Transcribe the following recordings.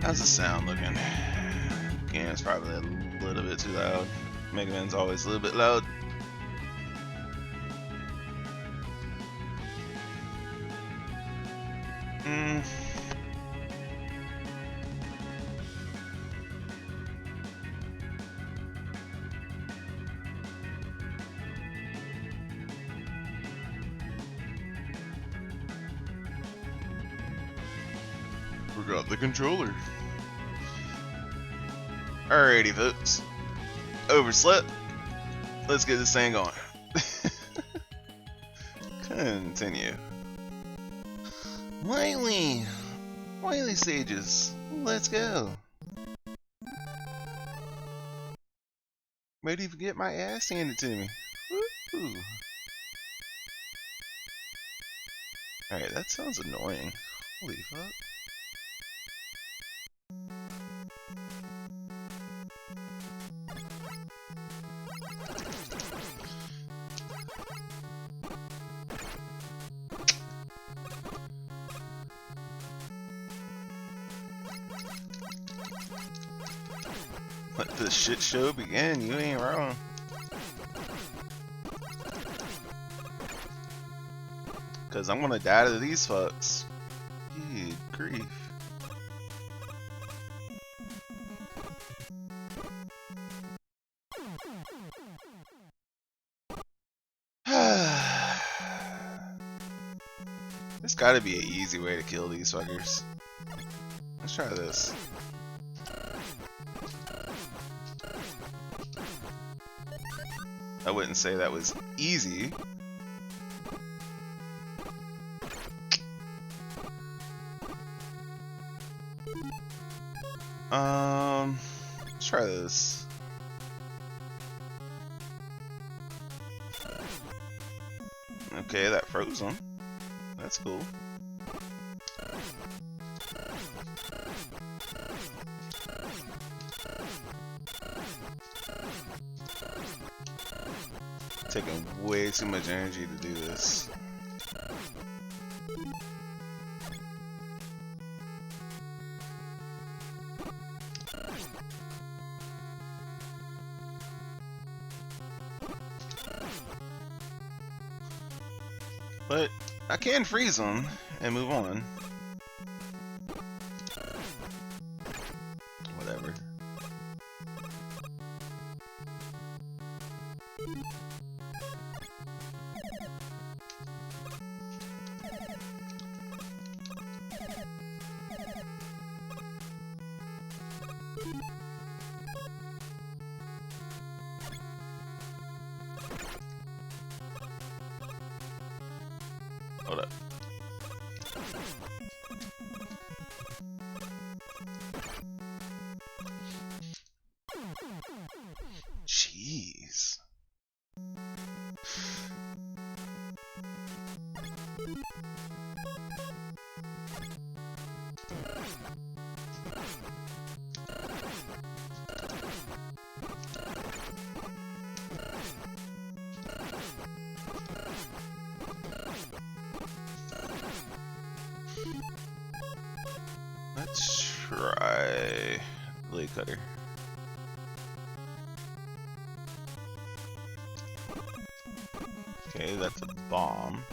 How's the sound looking? Yeah, it's probably a little bit too loud. Megaman's always a little bit loud. Forgot the controller. Alrighty, folks. Overslept. Let's get this thing going. Continue. Wily sages. Let's go. Ready to get my ass handed to me. Woo. Alright, that sounds annoying. Holy fuck. Let the shit show begin, you ain't wrong. Cause I'm gonna die to these fucks. Good grief. There's gotta be an easy way to kill these fuckers. Let's try this. I wouldn't say that was easy. Let's try this. Okay, that froze him. That's cool. Taking way too much energy to do this. But I can freeze them and move on. Whatever. Hold up. Jeez. Let's try blade cutter. Okay, that's a bomb.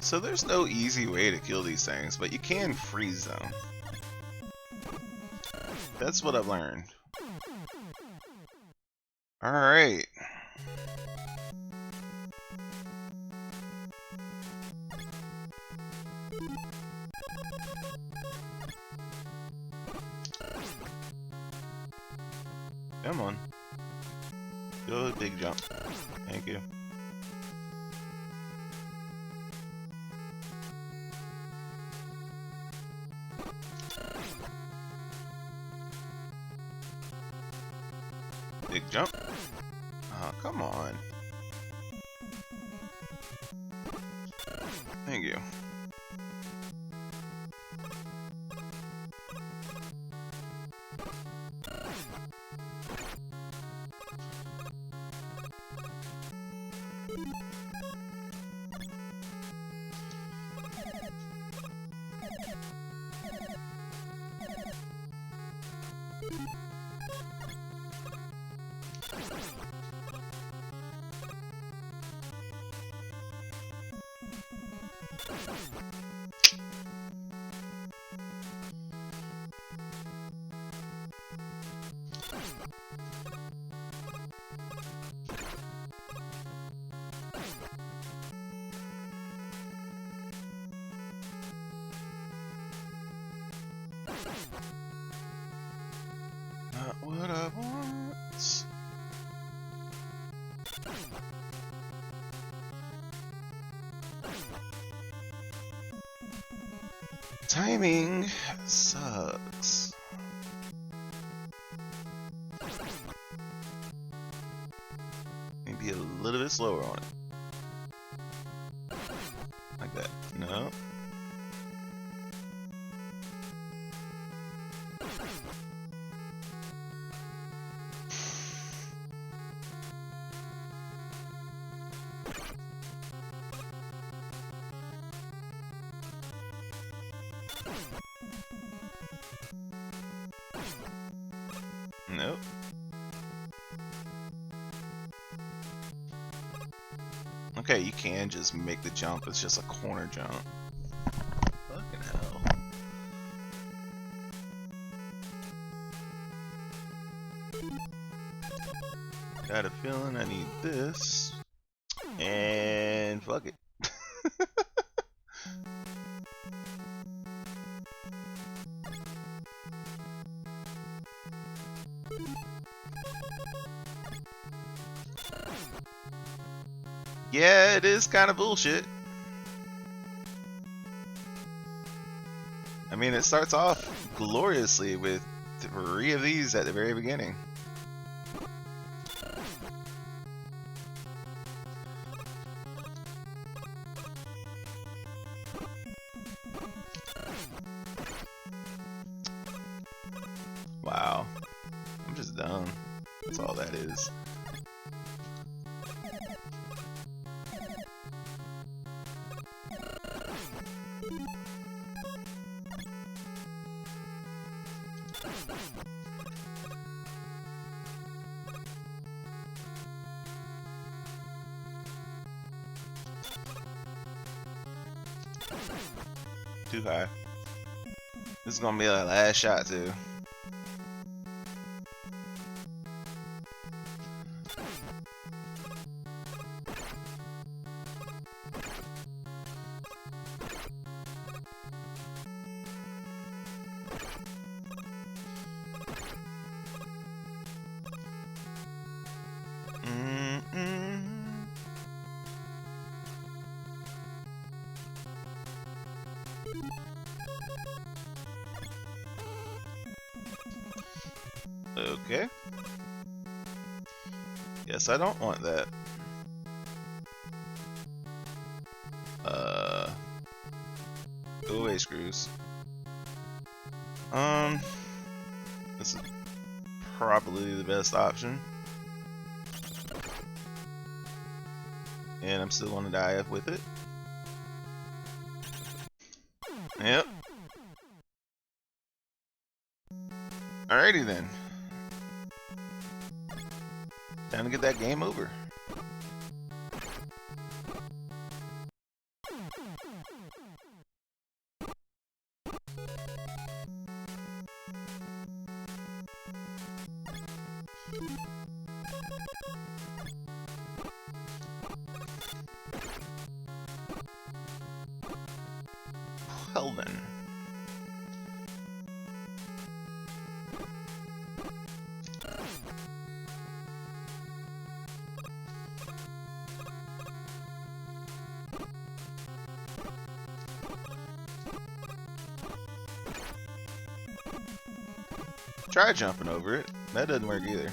So there's no easy way to kill these things, but you can freeze them. That's what I've learned. Alright. Come on. Go big jump. Thank you. Big jump. Oh, Come on. Thank you. Not what I want. Timing sucks. Maybe a little bit slower on it. Like that. No. Nope. Okay, you can just make the jump. It's just a corner jump. Fucking hell. Got a feeling I need this. And fuck it. Yeah, it is kind of bullshit. I mean, it starts off gloriously with 3 of these at the very beginning. Wow. I'm just dumb. That's all that is. Too high. This is gonna be our last shot too. Okay. Yes, I don't want that. Go away, screws. This is probably the best option. And I'm still gonna die up with it. Yep. Alrighty then. Time to get that game over. Well then. Try jumping over it. That doesn't work either.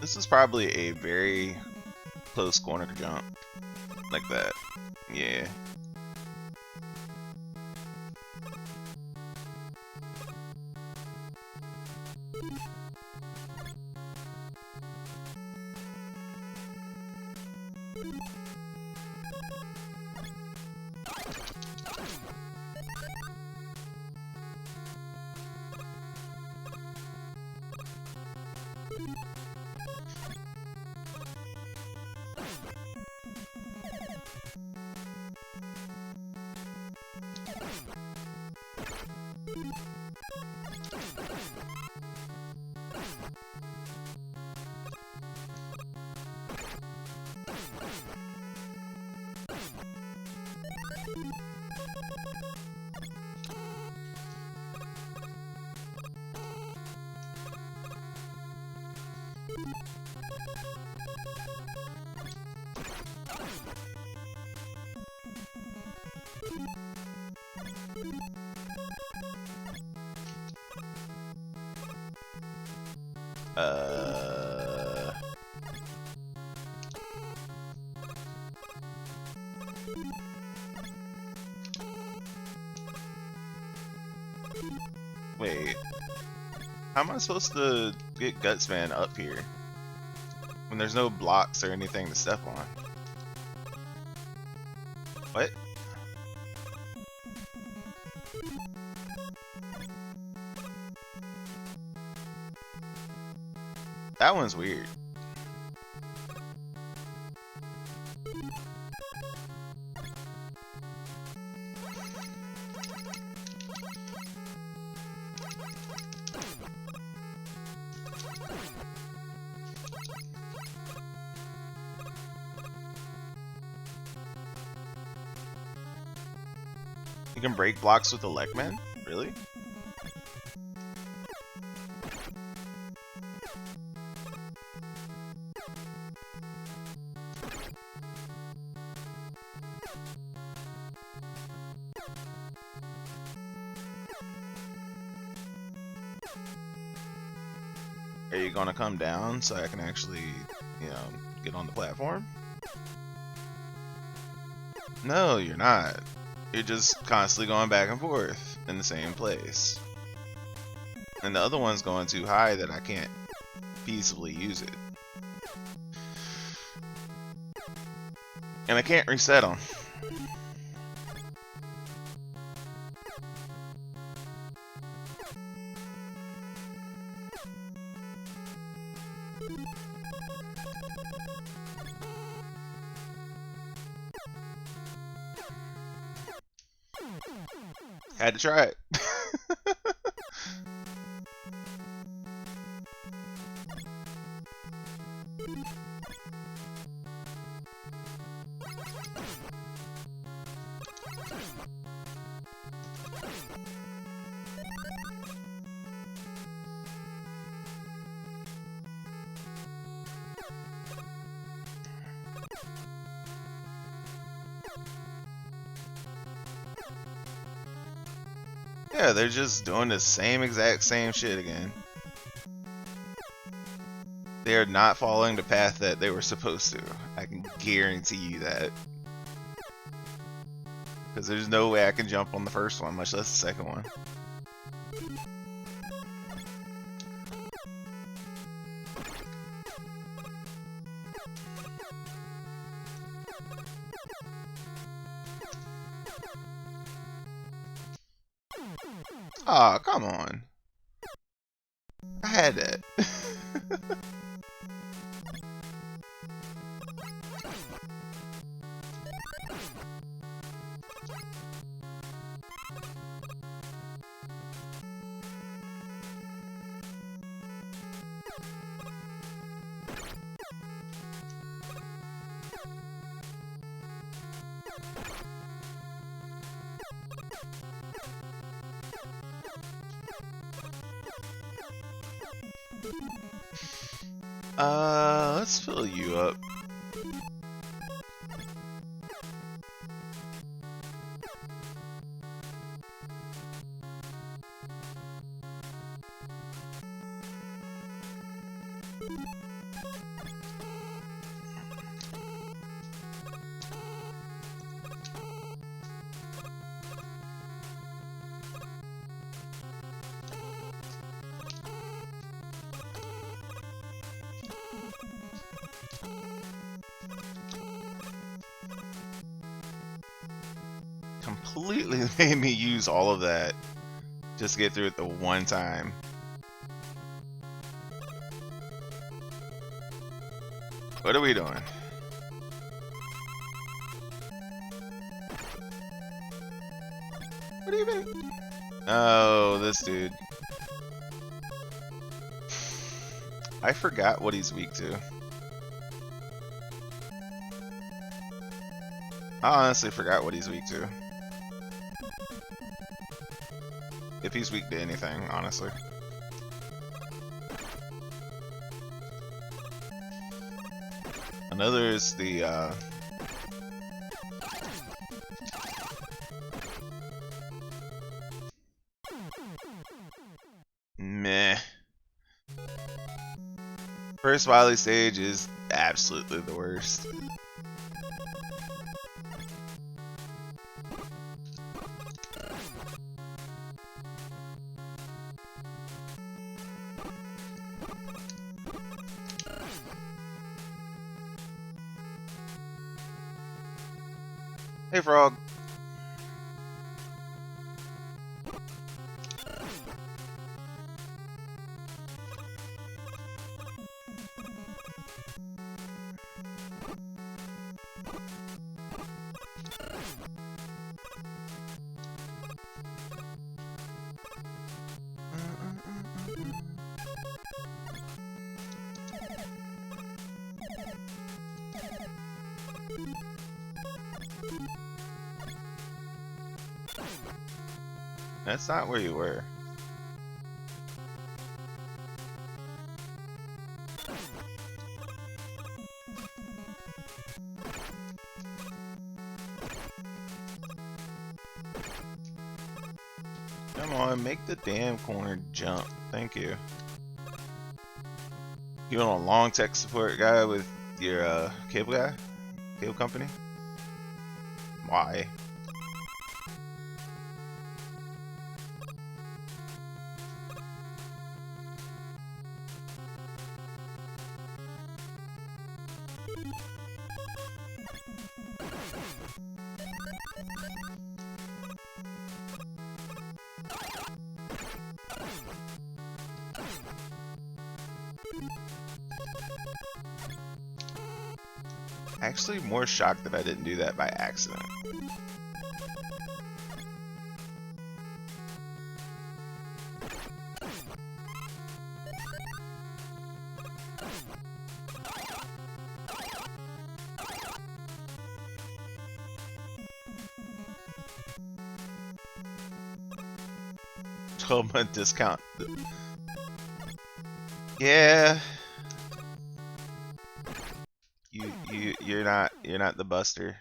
This is probably a very close corner jump. Like that. Yeah. Wait. How am I supposed to get Gutsman up here when there's no blocks or anything to step on? What? That one's weird. You can break blocks with the Legman? Really? Are you gonna come down so I can actually, you know, get on the platform? No, you're not. You're just constantly going back and forth in the same place. And the other one's going too high that I can't feasibly use it. And I can't reset them. Had to try it. Yeah, they're just doing the exact same shit again. They are not following the path that they were supposed to. I can guarantee you that. Because there's no way I can jump on the first one, much less the second one. Aw, oh, come on. I had that. Let's fill you up. Completely made me use all of that just to get through it the one time. What are we doing? What even? Oh, this dude. I forgot what he's weak to. I honestly forgot what he's weak to. If he's weak to anything, honestly. Another is the meh. First Wily stage is absolutely the worst. Hey, Frog. That's not where you were. Come on, make the damn corner jump. Thank you. You want a long tech support guy with your cable guy? Cable company? Why? Actually, more shocked that I didn't do that by accident. $12-month discount. Yeah. You're not the buster.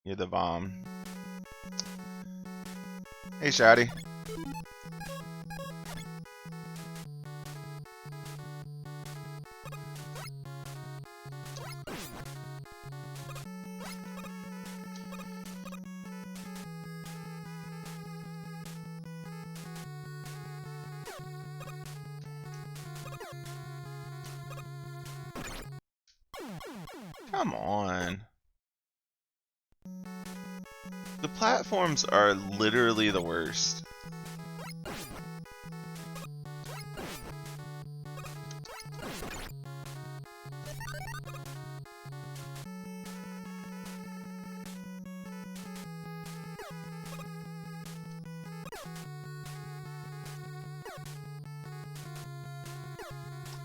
You're the bomb. Hey, Shotty. Come on. The platforms are literally the worst.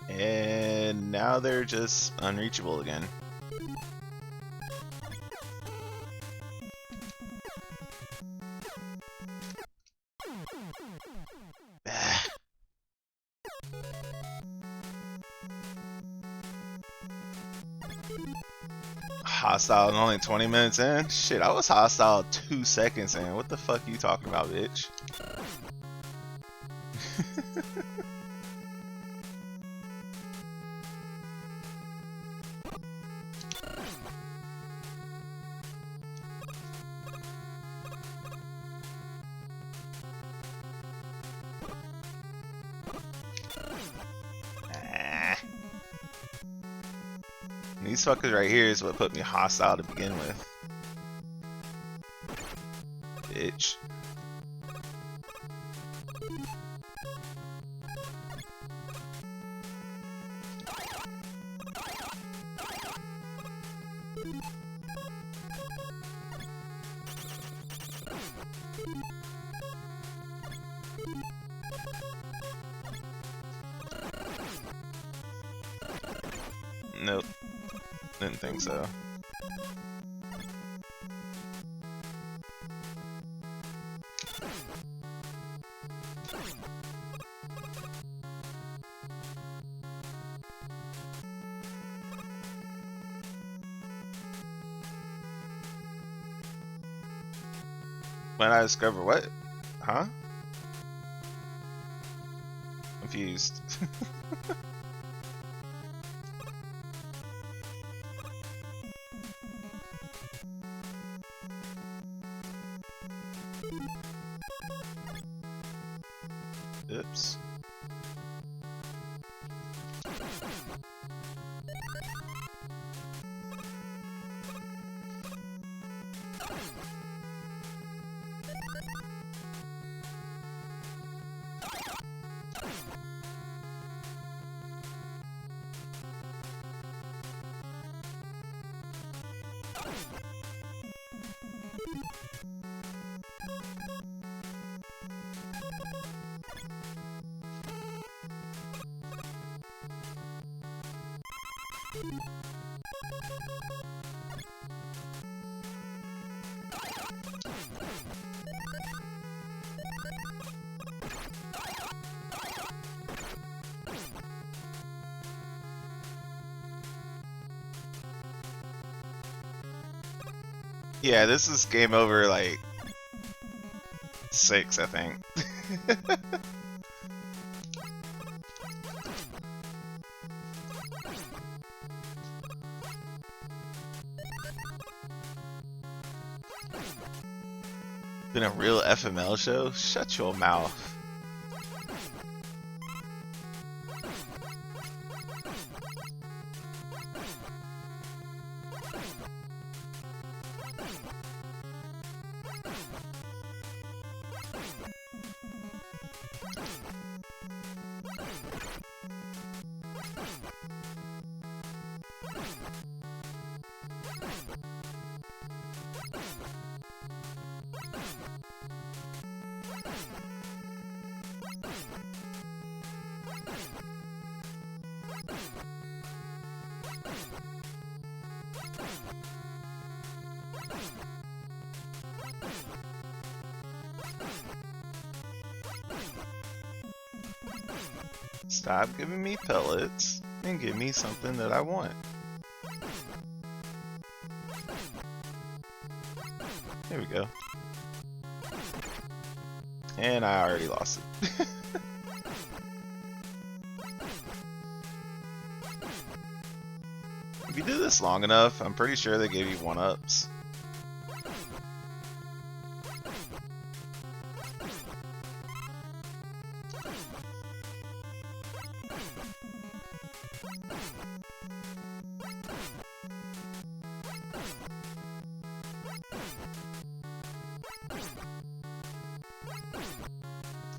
And now they're just unreachable again. Hostile and only 20 minutes in? Shit, I was hostile 2 seconds in. What the fuck are you talking about, bitch? These fuckers right here is what put me hostile to begin with. Bitch. Nope. Didn't think so. When I discover what? Huh? Confused. Oops. Yeah, this is game over like 6, I think. Been a real FML show? Shut your mouth. Stop giving me pellets and give me something that I want. There we go. And I already lost it. If you do this long enough, I'm pretty sure they gave you 1-ups.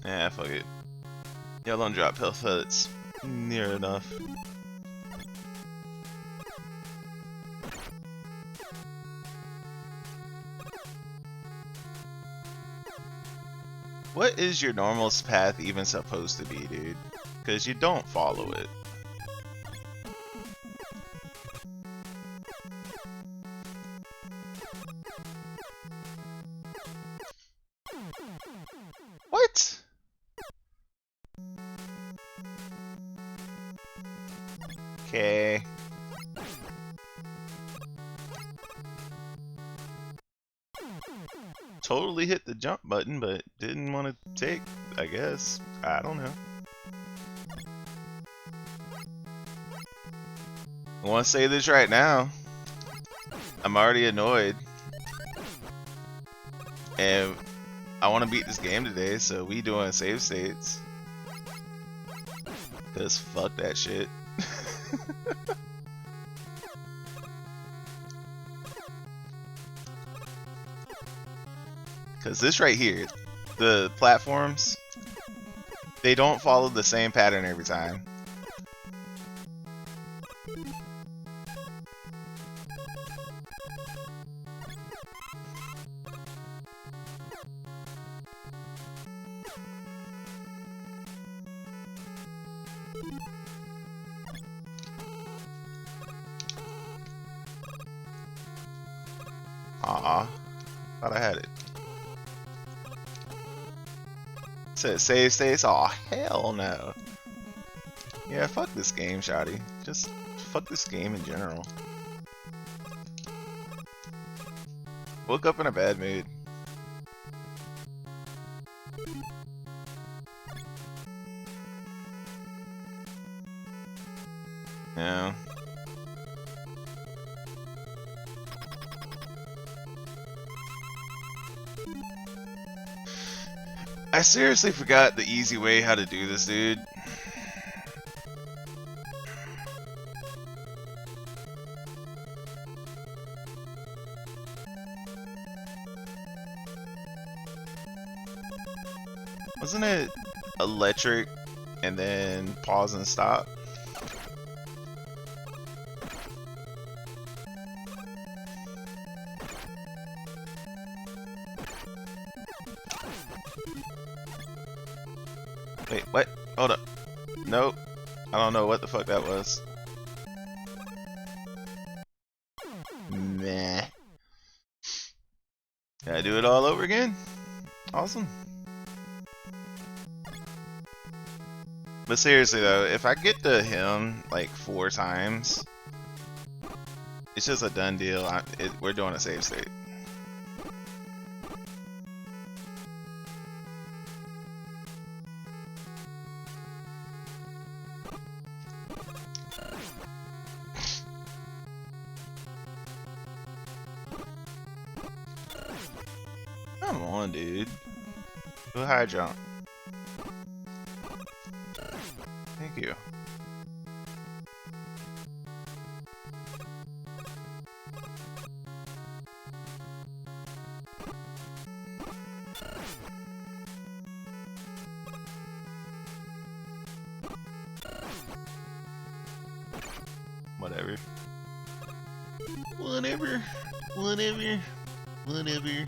Yeah, fuck it. Y'all don't drop health pellets near enough. What is your normal path even supposed to be, dude? Because you don't follow it. What? Okay. Totally hit the jump button, but didn't want to take, I guess. I don't know. I want to say this right now. I'm already annoyed. And I want to beat this game today, so we doing save states. Cause fuck that shit. Because this right here, the platforms, they don't follow the same pattern every time. Aw, thought I had it. Said save states? Aw, hell no. Yeah, fuck this game, shawty. Just fuck this game in general. Woke up in a bad mood. Yeah. I seriously forgot the easy way how to do this, dude. Wasn't it electric and then pause and stop? Wait, what? Hold up. Nope. I don't know what the fuck that was. Meh. Gotta do it all over again? Awesome. But seriously though, if I get to him like 4 times, it's just a done deal. We're doing a save state. Come on, dude. Do a high jump. Thank you. Whatever. Whatever. Whatever. Whatever.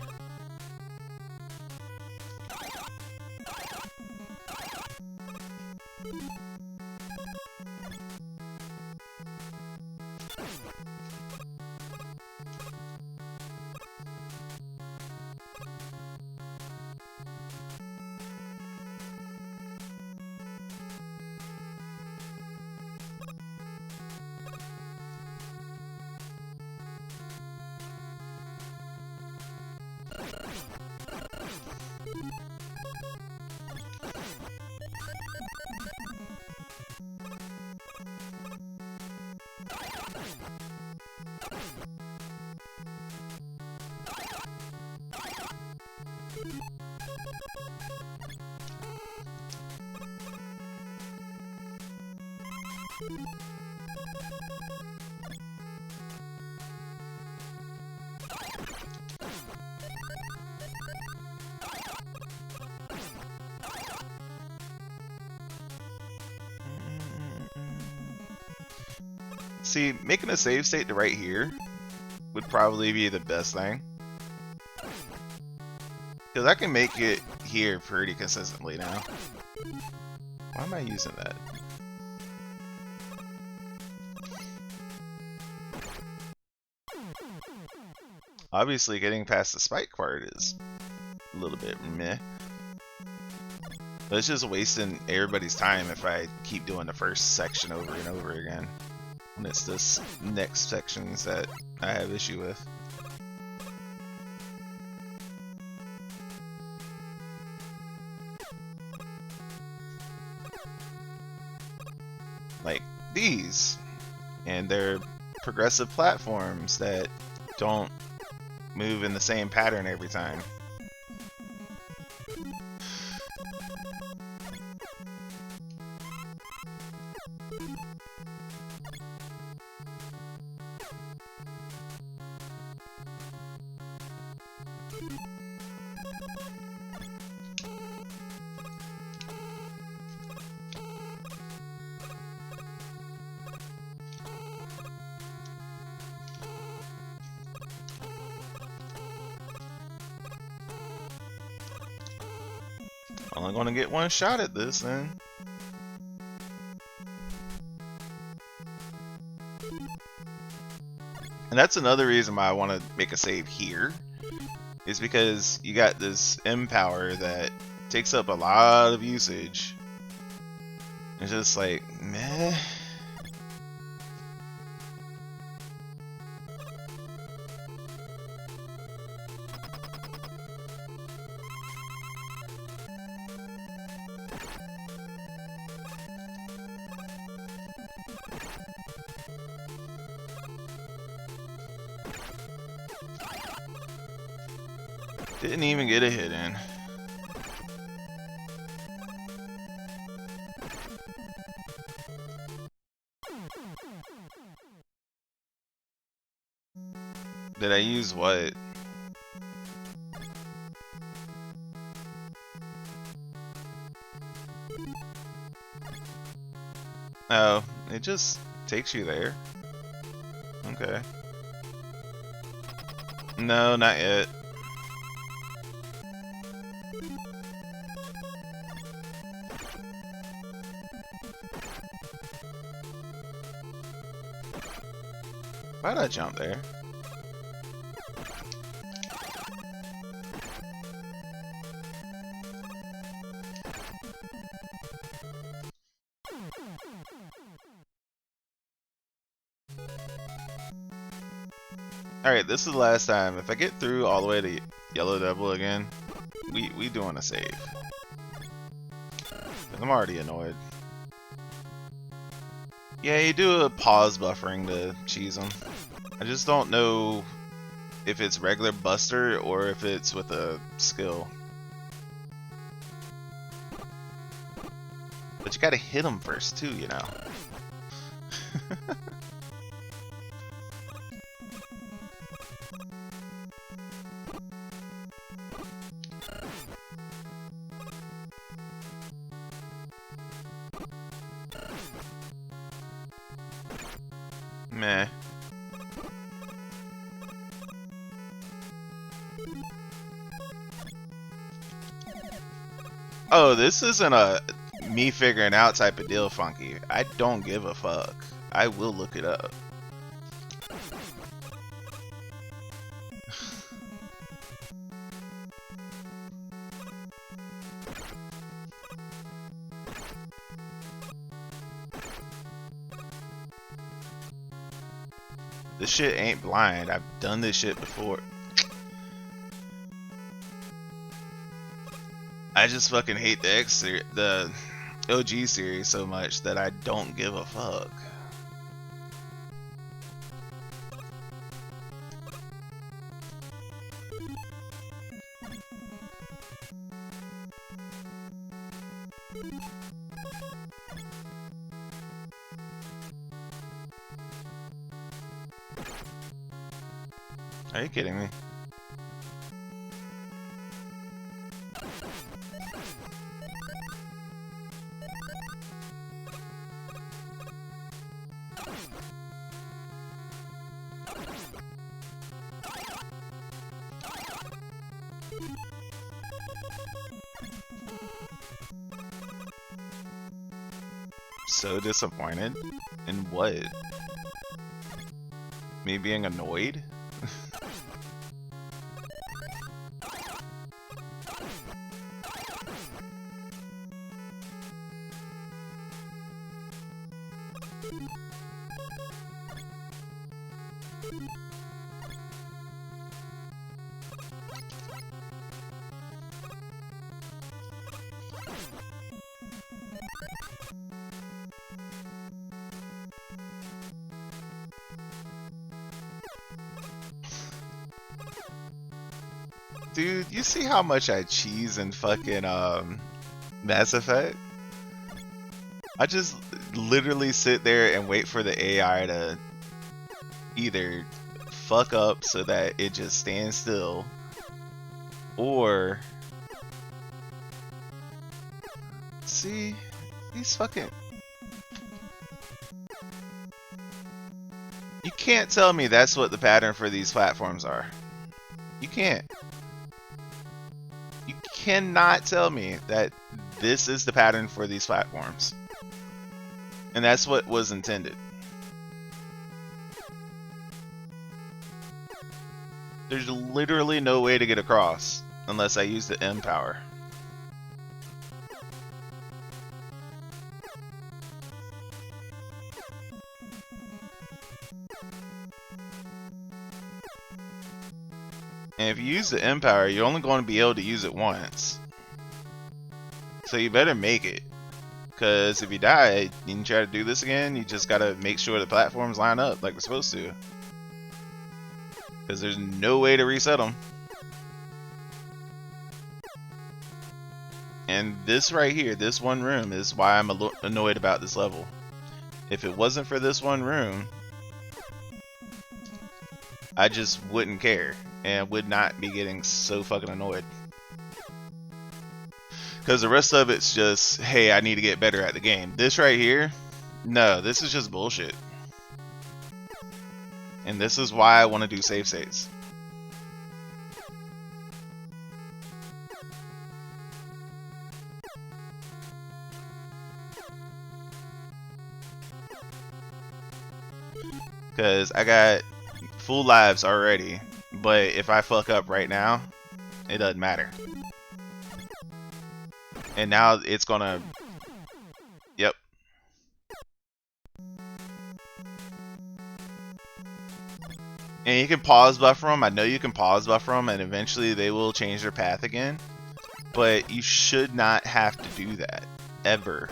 See, making a save state to right here would probably be the best thing. Because I can make it here pretty consistently now. Why am I using that? Obviously, getting past the spike part is a little bit meh. But it's just wasting everybody's time if I keep doing the first section over and over again. And it's this next sections that I have issue with. Like these. And they're progressive platforms that don't move in the same pattern every time. Only gonna get one shot at this then. And that's another reason why I want to make a save here, is because you got this M power that takes up a lot of usage. It's just like, meh. Didn't even get a hit in. Did I use what? Oh, it just takes you there. Okay. No, not yet. Why'd I jump there? Alright, this is the last time. If I get through all the way to Yellow Devil again, we doing a save. I'm already annoyed. Yeah, you do a pause buffering to cheese them. I just don't know if it's regular Buster or if it's with a skill. But you gotta hit them first too, you know. Meh. Oh, this isn't a me figuring out type of deal, Funky. I don't give a fuck. I will look it up. This shit ain't blind. I've done this shit before. I just fucking hate the OG series so much that I don't give a fuck. Are you kidding me? So disappointed? In what? Me being annoyed? Dude, you see how much I cheese in fucking Mass Effect? I just literally sit there and wait for the AI to either fuck up so that it just stands still, or see these fucking. You can't tell me that's what the pattern for these platforms are. You can't. You cannot tell me that this is the pattern for these platforms. And that's what was intended. There's literally no way to get across unless I use the M power. And if you use the M power, you're only going to be able to use it once. So you better make it. Because if you die, you can try to do this again, you just gotta make sure the platforms line up like we're supposed to. Because there's no way to reset them. And this right here, this one room, is why I'm annoyed about this level. If it wasn't for this one room, I just wouldn't care. And would not be getting so fucking annoyed. Because the rest of it's just, hey, I need to get better at the game. This right here, no, this is just bullshit. And this is why I want to do save states. Because I got full lives already. But if I fuck up right now, it doesn't matter. And now it's gonna... Yep. And you can pause buffer them. I know you can pause buffer them, and eventually they will change their path again. But you should not have to do that. Ever.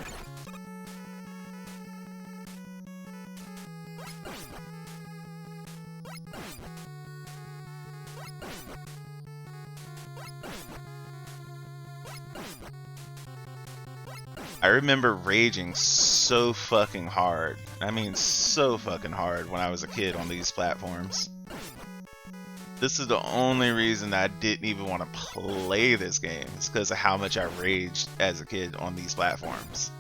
I remember raging so fucking hard. I mean, so fucking hard when I was a kid on these platforms. This is the only reason I didn't even want to play this game. It's because of how much I raged as a kid on these platforms.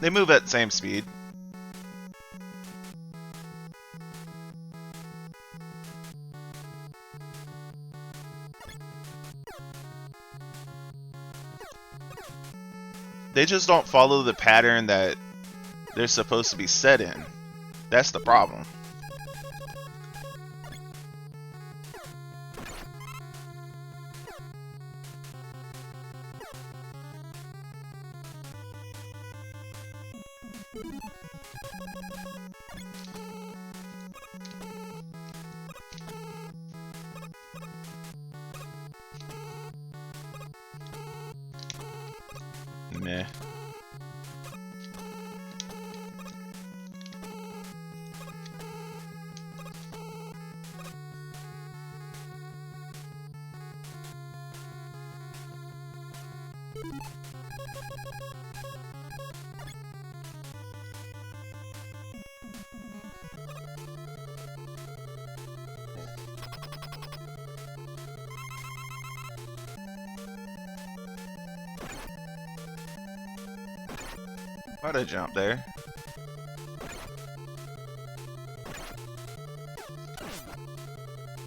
They move at the same speed. They just don't follow the pattern that they're supposed to be set in. That's the problem. Meh. Why'd I jump there?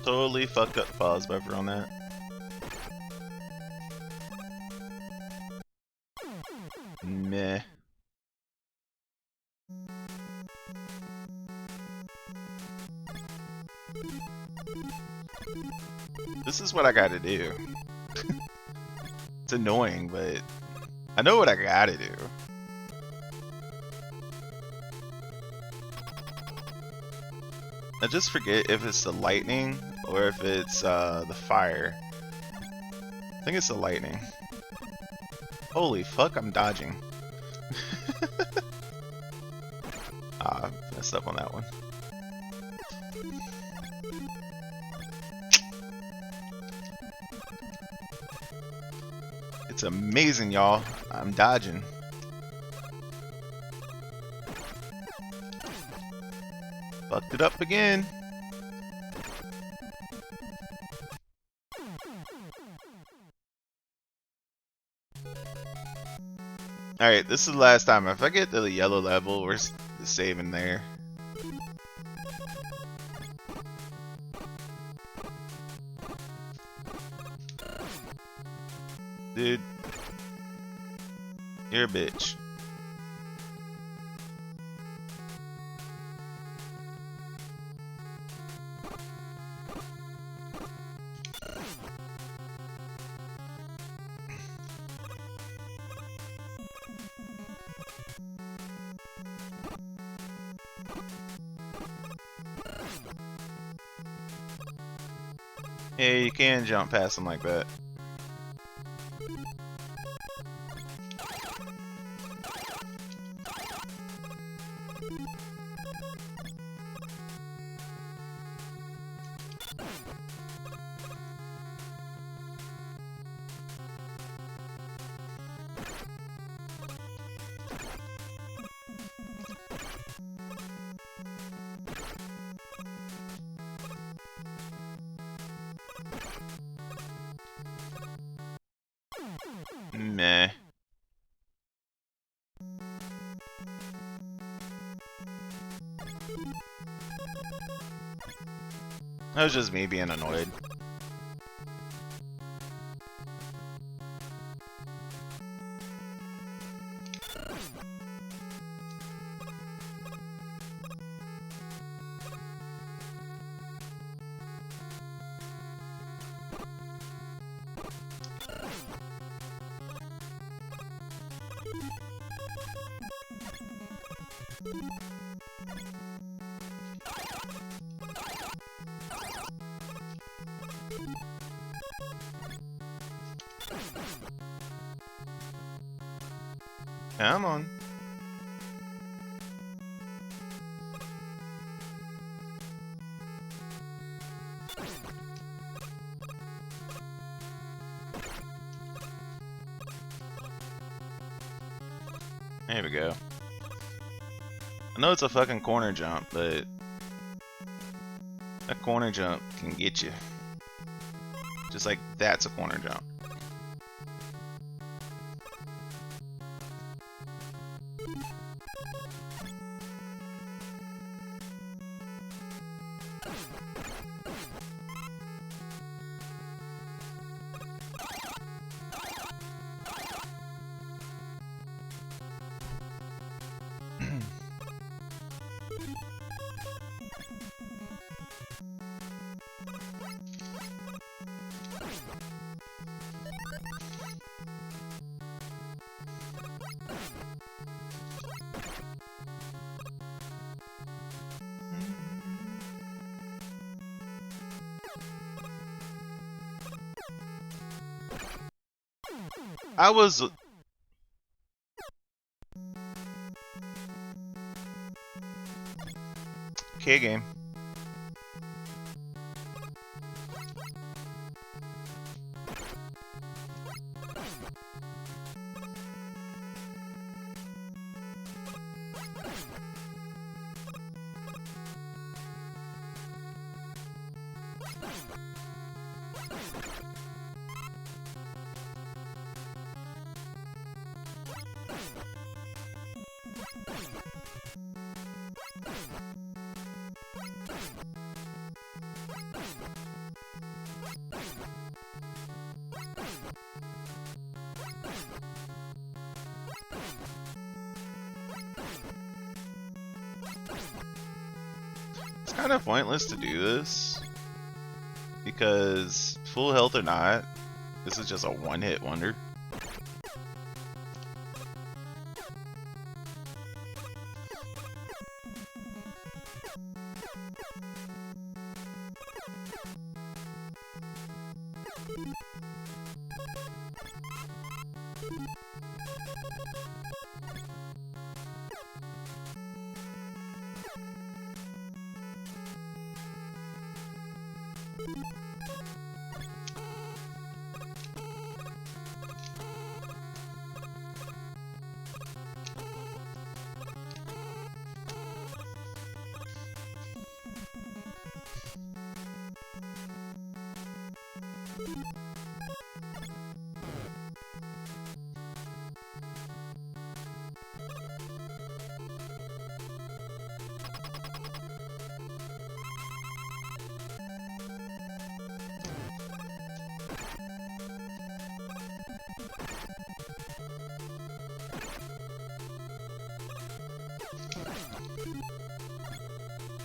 Totally fucked up pause buffer on that. Meh. This is what I gotta do. It's annoying, but I know what I gotta do. I just forget if it's the lightning or if it's the fire. I think it's the lightning. Holy fuck, I'm dodging. Ah, messed up on that one. It's amazing, y'all. I'm dodging. Fucked it up again. Alright, this is the last time. If I get to the yellow level, we're saving there. Dude. You're a bitch. Yeah, you can jump past them like that. Meh. That was just me being annoyed. Come on. There we go. I know it's a fucking corner jump, but a corner jump can get you. Just like that's a corner jump. I was... Okay, game. It's kind of pointless to do this, because full health or not, this is just a one-hit wonder.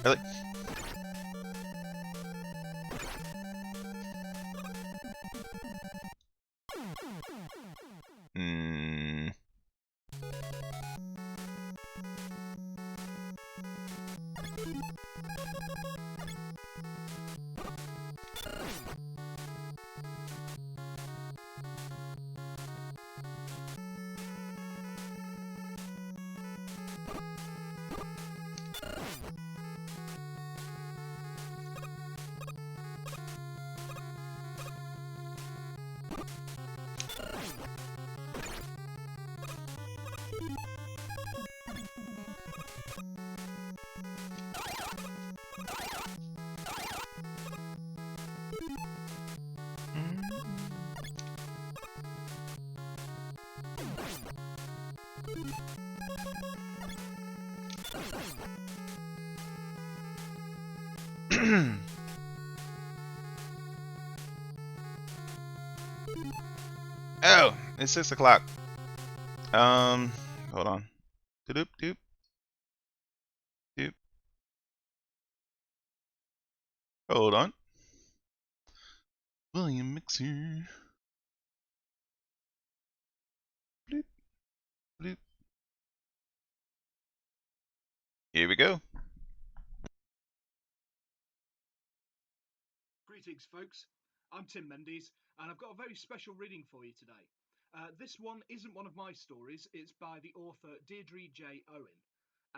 Really? Hmm. Oh, it's 6 o'clock. Hold on. Doop doop doop. Hold on. William Mixer. Bloop bloop. Here we go. Greetings, folks. I'm Tim Mendes, and I've got a very special reading for you today. This one isn't one of my stories, it's by the author Deirdre J. Owen,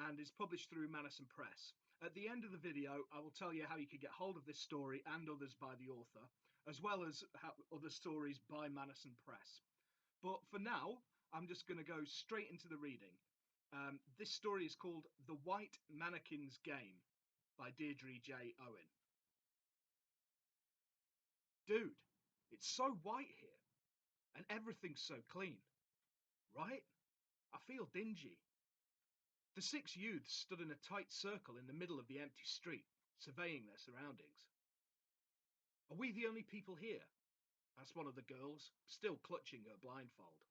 and is published through Manison Press. At the end of the video, I will tell you how you can get hold of this story and others by the author, as well as other stories by Manison Press. But for now, I'm just going to go straight into the reading. This story is called The White Mannequin's Game by Deirdre J. Owen. Dude, it's so white here, and everything's so clean, right? I feel dingy. The 6 youths stood in a tight circle in the middle of the empty street, surveying their surroundings. Are we the only people here? Asked one of the girls, still clutching her blindfold.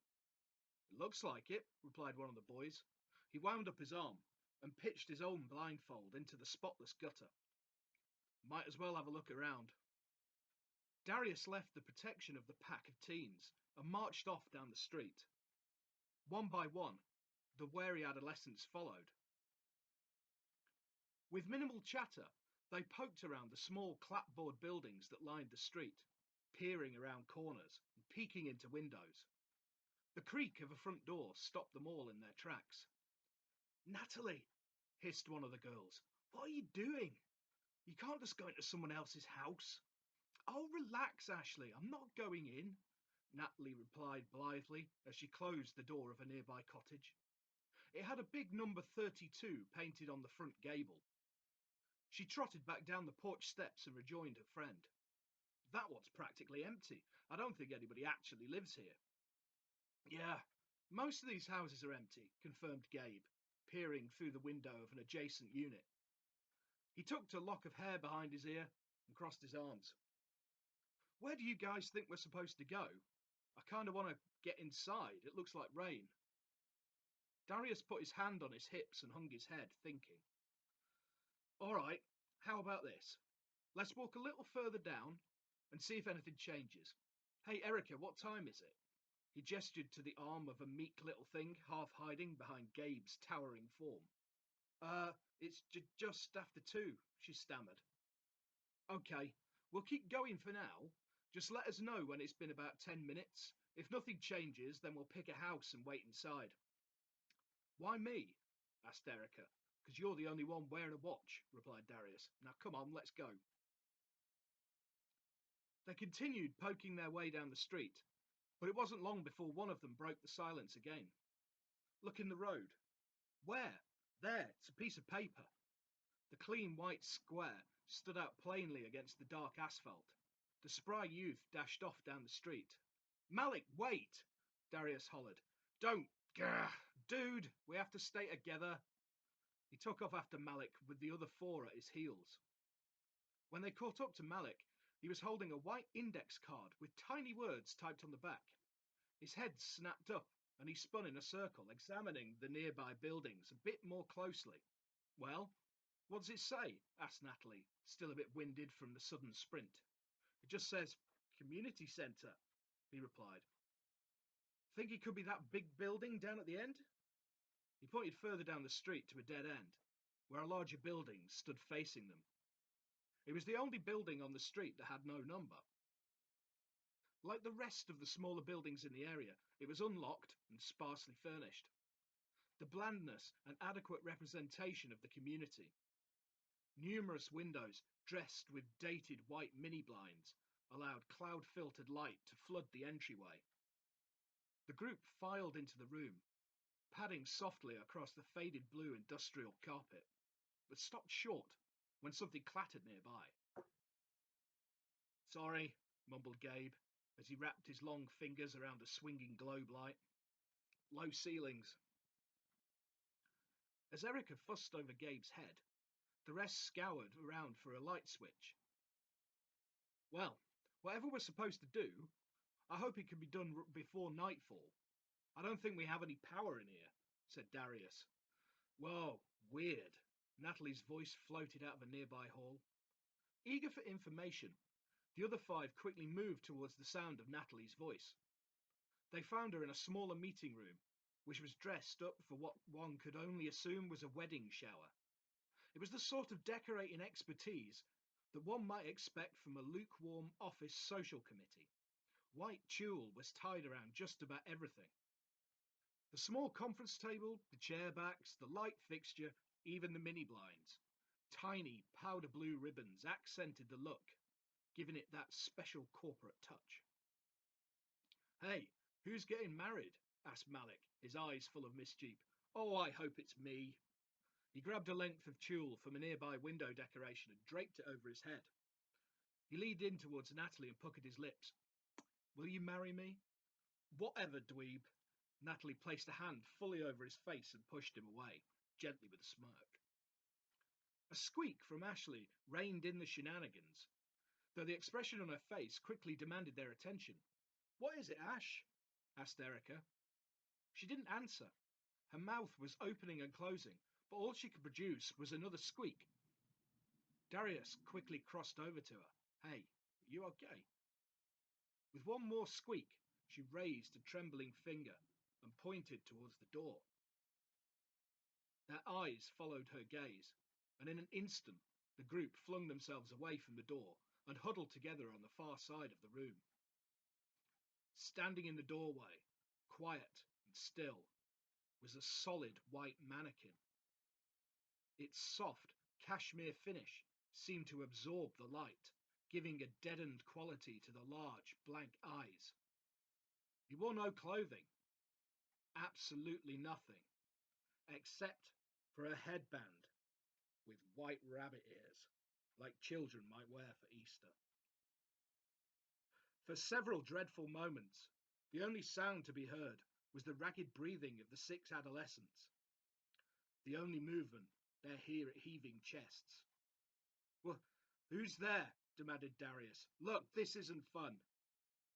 It looks like it, replied one of the boys. He wound up his arm and pitched his own blindfold into the spotless gutter. Might as well have a look around. Darius left the protection of the pack of teens and marched off down the street. One by one, the wary adolescents followed. With minimal chatter, they poked around the small clapboard buildings that lined the street, peering around corners and peeking into windows. The creak of a front door stopped them all in their tracks. Natalie, hissed one of the girls, what are you doing? You can't just go into someone else's house. Oh, relax, Ashley, I'm not going in, Natalie replied blithely as she closed the door of a nearby cottage. It had a big number 32 painted on the front gable. She trotted back down the porch steps and rejoined her friend. That one's practically empty. I don't think anybody actually lives here. Yeah, most of these houses are empty, confirmed Gabe, peering through the window of an adjacent unit. He tucked a lock of hair behind his ear and crossed his arms. Where do you guys think we're supposed to go? I kind of want to get inside. It looks like rain. Darius put his hand on his hips and hung his head, thinking. All right, how about this? Let's walk a little further down and see if anything changes. Hey, Erica, what time is it? He gestured to the arm of a meek little thing half hiding behind Gabe's towering form. It's just after 2, she stammered. Okay, we'll keep going for now. Just let us know when it's been about 10 minutes. If nothing changes, then we'll pick a house and wait inside. Why me? Asked Erica. Because you're the only one wearing a watch, replied Darius. Now come on, let's go. They continued poking their way down the street, but it wasn't long before one of them broke the silence again. Look in the road. Where? There, it's a piece of paper. The clean white square stood out plainly against the dark asphalt. The spry youth dashed off down the street. Malik, wait! Darius hollered. Don't! Gah! Dude, we have to stay together. He took off after Malik with the other 4 at his heels. When they caught up to Malik, he was holding a white index card with tiny words typed on the back. His head snapped up and he spun in a circle, examining the nearby buildings a bit more closely. Well, What does it say? Asked Natalie, still a bit winded from the sudden sprint. It just says, Community Centre, he replied. Think it could be that big building down at the end? He pointed further down the street to a dead end, where a larger building stood facing them. It was the only building on the street that had no number. Like the rest of the smaller buildings in the area, it was unlocked and sparsely furnished. The blandness and adequate representation of the community. Numerous windows dressed with dated white mini blinds allowed cloud-filtered light to flood the entryway. The group filed into the room, padding softly across the faded blue industrial carpet, but stopped short when something clattered nearby. Sorry, mumbled Gabe, as he wrapped his long fingers around the swinging globe light. Low ceilings. As Erica fussed over Gabe's head, the rest scoured around for a light switch. Well, whatever we're supposed to do, I hope it can be done before nightfall. I don't think we have any power in here, said Darius. Whoa, weird. Natalie's voice floated out of a nearby hall. Eager for information, the other five quickly moved towards the sound of Natalie's voice. They found her in a smaller meeting room, which was dressed up for what one could only assume was a wedding shower. It was the sort of decorating expertise that one might expect from a lukewarm office social committee. White tulle was tied around just about everything. The small conference table, the chair backs, the light fixture, even the mini blinds. Tiny powder blue ribbons accented the look, giving it that special corporate touch. Hey, who's getting married? Asked Malik, his eyes full of mischief. Oh, I hope it's me. He grabbed a length of tulle from a nearby window decoration and draped it over his head. He leaned in towards Natalie and puckered his lips. Will you marry me? Whatever, dweeb. Natalie placed a hand fully over his face and pushed him away, gently with a smirk. A squeak from Ashley reined in the shenanigans, though the expression on her face quickly demanded their attention. What is it, Ash? Asked Erica. She didn't answer. Her mouth was opening and closing, but all she could produce was another squeak. Darius quickly crossed over to her. Hey, you okay? With one more squeak, she raised a trembling finger and pointed towards the door. Their eyes followed her gaze, and in an instant the group flung themselves away from the door and huddled together on the far side of the room. Standing in the doorway, quiet and still, was a solid white mannequin. Its soft cashmere finish seemed to absorb the light, giving a deadened quality to the large, blank eyes. He wore no clothing, absolutely nothing, except for a headband with white rabbit ears, like children might wear for Easter. For several dreadful moments, the only sound to be heard was the ragged breathing of the 6 adolescents. The only movement, their heaving chests. Well, who's there? Demanded Darius. Look, this isn't fun.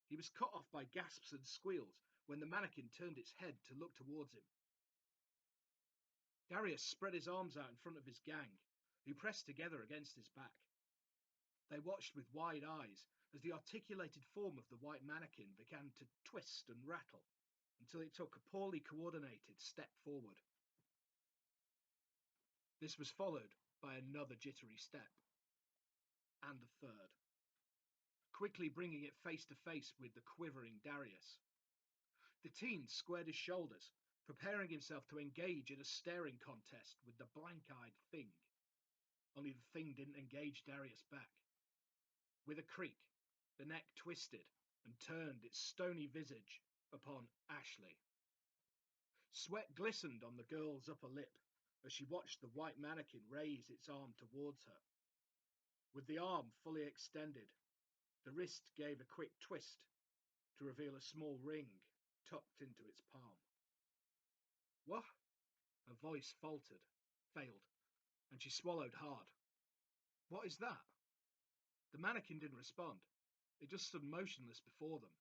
He was cut off by gasps and squeals when the mannequin turned its head to look towards him. Darius spread his arms out in front of his gang, who pressed together against his back. They watched with wide eyes as the articulated form of the white mannequin began to twist and rattle until it took a poorly coordinated step forward. This was followed by another jittery step, and a third, quickly bringing it face to face with the quivering Darius. The teen squared his shoulders, preparing himself to engage in a staring contest with the blank-eyed thing. Only the thing didn't engage Darius back. With a creak, the neck twisted and turned its stony visage upon Ashley. Sweat glistened on the girl's upper lip as she watched the white mannequin raise its arm towards her. With the arm fully extended, the wrist gave a quick twist to reveal a small ring tucked into its palm. What? Her voice failed, and she swallowed hard. What is that? The mannequin didn't respond. It just stood motionless before them.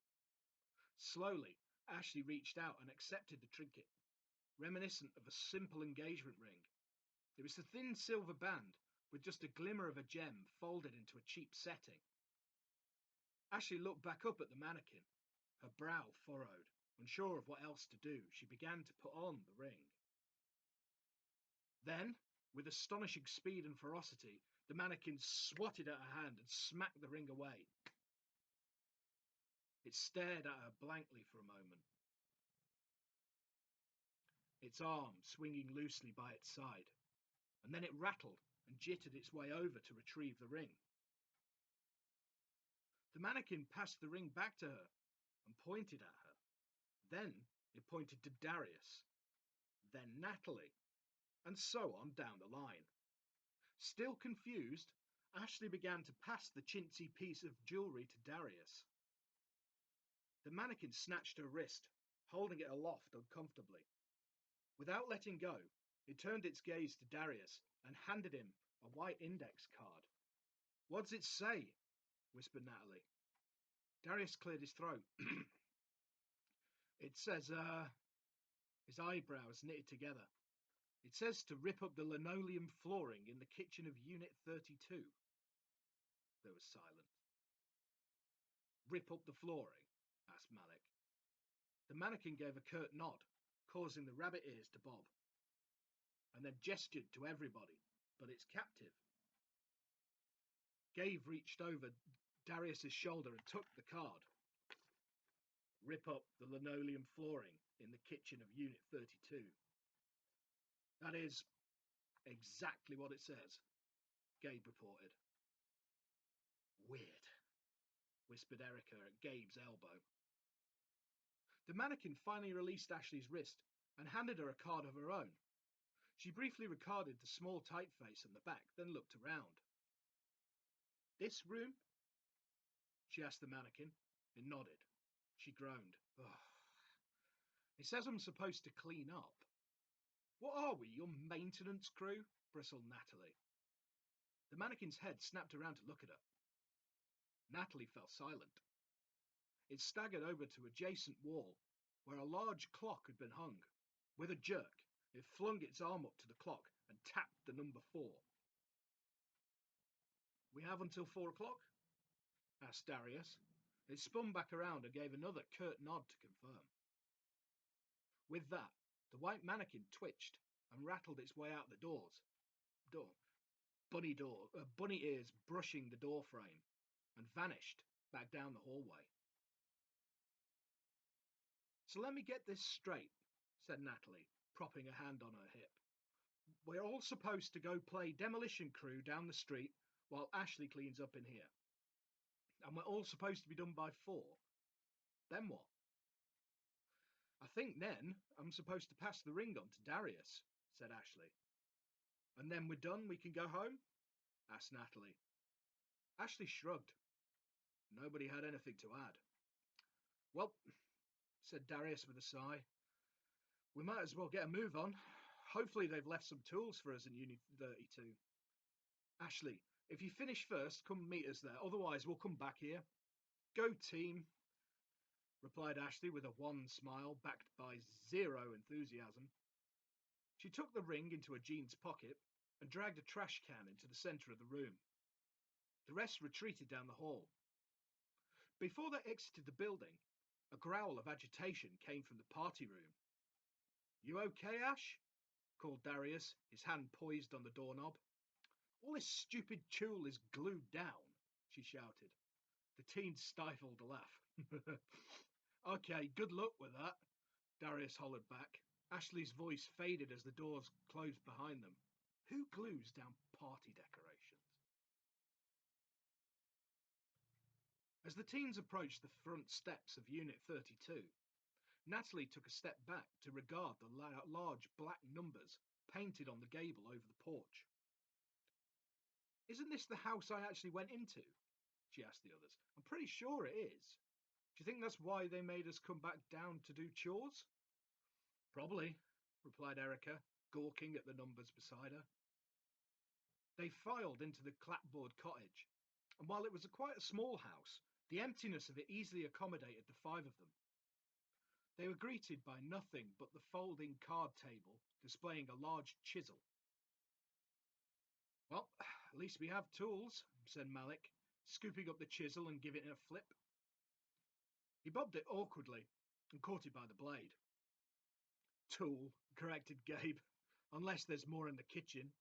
Slowly, Ashley reached out and accepted the trinket, reminiscent of a simple engagement ring. It was a thin silver band with just a glimmer of a gem folded into a cheap setting. Ashley looked back up at the mannequin, her brow furrowed. Unsure of what else to do, she began to put on the ring. Then, with astonishing speed and ferocity, the mannequin swatted at her hand and smacked the ring away. It stared at her blankly for a moment, its arm swinging loosely by its side, and then it rattled and jittered its way over to retrieve the ring. The mannequin passed the ring back to her and pointed at her. Then it pointed to Darius, then Natalie, and so on down the line. Still confused, Ashley began to pass the chintzy piece of jewellery to Darius. The mannequin snatched her wrist, holding it aloft uncomfortably. Without letting go, it turned its gaze to Darius and handed him a white index card. "What does it say?" whispered Natalie. Darius cleared his throat. It says, his eyebrows knitted together. It says to rip up the linoleum flooring in the kitchen of Unit 32. There was silence. "Rip up the flooring?" asked Malik. The mannequin gave a curt nod, causing the rabbit ears to bob, and then gestured to everybody but its captive. Gabe reached over Darius's shoulder and took the card. "Rip up the linoleum flooring in the kitchen of Unit 32. That is exactly what it says," Gabe reported. "Weird," whispered Erica at Gabe's elbow. The mannequin finally released Ashley's wrist and handed her a card of her own. She briefly regarded the small typeface on the back, then looked around. "This room?" she asked the mannequin. It nodded. She groaned. "Ugh. It says I'm supposed to clean up." "What are we, your maintenance crew?" bristled Natalie. The mannequin's head snapped around to look at her. Natalie fell silent. It staggered over to adjacent wall, where a large clock had been hung. With a jerk, it flung its arm up to the clock and tapped the number 4. "We have until 4 o'clock?" asked Darius. It spun back around and gave another curt nod to confirm. With that, the white mannequin twitched and rattled its way out the door. Bunny ears brushing the door frame, and vanished back down the hallway. "So let me get this straight," said Natalie, propping a hand on her hip. "We're all supposed to go play demolition crew down the street while Ashley cleans up in here. And we're all supposed to be done by 4. Then what?" "I think then I'm supposed to pass the ring on to Darius," said Ashley. "And then we're done, we can go home?" asked Natalie. Ashley shrugged. Nobody had anything to add. "Well," said Darius with a sigh, "we might as well get a move on. Hopefully they've left some tools for us in Unit 32. Ashley, if you finish first, come meet us there. Otherwise, we'll come back here." "Go team," replied Ashley with a wan smile backed by zero enthusiasm. She took the ring into her jeans pocket and dragged a trash can into the centre of the room. The rest retreated down the hall. Before they exited the building, a growl of agitation came from the party room. "You okay, Ash?" called Darius, his hand poised on the doorknob. "All this stupid tulle is glued down," she shouted. The teen stifled a laugh. "Okay, good luck with that," Darius hollered back. Ashley's voice faded as the doors closed behind them. Who glues down party decorations? As the teens approached the front steps of Unit 32, Natalie took a step back to regard the large black numbers painted on the gable over the porch. "Isn't this the house I actually went into?" she asked the others. "I'm pretty sure it is. Do you think that's why they made us come back down to do chores?" "Probably," replied Erica, gawking at the numbers beside her. They filed into the clapboard cottage, and while it was quite a small house, the emptiness of it easily accommodated the 5 of them. They were greeted by nothing but the folding card table displaying a large chisel. Well, at least we have tools, said Malik, scooping up the chisel and giving it a flip. He bobbed it awkwardly and caught it by the blade. Tool, corrected Gabe, unless there's more in the kitchen.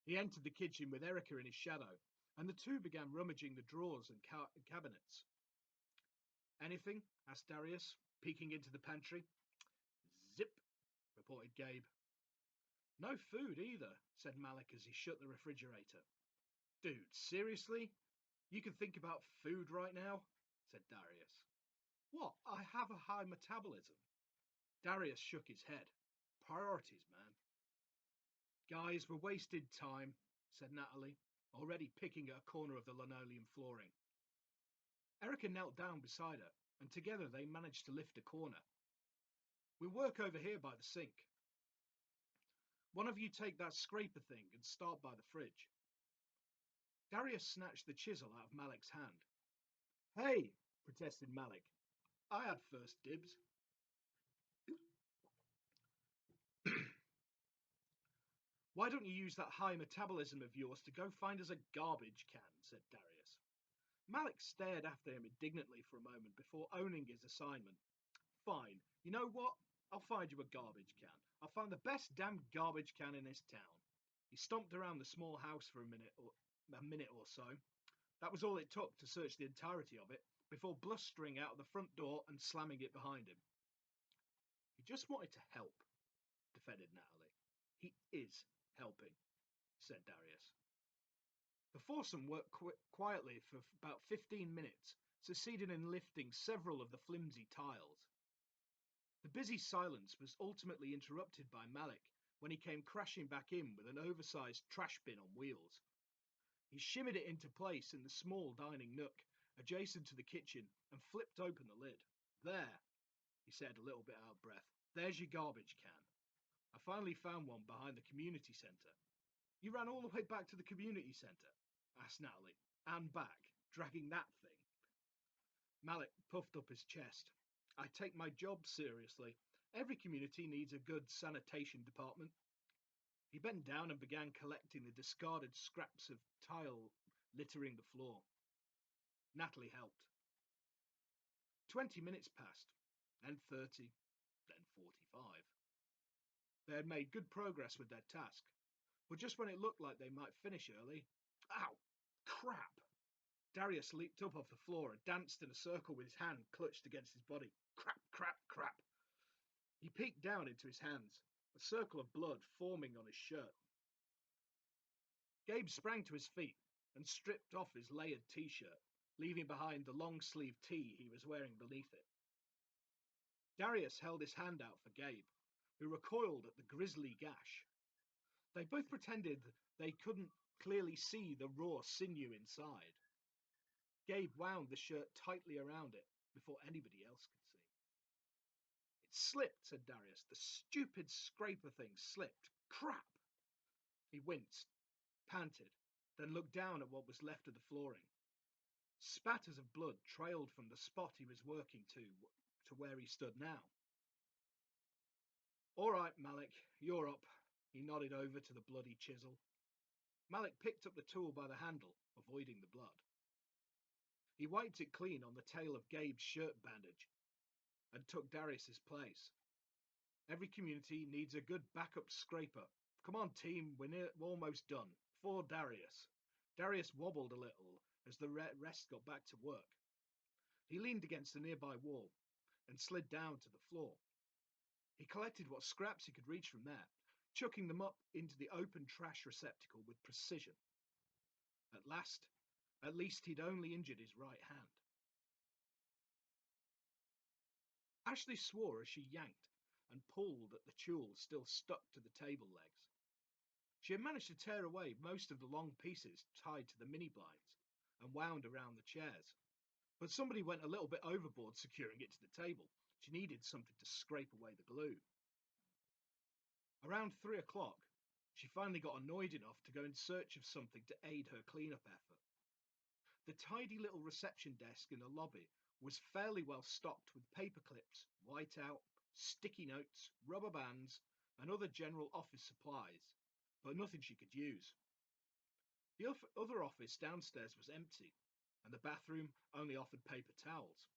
He entered the kitchen with Erica in his shadow, and the two began rummaging the drawers and cabinets. Anything? Asked Darius, peeking into the pantry. Zip, reported Gabe. No food either, said Malik as he shut the refrigerator. Dude, seriously? You can think about food right now? Said Darius. What? I have a high metabolism. Darius shook his head. Priorities, man. Guys, we're wasting time, said Natalie, already picking at a corner of the linoleum flooring. Erica knelt down beside her, and together they managed to lift a corner. We'll work over here by the sink. One of you take that scraper thing and start by the fridge. Darius snatched the chisel out of Malik's hand. Hey, protested Malik. I had first dibs. Why don't you use that high metabolism of yours to go find us a garbage can, said Darius. Malik stared after him indignantly for a moment before owning his assignment. Fine, you know what? I'll find you a garbage can. I'll find the best damn garbage can in this town. He stomped around the small house for a minute or so. That was all it took to search the entirety of it before blustering out of the front door and slamming it behind him. He just wanted to help, defended Natalie. He is helping, said Darius. The foursome worked quietly for about 15 minutes, succeeding in lifting several of the flimsy tiles. The busy silence was ultimately interrupted by Malik when he came crashing back in with an oversized trash bin on wheels. He shimmied it into place in the small dining nook adjacent to the kitchen and flipped open the lid. There, he said, a little bit out of breath. There's your garbage can. I finally found one behind the community centre. You ran all the way back to the community centre? Asked Natalie. And back, dragging that thing. Malik puffed up his chest. I take my job seriously. Every community needs a good sanitation department. He bent down and began collecting the discarded scraps of tile littering the floor. Natalie helped. 20 minutes passed, then 30, then 45. They had made good progress with their task, but just when it looked like they might finish early, ow, crap! Darius leaped up off the floor and danced in a circle with his hand clutched against his body. Crap, crap, crap. He peeked down into his hands, a circle of blood forming on his shirt. Gabe sprang to his feet and stripped off his layered t-shirt, leaving behind the long-sleeved tee he was wearing beneath it. Darius held his hand out for Gabe, who recoiled at the grisly gash. They both pretended they couldn't clearly see the raw sinew inside. Gabe wound the shirt tightly around it before anybody else could see. It slipped, said Darius. The stupid scraper thing slipped. Crap! He winced, panted, then looked down at what was left of the flooring. Spatters of blood trailed from the spot he was working to where he stood now. All right, Malik, you're up. He nodded over to the bloody chisel. Malik picked up the tool by the handle, avoiding the blood. He wiped it clean on the tail of Gabe's shirt bandage and took Darius's place. Every community needs a good backup scraper. Come on, team, we're almost done. For Darius. Darius wobbled a little as the rest got back to work. He leaned against a nearby wall and slid down to the floor. He collected what scraps he could reach from there, chucking them up into the open trash receptacle with precision. At least he'd only injured his right hand. Ashley swore as she yanked and pulled at the tool still stuck to the table legs. She had managed to tear away most of the long pieces tied to the mini blinds and wound around the chairs. But somebody went a little bit overboard securing it to the table. She needed something to scrape away the glue. Around 3 o'clock, she finally got annoyed enough to go in search of something to aid her cleanup effort. The tidy little reception desk in the lobby was fairly well stocked with paper clips, whiteout, sticky notes, rubber bands, and other general office supplies, but nothing she could use. The other office downstairs was empty, and the bathroom only offered paper towels.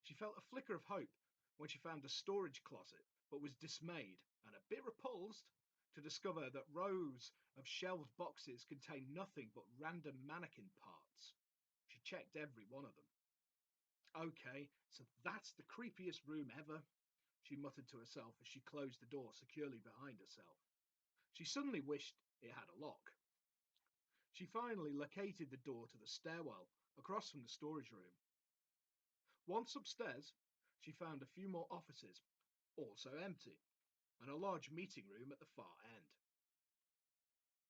She felt a flicker of hope when she found a storage closet, but was dismayed and a bit repulsed to discover that rows of shelved boxes contained nothing but random mannequin parts. She checked every one of them. Okay, so that's the creepiest room ever, she muttered to herself as she closed the door securely behind herself. She suddenly wished it had a lock. She finally located the door to the stairwell across from the storage room. Once upstairs, she found a few more offices, also empty, and a large meeting room at the far end.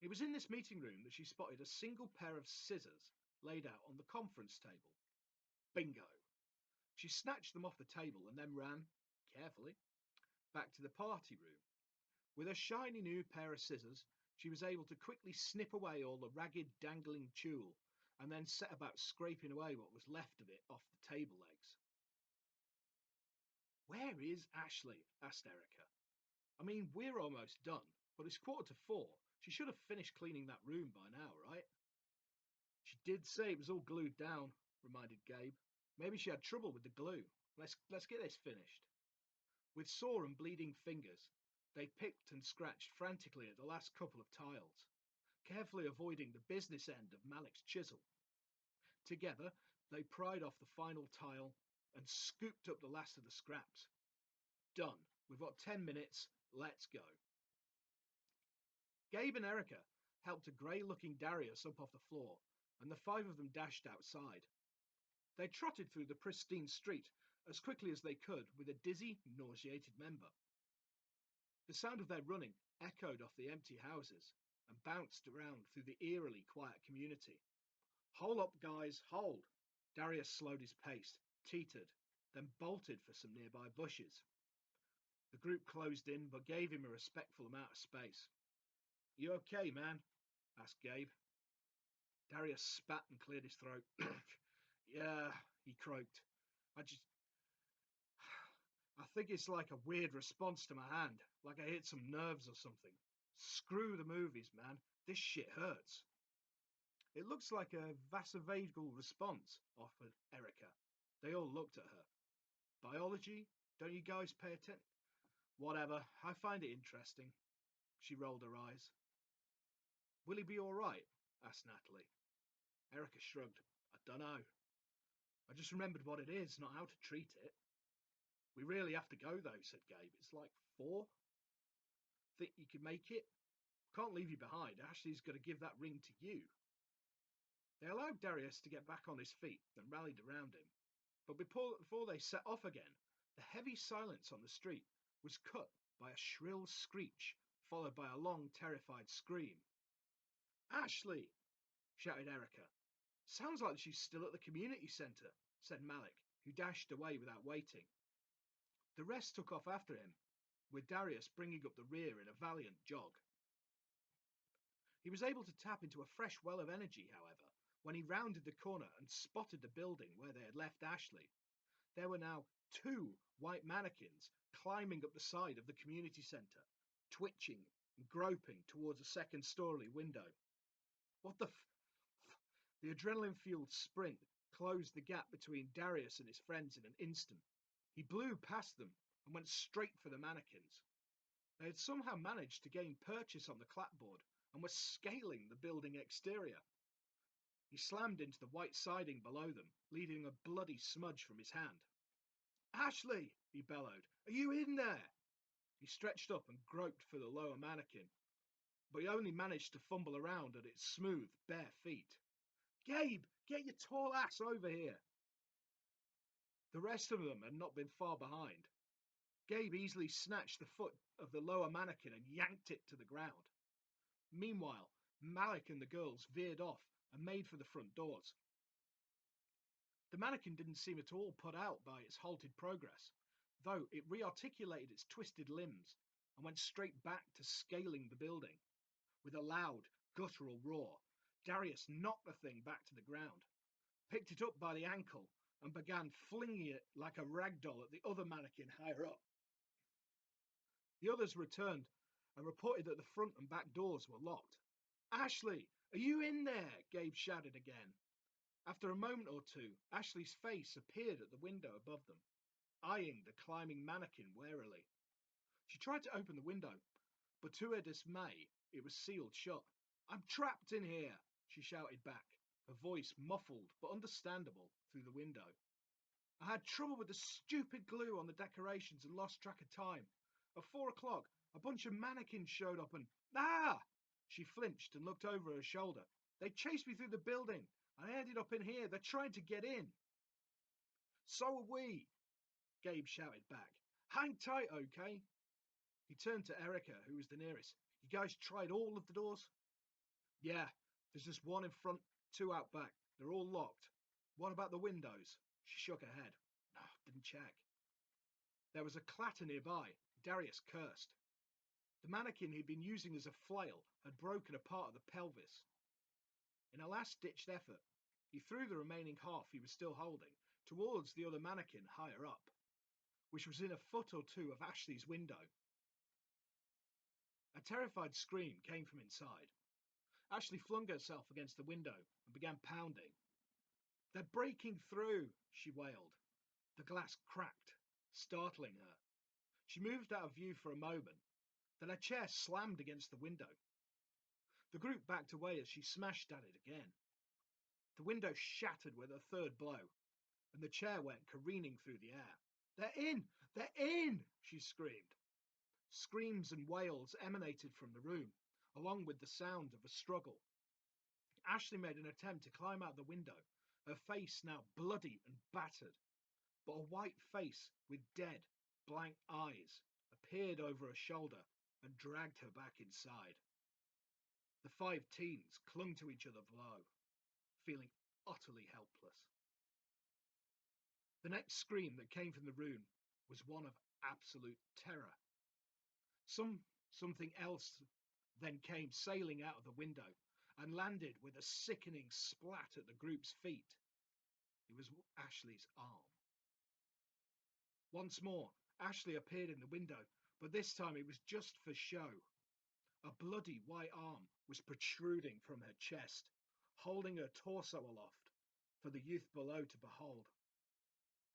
It was in this meeting room that she spotted a single pair of scissors laid out on the conference table. Bingo! She snatched them off the table and then ran, carefully, back to the party room. With a shiny new pair of scissors, she was able to quickly snip away all the ragged, dangling tulle and then set about scraping away what was left of it off the table legs. "Where is Ashley?" asked Erica. "I mean, we're almost done, but it's 4:45. She should have finished cleaning that room by now, right?" "She did say it was all glued down," reminded Gabe. "Maybe she had trouble with the glue. Let's get this finished." With sore and bleeding fingers, they picked and scratched frantically at the last couple of tiles, carefully avoiding the business end of Malik's chisel. Together, they pried off the final tile and scooped up the last of the scraps. Done. We've got 10 minutes. Let's go. Gabe and Erica helped a grey-looking Darius up off the floor, and the five of them dashed outside. They trotted through the pristine street as quickly as they could with a dizzy, nauseated member. The sound of their running echoed off the empty houses and bounced around through the eerily quiet community. "Hold up, guys, hold!" Darius slowed his pace, teetered, then bolted for some nearby bushes. The group closed in, but gave him a respectful amount of space. "You okay, man?" asked Gabe. Darius spat and cleared his throat. "Yeah," he croaked. I think it's like a weird response to my hand, like I hit some nerves or something. Screw the movies, man. This shit hurts." "It looks like a vasovagal response," offered Erica. They all looked at her. "Biology? Don't you guys pay attention?" "Whatever. I find it interesting." She rolled her eyes. "Will he be all right?" asked Natalie. Erica shrugged. "I dunno. I just remembered what it is, not how to treat it." "We really have to go, though," said Gabe. "It's like 4. Think you can make it? Can't leave you behind. Ashley's got to give that ring to you." They allowed Darius to get back on his feet and rallied around him. But before they set off again, the heavy silence on the street was cut by a shrill screech, followed by a long, terrified scream. "Ashley!" shouted Erica. "Sounds like she's still at the community centre," said Malik, who dashed away without waiting. The rest took off after him, with Darius bringing up the rear in a valiant jog. He was able to tap into a fresh well of energy, however, when he rounded the corner and spotted the building where they had left Ashley. There were now 2 white mannequins climbing up the side of the community centre, twitching and groping towards a second-story window. What the The adrenaline-fueled sprint closed the gap between Darius and his friends in an instant. He blew past them and went straight for the mannequins. They had somehow managed to gain purchase on the clapboard and were scaling the building exterior. He slammed into the white siding below them, leaving a bloody smudge from his hand. "Ashley!" he bellowed. "Are you in there?" He stretched up and groped for the lower mannequin, but he only managed to fumble around at its smooth, bare feet. "Gabe, get your tall ass over here!" The rest of them had not been far behind. Gabe easily snatched the foot of the lower mannequin and yanked it to the ground. Meanwhile, Malik and the girls veered off and made for the front doors. The mannequin didn't seem at all put out by its halted progress, though it rearticulated its twisted limbs and went straight back to scaling the building. With a loud, guttural roar, Darius knocked the thing back to the ground, picked it up by the ankle, and began flinging it like a rag doll at the other mannequin higher up. The others returned and reported that the front and back doors were locked. "Ashley, Are you in there? Gabe shouted again. After a moment or two, Ashley's face appeared at the window above them, eyeing the climbing mannequin warily. She tried to open the window, but to her dismay, it was sealed shut. I'm trapped in here, she shouted back, her voice muffled but understandable through the window. I had trouble with the stupid glue on the decorations and lost track of time. At 4 o'clock, a bunch of mannequins showed up and... Ah! She flinched and looked over her shoulder. They chased me through the building. I ended up in here. They're trying to get in. So are we, Gabe shouted back. Hang tight, okay? He turned to Erica, who was the nearest. You guys tried all of the doors? Yeah, there's just one in front, two out back. They're all locked. What about the windows? She shook her head. No, didn't check. There was a clatter nearby. Darius cursed. The mannequin he'd been using as a flail had broken a part of the pelvis. In a last-ditched effort, he threw the remaining half he was still holding towards the other mannequin higher up, which was in a foot or two of Ashley's window. A terrified scream came from inside. Ashley flung herself against the window and began pounding. They're breaking through, she wailed. The glass cracked, startling her. She moved out of view for a moment, then her chair slammed against the window. The group backed away as she smashed at it again. The window shattered with a third blow, and the chair went careening through the air. They're in! They're in! She screamed. Screams and wails emanated from the room, along with the sound of a struggle. Ashley made an attempt to climb out the window, her face now bloody and battered, but a white face with dead, blank eyes appeared over her shoulder and dragged her back inside. The 5 teens clung to each other below, feeling utterly helpless. The next scream that came from the room was one of absolute terror. Something else then came sailing out of the window and landed with a sickening splat at the group's feet. It was Ashley's arm. Once more, Ashley appeared in the window, but this time it was just for show. A bloody white arm was protruding from her chest, holding her torso aloft for the youth below to behold.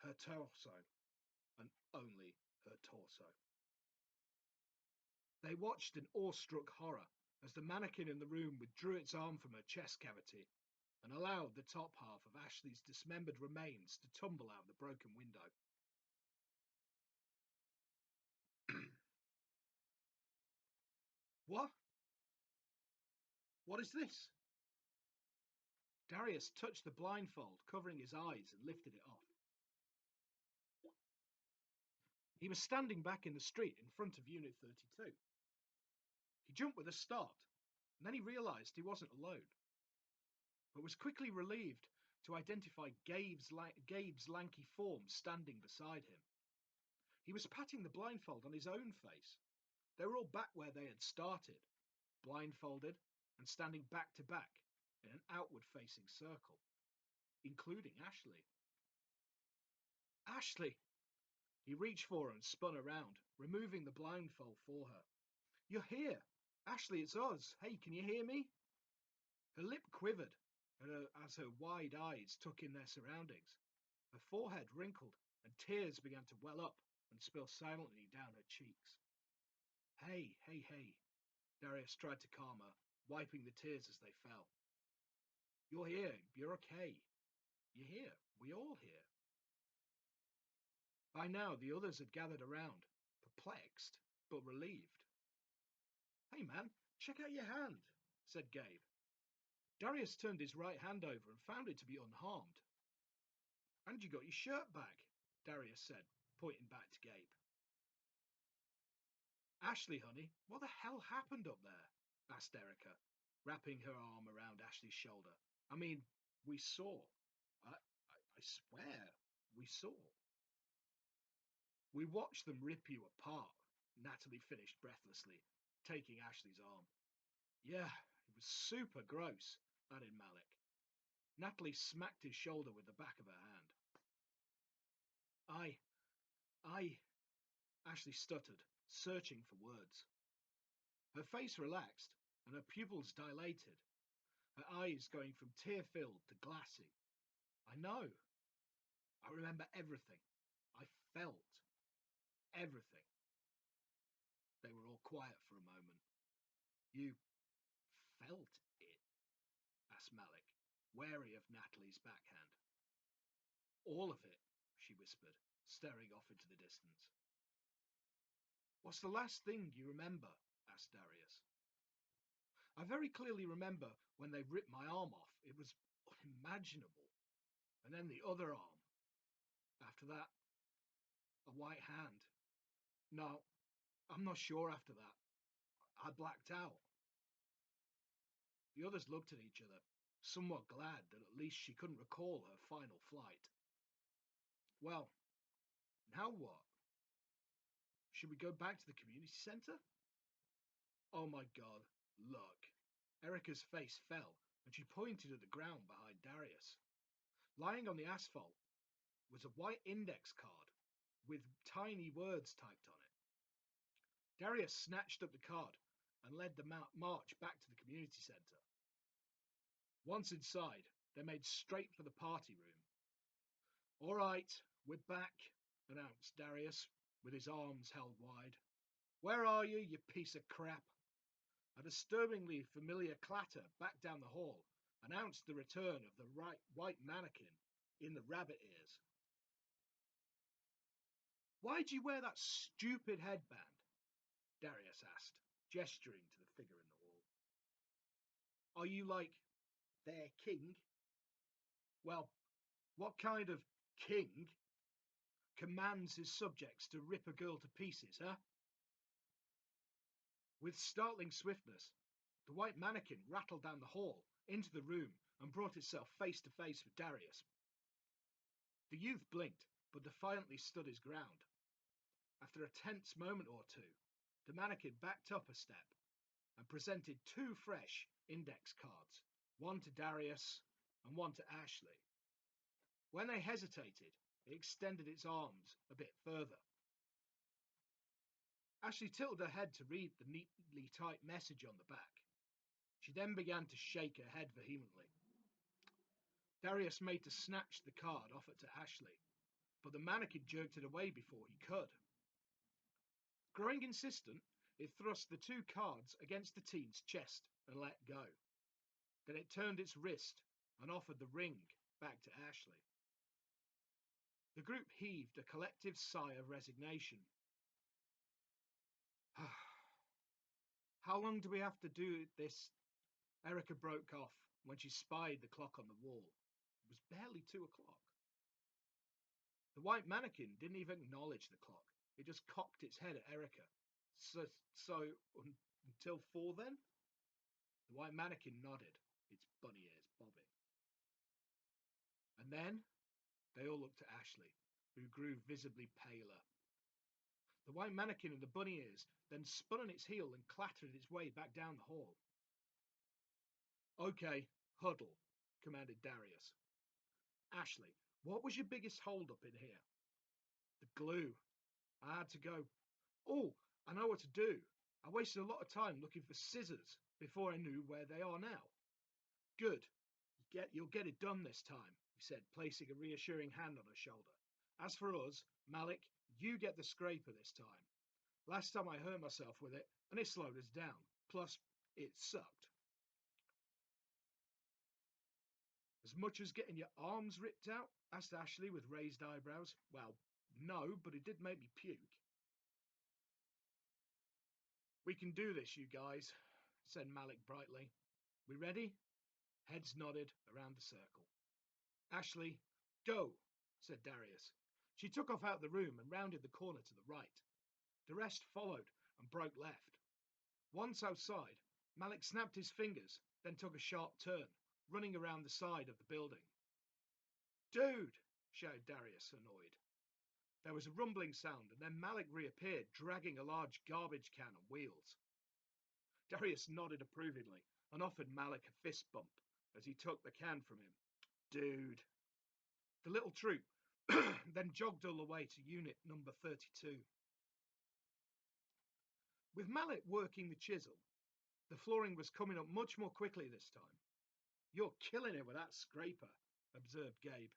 Her torso, and only her torso. They watched in awestruck horror as the mannequin in the room withdrew its arm from her chest cavity and allowed the top half of Ashley's dismembered remains to tumble out the broken window. What? What is this? Darius touched the blindfold covering his eyes and lifted it off. He was standing back in the street in front of Unit 32. He jumped with a start, and then he realized he wasn't alone, but was quickly relieved to identify Gabe's lanky form standing beside him. He was patting the blindfold on his own face. They were all back where they had started, blindfolded and standing back to back in an outward-facing circle, including Ashley. Ashley! He reached for her and spun around, removing the blindfold for her. You're here! Ashley, it's us! Hey, can you hear me? Her lip quivered as her wide eyes took in their surroundings. Her forehead wrinkled, and tears began to well up and spill silently down her cheeks. Hey, hey, hey, Darius tried to calm her, wiping the tears as they fell. You're here. You're okay. You're here. We're all here. By now, the others had gathered around, perplexed but relieved. Hey, man, check out your hand, said Gabe. Darius turned his right hand over and found it to be unharmed. And you got your shirt back, Darius said, pointing back to Gabe. Ashley, honey, what the hell happened up there? Asked Erica, wrapping her arm around Ashley's shoulder. I mean, we saw. I swear, we saw. We watched them rip you apart, Natalie finished breathlessly, taking Ashley's arm. Yeah, it was super gross, added Malik. Natalie smacked his shoulder with the back of her hand. Ashley stuttered, searching for words. Her face relaxed, and her pupils dilated. her eyes going from tear-filled to glassy. I know. I remember everything. I felt everything. They were all quiet for a moment. You felt it? Asked Malik, wary of Natalie's backhand. All of it, she whispered, staring off into the distance. What's the last thing you remember? Asked Darius. I very clearly remember when they ripped my arm off. It was unimaginable. And then the other arm. After that, a white hand. No, I'm not sure after that. I blacked out. The others looked at each other, somewhat glad that at least she couldn't recall her final flight. Well, now what? Should we go back to the community centre? Oh my God, look. Erica's face fell, and she pointed at the ground behind Darius. Lying on the asphalt was a white index card with tiny words typed on it. Darius snatched up the card and led the march back to the community centre. Once inside, they made straight for the party room. All right, we're back, announced Darius, with his arms held wide. Where are you, you piece of crap? A disturbingly familiar clatter back down the hall announced the return of the white mannequin in the rabbit ears. Why'd you wear that stupid headband? Darius asked, gesturing to the figure in the wall. Are you like their king? Well, what kind of king commands his subjects to rip a girl to pieces, huh? With startling swiftness, the white mannequin rattled down the hall, into the room, and brought itself face to face with Darius. The youth blinked, but defiantly stood his ground. After a tense moment or two, the mannequin backed up a step and presented two fresh index cards, one to Darius and one to Ashley. When they hesitated, it extended its arms a bit further. Ashley tilted her head to read the neatly typed message on the back. She then began to shake her head vehemently. Darius made to snatch the card offered to Ashley, but the mannequin jerked it away before he could. Growing insistent, it thrust the two cards against the teen's chest and let go. Then it turned its wrist and offered the ring back to Ashley. The group heaved a collective sigh of resignation. How long do we have to do this? Erica broke off when she spied the clock on the wall. It was barely 2:00. The white mannequin didn't even acknowledge the clock. It just cocked its head at Erica. So until 4 then? The white mannequin nodded, its bunny ears bobbing. And then they all looked at Ashley, who grew visibly paler. The white mannequin and the bunny ears then spun on its heel and clattered its way back down the hall. Okay, huddle, commanded Darius. Ashley, what was your biggest hold-up in here? The glue. I had to go. Oh, I know what to do. I wasted a lot of time looking for scissors before I knew where they are now. Good. You'll get it done this time, he said, placing a reassuring hand on her shoulder. As for us, Malik, you get the scraper this time. Last time I hurt myself with it, and it slowed us down. Plus, it sucked. As much as getting your arms ripped out? Asked Ashley with raised eyebrows. Well, no, but it did make me puke. We can do this, you guys, said Malik brightly. We ready? Heads nodded around the circle. Ashley, go, said Darius. She took off out the room and rounded the corner to the right. The rest followed and broke left. Once outside, Malik snapped his fingers, then took a sharp turn, running around the side of the building. Dude, shouted Darius, annoyed. There was a rumbling sound, and then Malik reappeared, dragging a large garbage can on wheels. Darius nodded approvingly and offered Malik a fist bump as he took the can from him. Dude. The little troop then jogged all the way to unit number 32. With Malik working the chisel, the flooring was coming up much more quickly this time. You're killing it with that scraper, observed Gabe.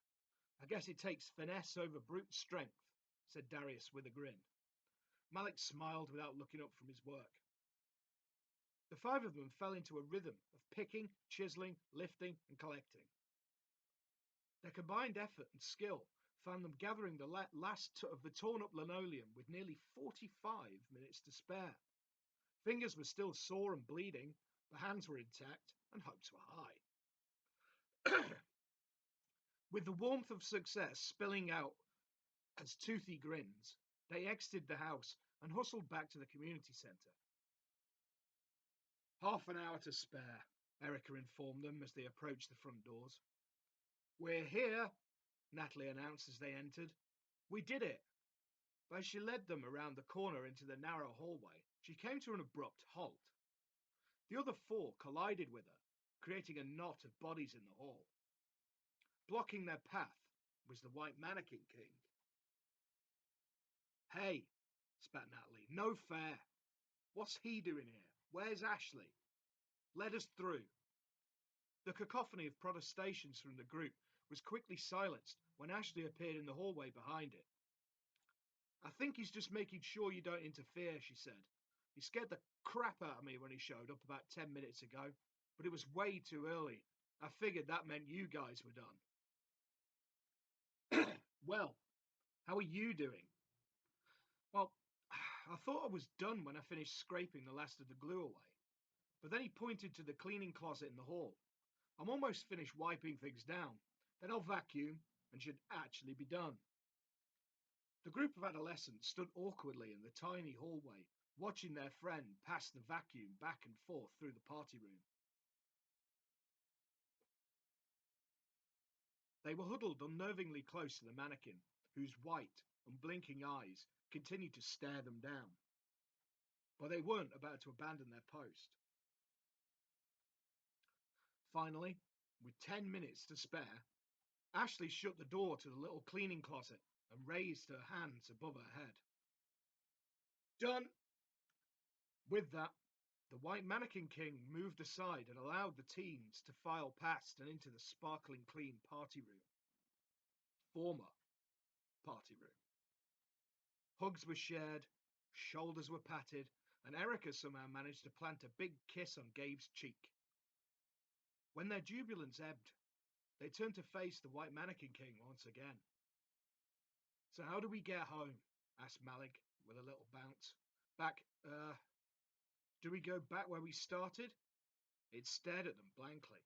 I guess it takes finesse over brute strength, said Darius with a grin. Malik smiled without looking up from his work. The five of them fell into a rhythm of picking, chiseling, lifting, and collecting. Their combined effort and skill found them gathering the last of the torn-up linoleum with nearly 45 minutes to spare. Fingers were still sore and bleeding, but hands were intact, and hopes were high. With the warmth of success spilling out as toothy grins, they exited the house and hustled back to the community centre. "Half an hour to spare," Erica informed them as they approached the front doors. "We're here," Natalie announced as they entered. "We did it." But as she led them around the corner into the narrow hallway, she came to an abrupt halt. The other four collided with her, creating a knot of bodies in the hall. Blocking their path was the White Mannequin King. "Hey," spat Natalie, "no fair. What's he doing here? Where's Ashley? Let us through." The cacophony of protestations from the group was quickly silenced when Ashley appeared in the hallway behind it. "I think he's just making sure you don't interfere," she said. "He scared the crap out of me when he showed up about 10 minutes ago, but it was way too early. I figured that meant you guys were done." "Well, how are you doing?" "Well, I thought I was done when I finished scraping the last of the glue away. But then he pointed to the cleaning closet in the hall. I'm almost finished wiping things down. Then I'll vacuum and should actually be done." The group of adolescents stood awkwardly in the tiny hallway, watching their friend pass the vacuum back and forth through the party room. They were huddled unnervingly close to the mannequin, whose white, unblinking eyes continued to stare them down. But they weren't about to abandon their post. Finally, with 10 minutes to spare, Ashley shut the door to the little cleaning closet and raised her hands above her head. "Done." With that, the White Mannequin King moved aside and allowed the teens to file past and into the sparkling clean party room. Former party room. Hugs were shared, shoulders were patted, and Erica somehow managed to plant a big kiss on Gabe's cheek. When their jubilance ebbed, they turned to face the White Mannequin King once again. "So how do we get home?" asked Malik with a little bounce. Do we go back where we started?" It stared at them blankly.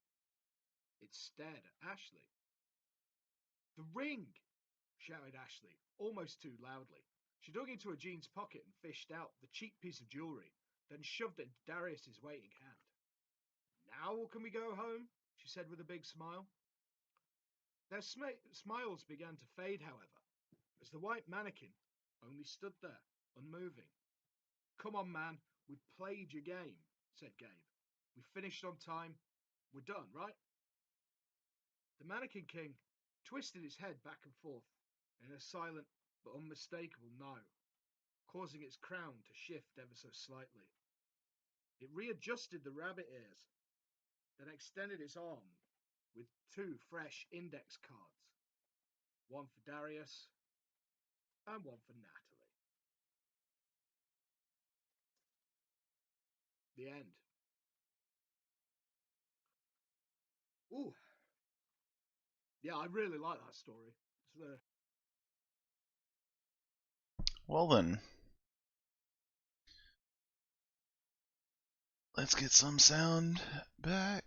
It stared at Ashley. "The ring!" shouted Ashley, almost too loudly. She dug into her jeans pocket and fished out the cheap piece of jewelry, then shoved it into Darius's waiting hand. "Now can we go home?" she said with a big smile. Their smiles began to fade, however, as the White Mannequin only stood there, unmoving. "Come on, man, we've played your game," said Gabe. "We finished on time. We're done, right?" The Mannequin King twisted his head back and forth in a silent but unmistakable no, causing its crown to shift ever so slightly. It readjusted the rabbit ears, then extended its arm with two fresh index cards, one for Darius and one for Natalie. The end. Ooh. Yeah, I really like that story. Well then, let's get some sound back.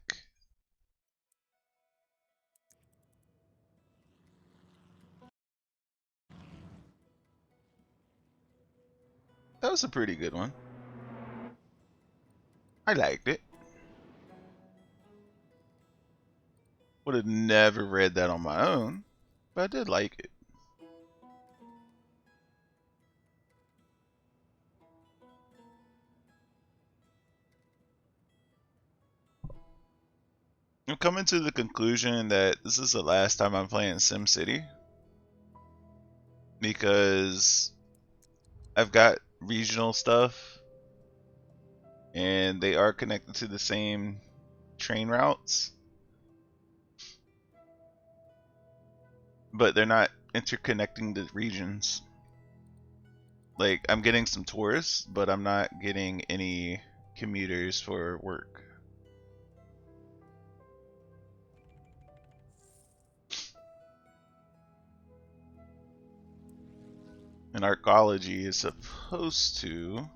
That was a pretty good one. I liked it. Would have never read that on my own, but I did like it. I'm coming to the conclusion that this is the last time I'm playing SimCity because I've got regional stuff and they are connected to the same train routes. but they're not interconnecting the regions. Like, I'm getting some tourists, but I'm not getting any commuters for work. And archaeology is supposed to...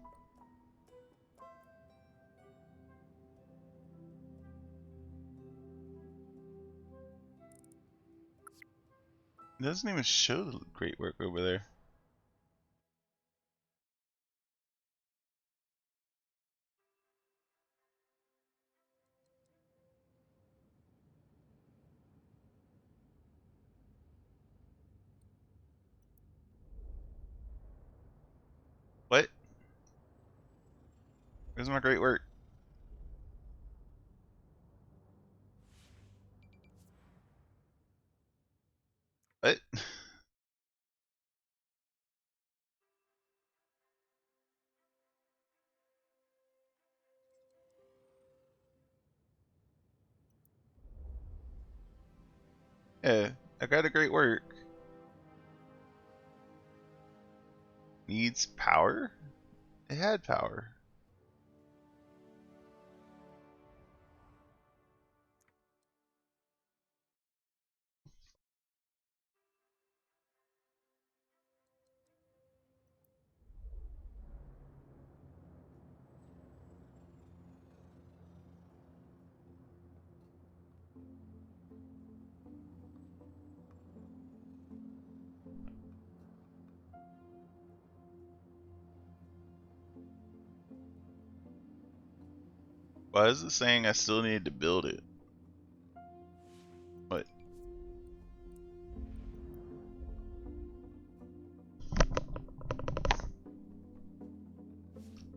It doesn't even show the great work over there. What? Where's my great work? What? Yeah, I got a great work. Needs power? It had power. Why is it saying I still need to build it? What?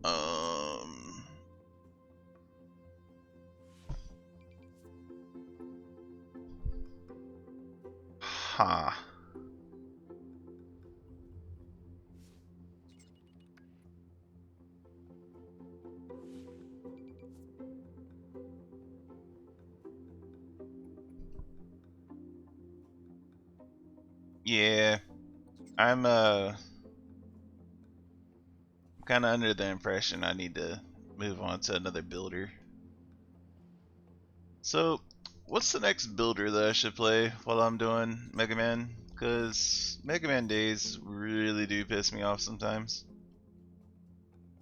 Um... Huh. Yeah, I'm kind of under the impression I need to move on to another builder. So, what's the next builder that I should play while I'm doing Mega Man? Because Mega Man days really do piss me off sometimes.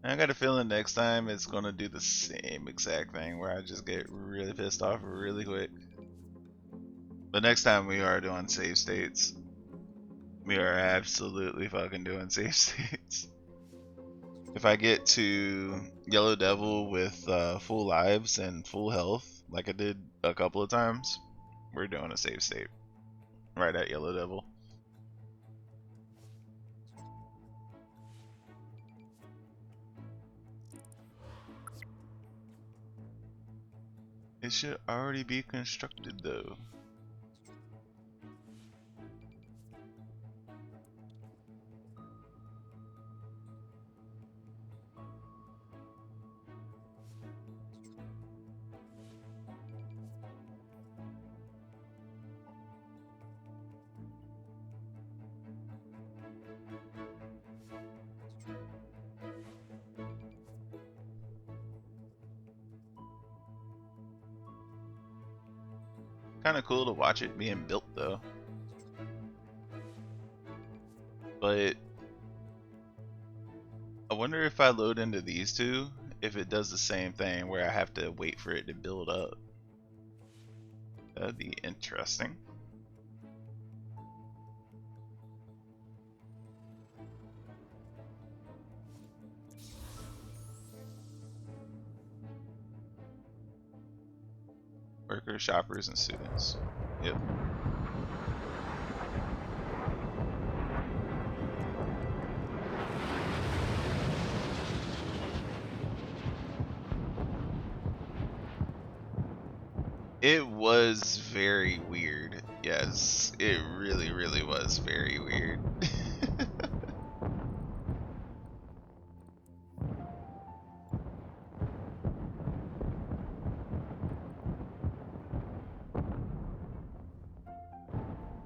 And I got a feeling next time it's gonna do the same exact thing where I just get really pissed off really quick. But next time we are doing save states. We are absolutely fucking doing save states. If I get to Yellow Devil with full lives and full health, like I did a couple of times, we're doing a save state. Right at Yellow Devil. It should already be constructed though. Kind of cool to watch it being built though. But I wonder if I load into these two, if it does the same thing where I have to wait for it to build up. That'd be interesting. Workers, shoppers, and students. Yep. It was very weird. Yes, it really, really was very weird.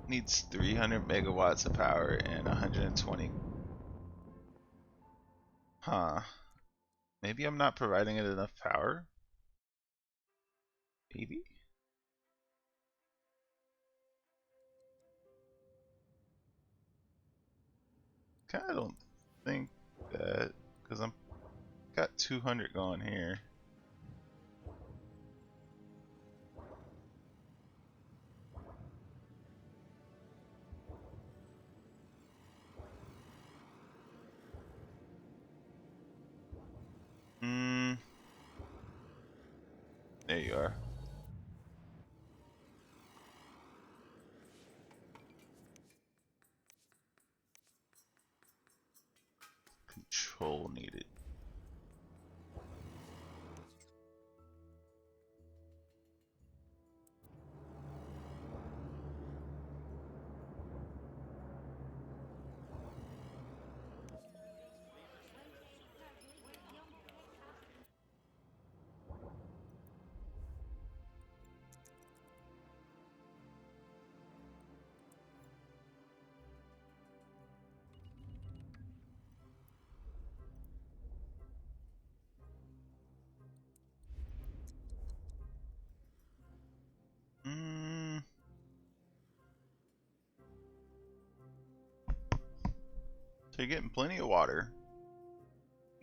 Needs 300 megawatts of power and 120. Huh. Maybe I'm not providing it enough power? Maybe? Kinda don't think that, because I'm got 200 going here. Hmm. There you are. Control needed. Hmm. So you're getting plenty of water.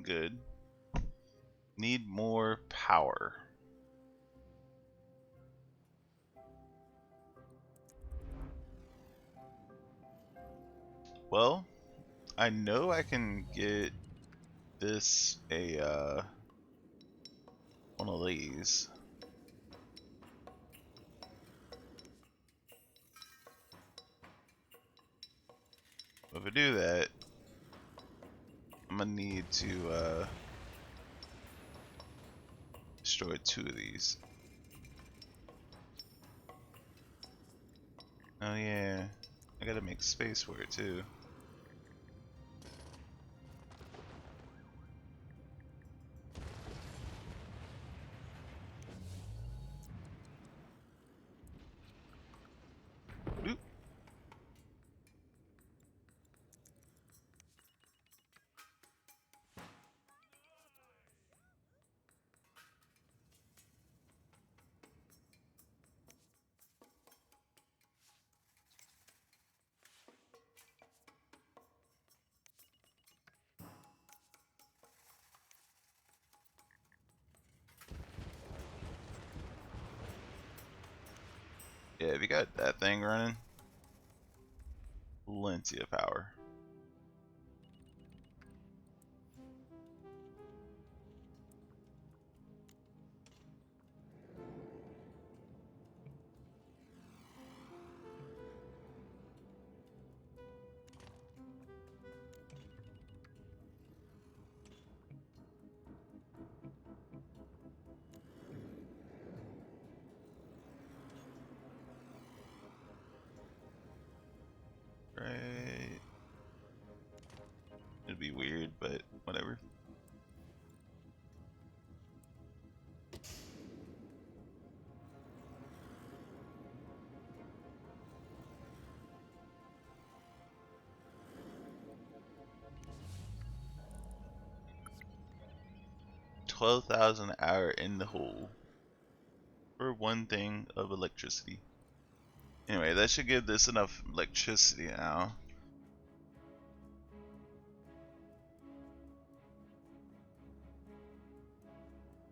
Good. Need more power. Well, I know I can get this one of these. If I do that, I'm gonna need to destroy 2 of these. Oh yeah, I gotta make space for it too. Oop. Yeah, if you got that thing running, plenty of power. Right. It'd be weird, but whatever. $12,000 in the hole for one thing of electricity. Anyway, that should give this enough electricity now.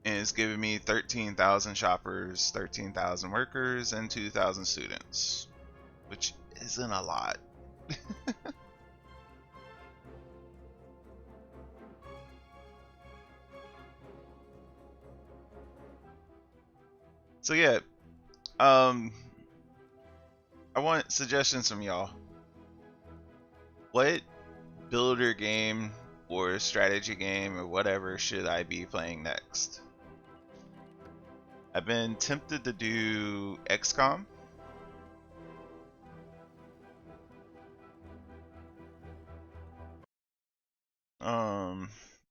And it's giving me 13,000 shoppers, 13,000 workers, and 2,000 students, which isn't a lot. So yeah, I want suggestions from y'all. What builder game or strategy game or whatever should I be playing next? I've been tempted to do XCOM.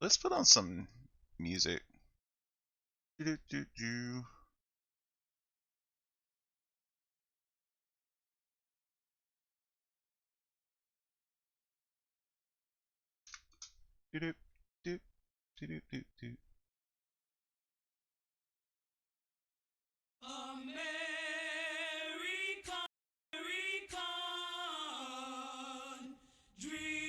Let's put on some music. Do. Doop, doop, doop, doop, doop. American dream.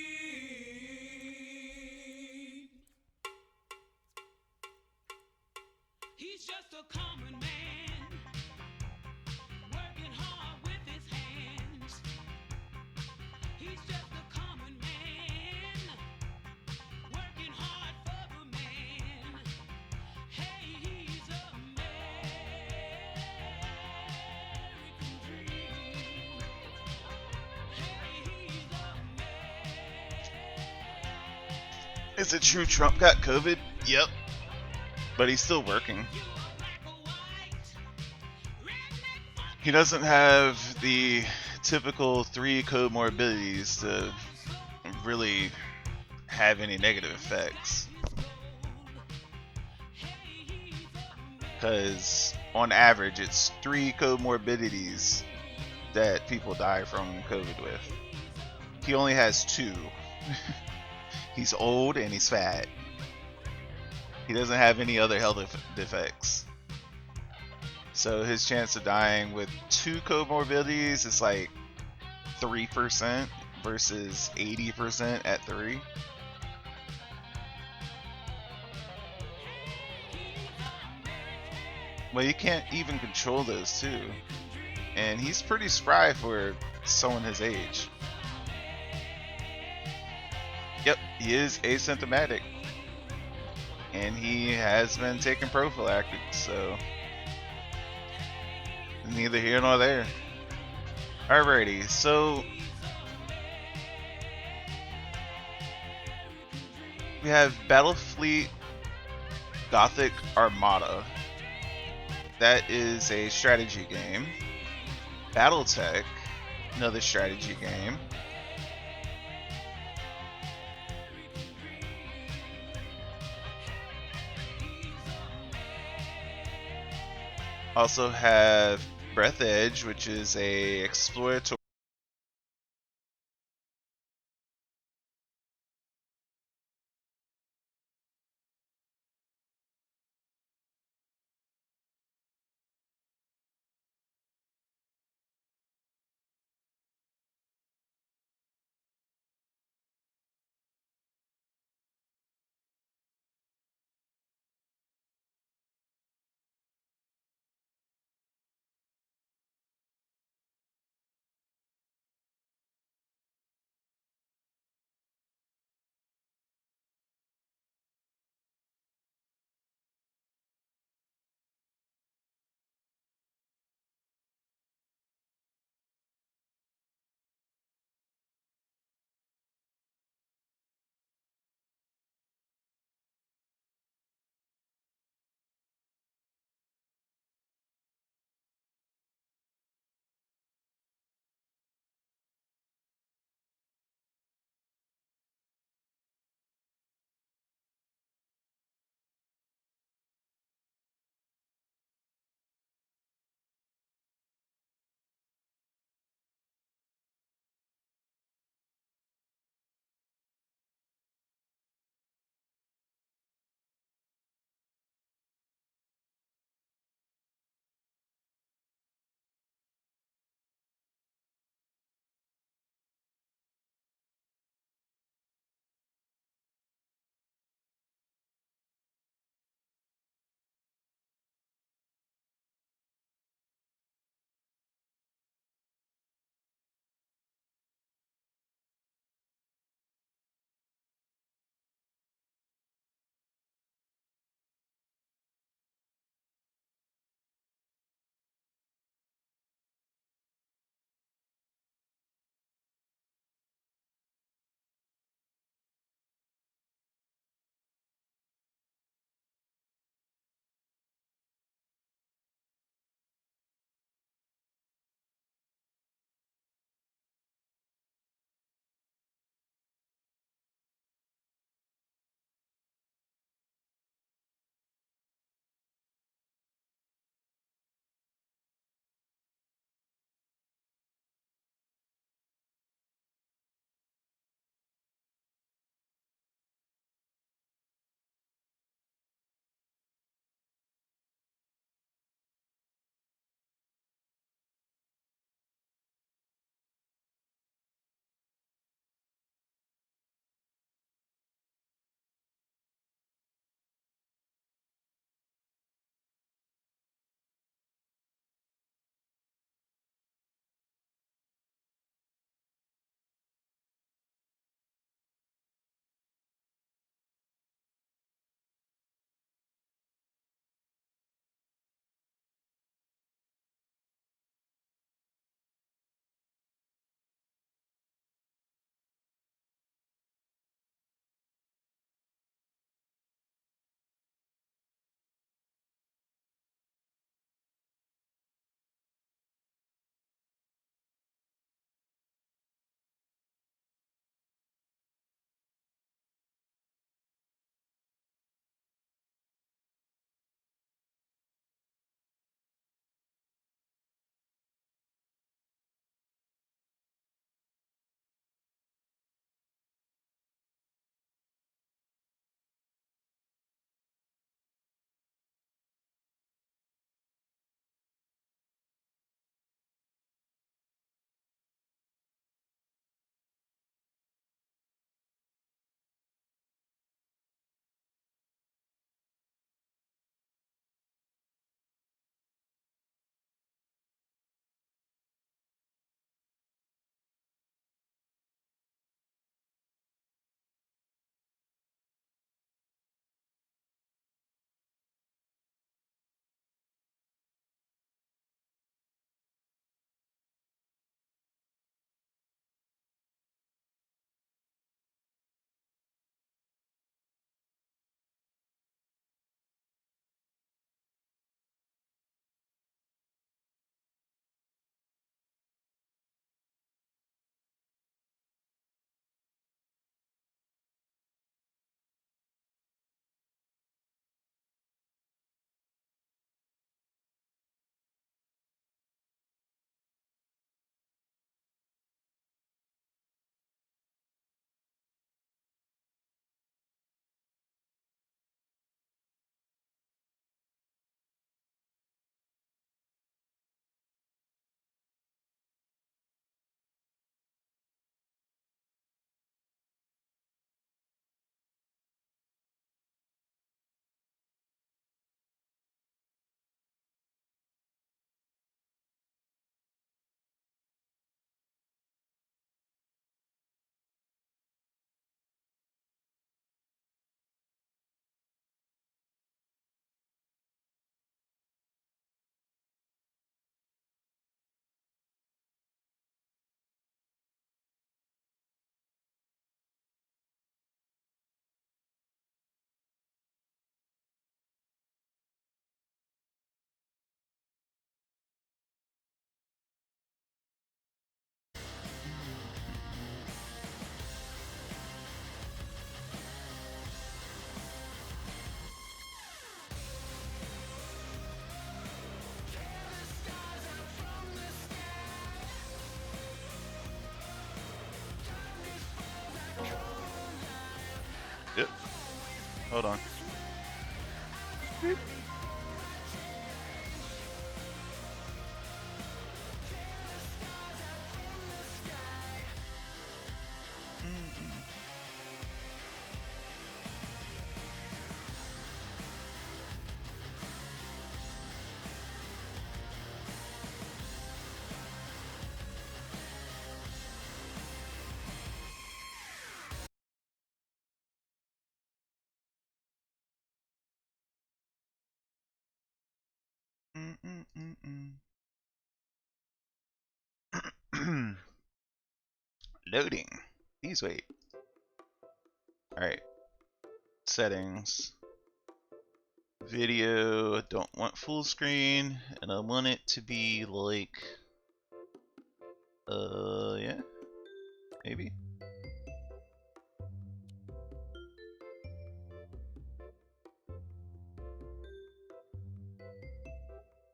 He's just a common man, working hard with his hands. He's just a common man, working hard for the man. Hey, he's American dream. Hey, he's Is it true Trump got COVID? Yep. But he's still working. He doesn't have the typical 3 comorbidities to really have any negative effects. Because on average, it's 3 comorbidities that people die from COVID with. He only has 2. He's old and he's fat. He doesn't have any other health defects. So his chance of dying with 2 comorbidities is like 3% versus 80% at 3. Well, you can't even control those 2. And he's pretty spry for someone his age. Yep, he is asymptomatic. And he has been taking prophylactics, so neither here nor there. Alrighty, so we have Battlefleet Gothic Armada. That is a strategy game. Battletech, another strategy game. Also have Breath Edge, which is a exploratory Hold on. Loading. Please wait. Alright. Settings. Video. Don't want full screen. And I want it to be like... yeah. Maybe.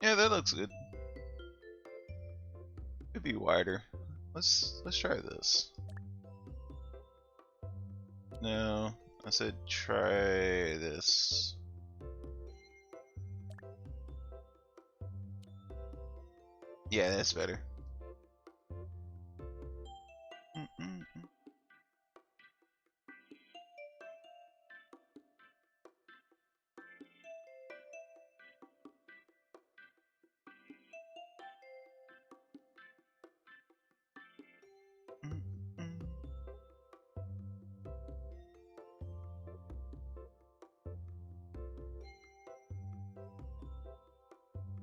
Yeah, that looks good. Could be wider. Let's try this. No, I said try this. Yeah, that's better.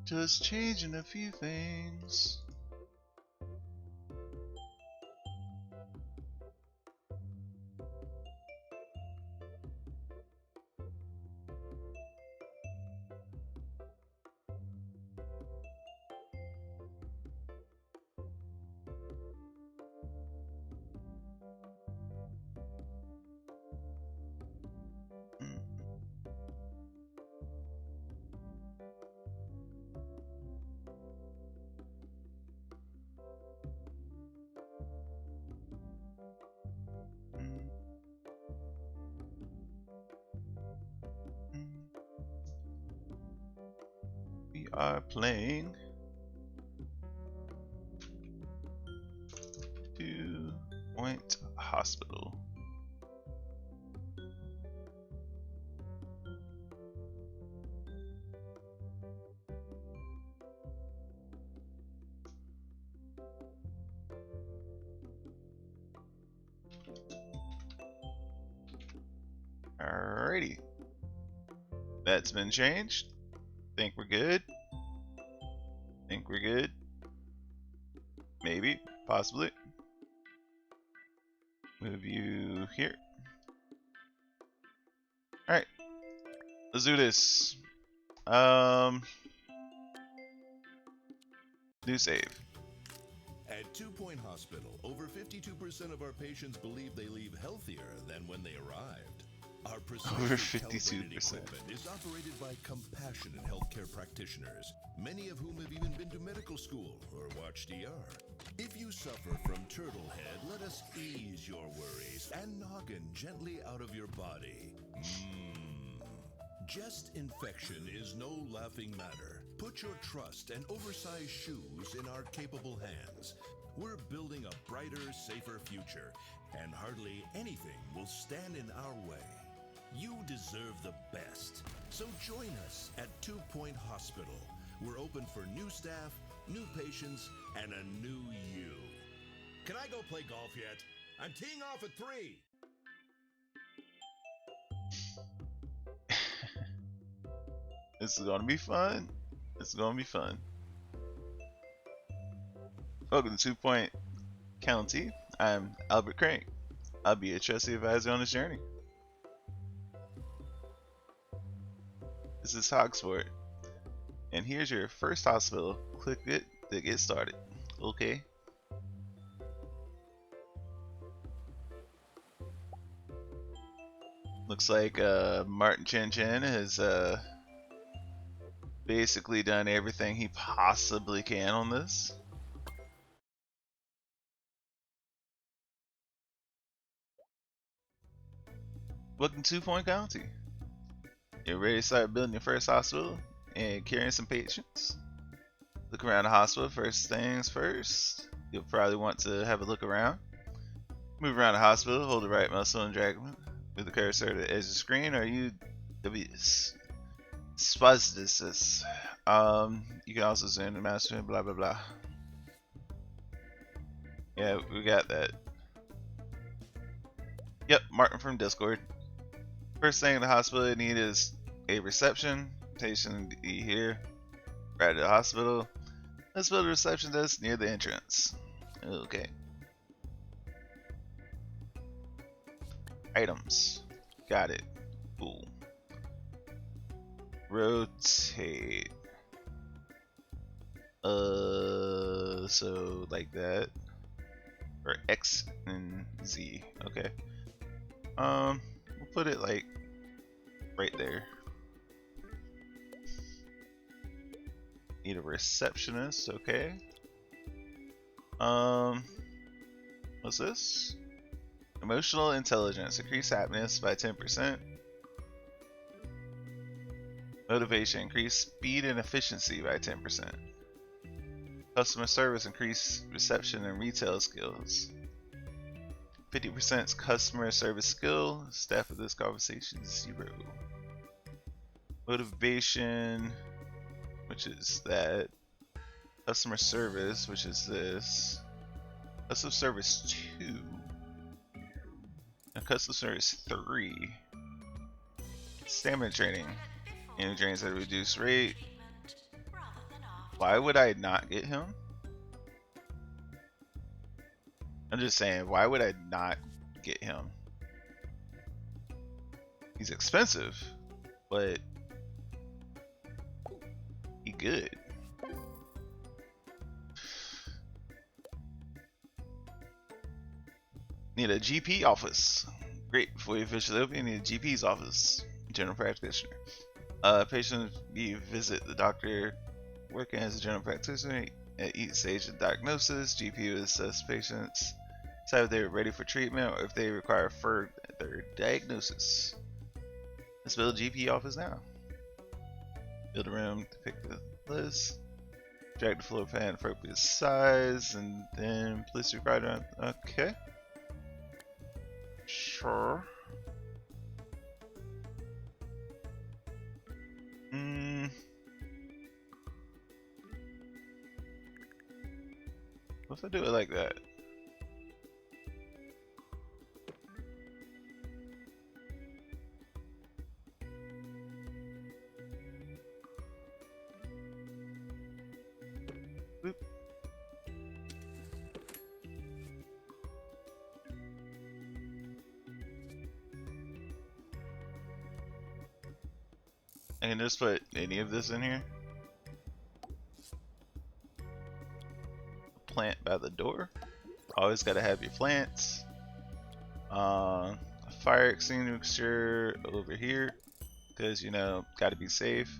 Just changing a few things. We are playing 2 Point Hospital. Alrighty. That's been changed. Think we're good. Think we're good. Maybe. Possibly. Move you here. Alright. Let's do this. New save. At 2 Point Hospital, over 52% of our patients believe they leave healthier than when they arrived. Our Over precisely 52%. calibrated equipment is operated by compassionate healthcare practitioners, many of whom have even been to medical school or watched ER. If you suffer from turtle head, let us ease your worries and noggin gently out of your body. Chest infection is no laughing matter. Put your trust and oversized shoes in our capable hands. We're building a brighter, safer future, and hardly anything will stand in our way. You deserve the best. So join us at 2 Point Hospital. We're open for new staff, new patients, and a new you. Can I go play golf yet? I'm teeing off at 3. This is gonna be fun. This is gonna be fun. Welcome to 2 Point County. I'm Albert Crank. I'll be a trusty advisor on this journey. This is Hogsport. And here's your first hospital. Click it to get started. Okay. Looks like Martin Chen Chen has basically done everything he possibly can on this. Welcome to 2 Point County. You're ready to start building your first hospital and caring some patients? Look around the hospital. First things first, you'll probably want to have a look around. Move around the hospital, hold the right muscle and drag with the cursor to the edge of the screen, or you spasticus. You can also zoom the master, blah blah blah. Yeah, we got that. Yep, Martin from Discord. First thing in the hospital you need is a reception. Patient be here. Right at the hospital. Let's build a reception desk near the entrance. Okay. Items. Got it. Cool. Rotate. So like that. Or X and Z. Okay. We'll put it like right there. Need a receptionist, okay. What's this? Emotional intelligence, increase happiness by 10%. Motivation, increase speed and efficiency by 10%. Customer service, increase reception and retail skills. 50% customer service skill, staff of this conversation 0. Motivation, which is that. Customer service, which is this. Customer service 2. And customer service 3. Stamina training. Energy drains at a reduced rate. Why would I not get him? I'm just saying, why would I not get him? He's expensive, but he good. Need a GP office. Great, before you officially open, you need a GP's office. General practitioner. Patients you visit the doctor working as a general practitioner at each stage of diagnosis. GP will assess patients, decide if they're ready for treatment or if they require further diagnosis. Let's build a GP office now. Build a room to pick the list. Drag the floor plan appropriate size, and then place your rider on. Okay. Sure. What if I do it like that? Boop. I can just put any of this in here. Plant by the door. Always gotta have your plants. A fire extinguisher over here, because you know, gotta be safe.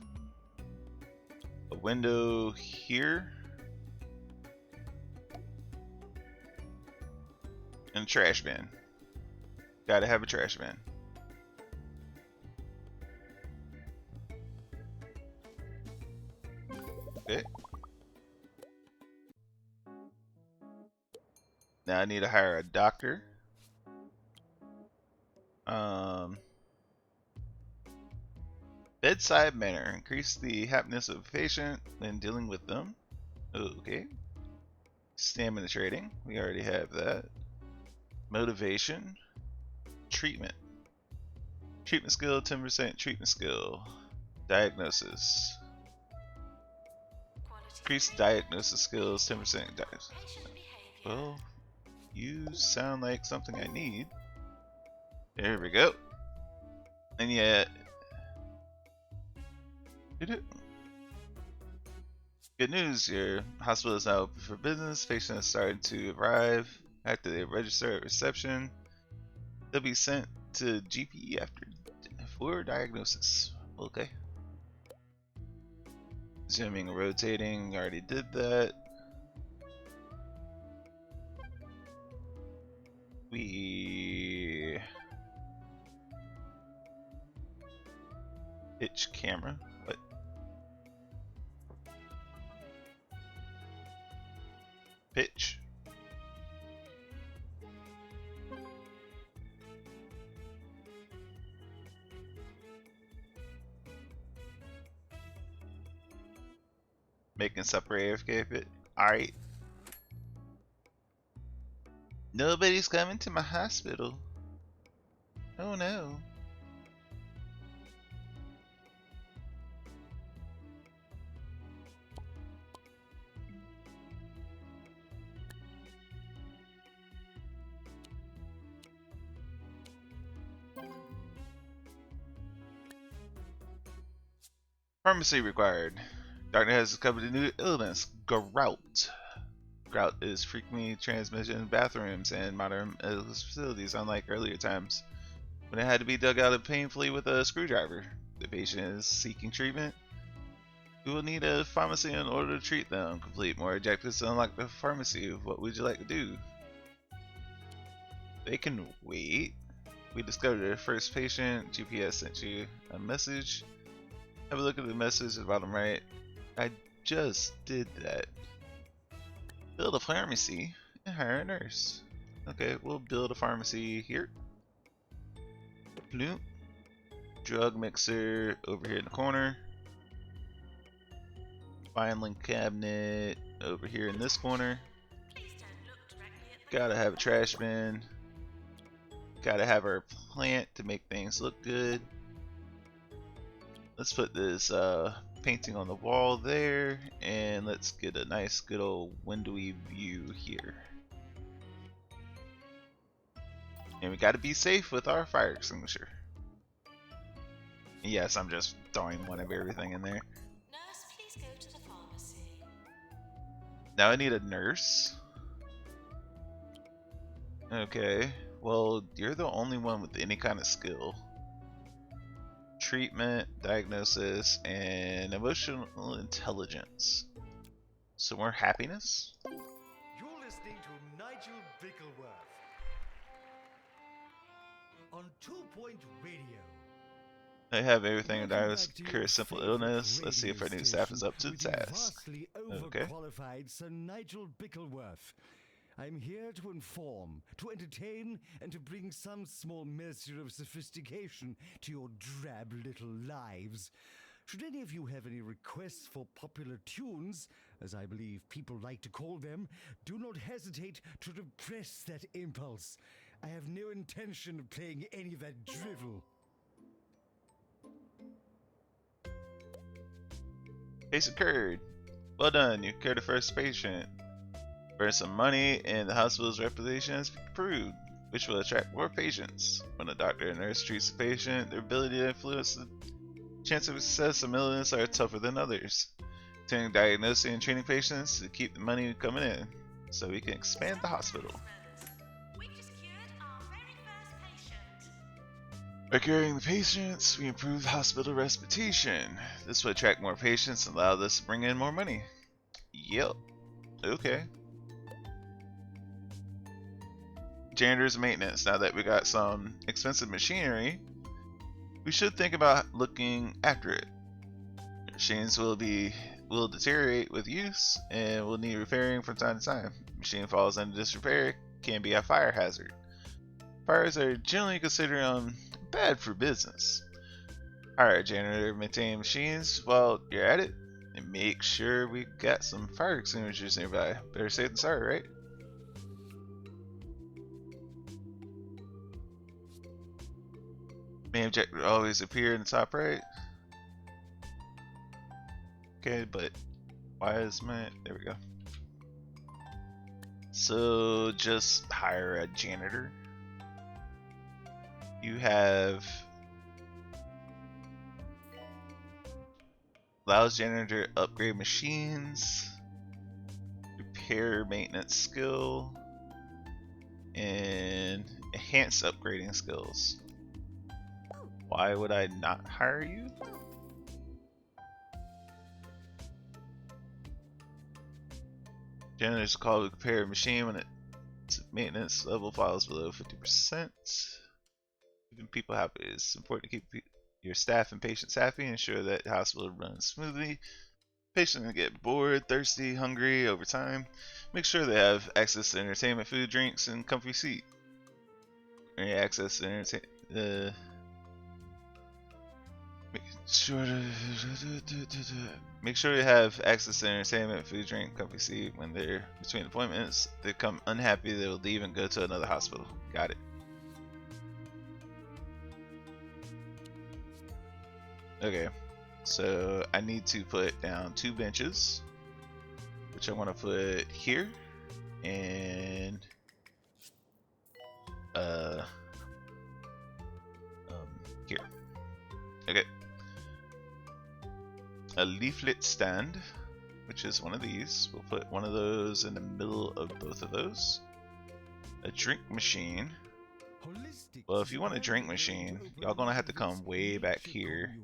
A window here. And a trash bin. Gotta have a trash bin. Okay. Now I need to hire a doctor. Bedside manner. Increase the happiness of a patient when dealing with them. Okay. Stamina trading. We already have that. Motivation. Treatment. Treatment skill, 10% treatment skill. Diagnosis. Increase diagnosis skills, 10% diagnosis. Well, you sound like something I need. There we go. And yet, good news, your hospital is now open for business. Patients are starting to arrive. After they register at reception, they'll be sent to GP for diagnosis. Okay. Zooming and rotating, already did that. Pitch camera. What? Pitch. Making separate AFK pit. Alright. Nobody's coming to my hospital. Oh no. Pharmacy required. Doctor has discovered a new illness, gout. Gout is frequently transmitted in bathrooms and modern medical facilities, unlike earlier times when it had to be dug out painfully with a screwdriver. The patient is seeking treatment. You will need a pharmacy in order to treat them. Complete more objectives to unlock the pharmacy. What would you like to do? They can wait. We discovered the first patient. GPS sent you a message. Have a look at the message at the bottom right. I just did that. Build a pharmacy and hire a nurse. Okay, we'll build a pharmacy here. Bloop. Drug mixer over here in the corner. Filing cabinet over here in this corner. Gotta have a trash bin. Gotta have our plant to make things look good. Let's put this painting on the wall there, and let's get a nice good old windowy view here. And we gotta be safe with our fire extinguisher. Yes, I'm just throwing one of everything in there. Nurse, please go to the pharmacy. Now I need a nurse. Okay, well, you're the only one with any kind of skill. Treatment, diagnosis, and emotional intelligence. Some more happiness? You're listening to Nigel Bickleworth on 2 Point Radio. I have everything to Welcome diagnose back to your cure a simple favorite illness. Let's see if our radio new staff is station up to the with the task. vastly Okay. overqualified Sir Nigel Bickleworth. I'm here to inform, to entertain, and to bring some small measure of sophistication to your drab little lives. Should any of you have any requests for popular tunes, as I believe people like to call them, do not hesitate to repress that impulse. I have no intention of playing any of that drivel. Case occurred. Well done, you cured the first patient. Earn some money, and the hospital's reputation has improved, which will attract more patients. When a doctor and nurse treats a patient, their ability to influence the chance of success of illness are tougher than others. Continuing diagnosing and treating patients to keep the money coming in, so we can expand the hospital. We've just cured our very first patient. By curing the patients, we improve the hospital reputation. This will attract more patients and allow us to bring in more money. Yep. Okay. Janitors and maintenance. Now that we got some expensive machinery, we should think about looking after it. Machines will deteriorate with use and will need repairing from time to time. Machine falls under disrepair, can be a fire hazard. Fires are generally considered bad for business. Hire a janitor to maintain machines while you're at it, and make sure we got some fire extinguishers nearby. Better safe than sorry, right? Main objective will always appear in the top right. Okay, but why is my... There we go. So just hire a janitor. You have... Allows janitor to upgrade machines, repair maintenance skill, and enhance upgrading skills. Why would I not hire you? Janitor's called to repair a machine when its maintenance level falls below 50%. Keeping people happy. It's important to keep your staff and patients happy, ensure that the hospital runs smoothly. Patients get bored, thirsty, hungry over time. Make sure they have access to entertainment, food, drinks, and comfy seat. Access to make sure make sure you have access to entertainment, food, drink, comfy seat. When they're between appointments, they become unhappy, they will leave and go to another hospital. Got it. Okay, so I need to put down 2 benches, which I want to put here and here. Okay. A leaflet stand, which is one of these. We'll put one of those in the middle of both of those. A drink machine. Well, if you want a drink machine, y'all gonna have to come way back here.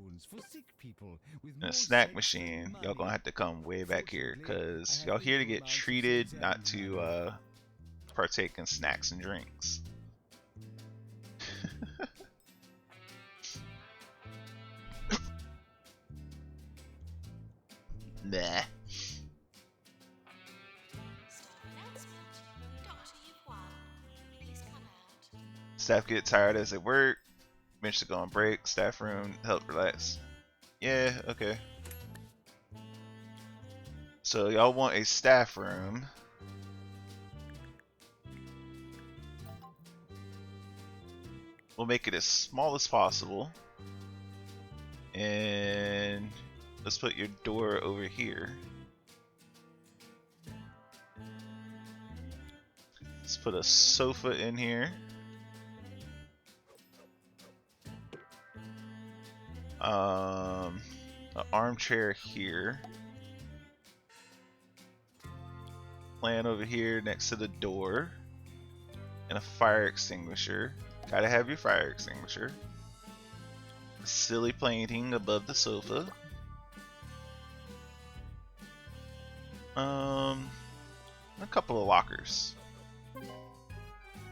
And a snack machine, y'all gonna have to come way back here, because y'all here to get treated, not to partake in snacks and drinks. Nah. Staff get tired as they work. Bench to go on break. Staff room help relax. Yeah, okay. So y'all want a staff room. We'll make it as small as possible. And let's put your door over here. Let's put a sofa in here. An armchair here. Plan over here next to the door. And a fire extinguisher. Gotta have your fire extinguisher. A silly painting above the sofa. A couple of lockers.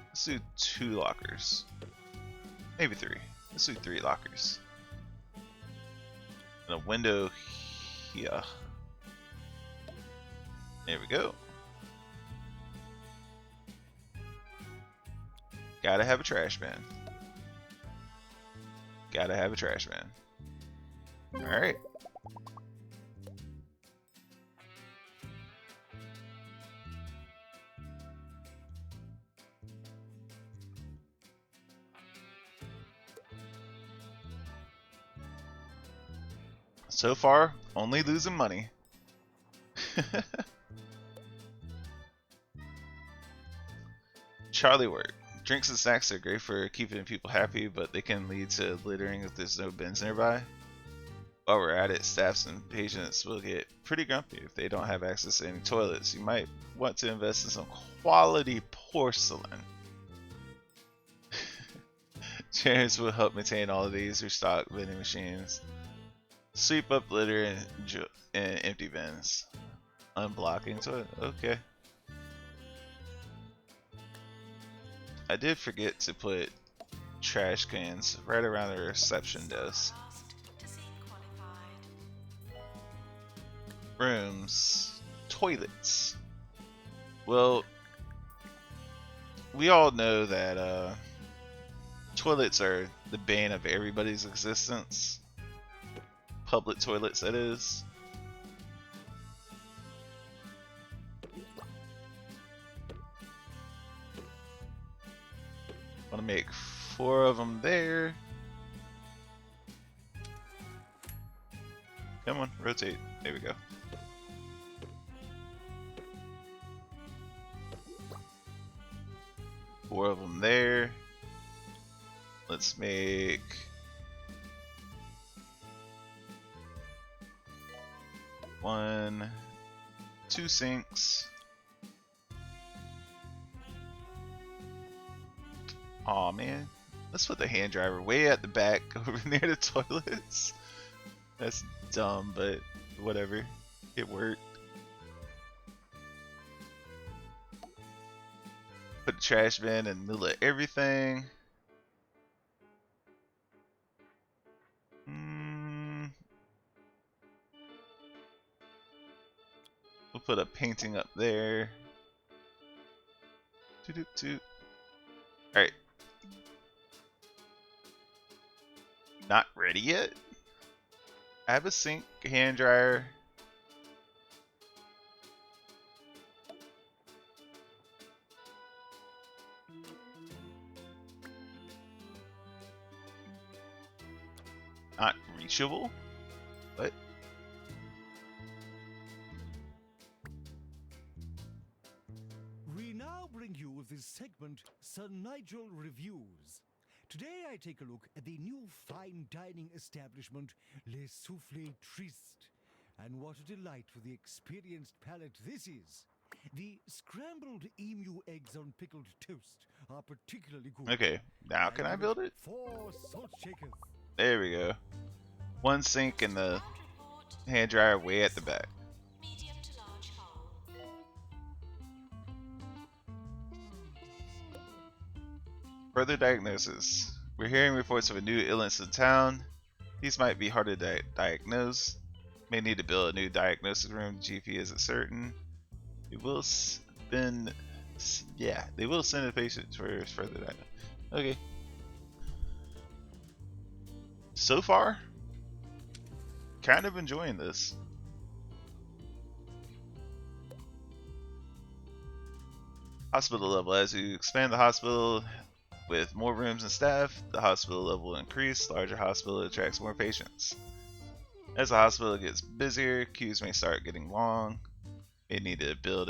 Let's do 2 lockers. Maybe 3. Let's do 3 lockers. And a window here. There we go. Gotta have a trash bin. Gotta have a trash bin. Alright. So far, only losing money. Charlie work. Drinks and snacks are great for keeping people happy, but they can lead to littering if there's no bins nearby. While we're at it, staffs and patients will get pretty grumpy if they don't have access to any toilets. You might want to invest in some quality porcelain. Chairs will help maintain all of these. Restock vending machines. Sweep up litter and empty bins. Unblocking toilet. Okay. I did forget to put trash cans right around the reception desk. Rooms. Toilets. Well, we all know that toilets are the bane of everybody's existence. Public toilets, that is. Want to make 4 of them there. Come on, rotate. There we go. Four of them there. Let's make 1, 2 sinks. Aw, man. Let's put the hand dryer way at the back over near the toilets. That's dumb, but whatever. It worked. Put the trash bin in the middle of everything. put a painting up there. Alright. Not ready yet? I have a sink, hand dryer. Not reachable? What? We now bring you this segment, Sir Nigel Reviews. Today I take a look at the new fine dining establishment, Le Soufflé Triste. And what a delight for the experienced palate this is. The scrambled emu eggs on pickled toast are particularly good. Okay, now can I give build it? 4 salt shakers. There we go. One sink and the Ground report. hand dryer way at the back. Medium to large hole. Further diagnosis. We're hearing reports of a new illness in town. These might be hard to diagnose. May need to build a new diagnosis room. GP isn't certain. They will send a patient for further diagnosis. Okay. So far, kind of enjoying this. Hospital level. As you expand the hospital with more rooms and staff, the hospital level will increase. Larger hospital attracts more patients. As the hospital gets busier, queues may start getting long. May need to build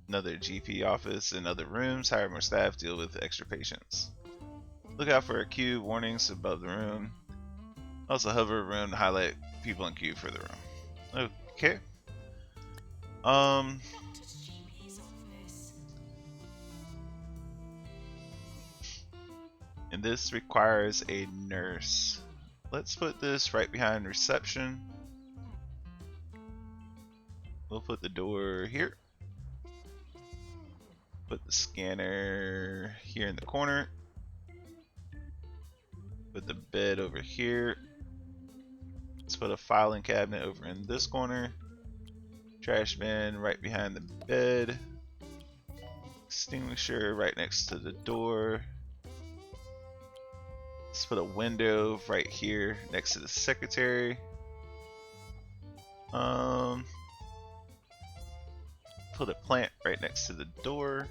another GP office and other rooms, hire more staff, deal with extra patients. Look out for queue warnings above the room. Also hover a room to highlight people in queue for the room. Okay. Doctor's GP's office. And this requires a nurse. Let's put this right behind reception. We'll put the door here. Put the scanner here in the corner. Put the bed over here. Let's put a filing cabinet over in this corner. Trash bin right behind the bed. Extinguisher right next to the door. Let's put a window right here next to the secretary. Put a plant right next to the door.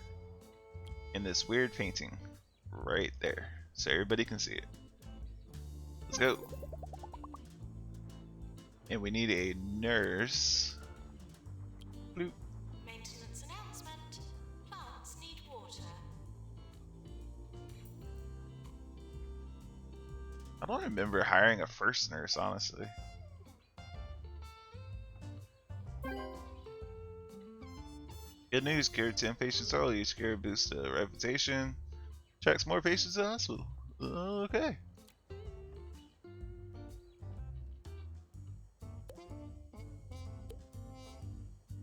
And this weird painting right there, so everybody can see it. Let's go. And we need a nurse. Bloop. Maintenance announcement. Plants need water. I don't remember hiring a first nurse, honestly. Good news, cure 10 patients early. Each cure boosts the reputation. Attracts more patients to the hospital. Okay.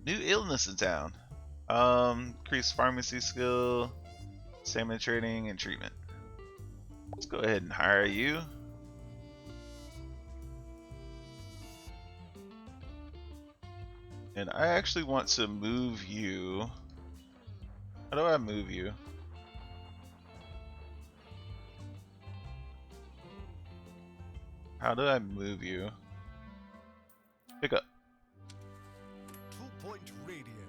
New illness in town. Increased pharmacy skill, stamina training, and treatment. Let's go ahead and hire you. And I actually want to move you. How do I move you? How do I move you? Pick up. 2-point radio.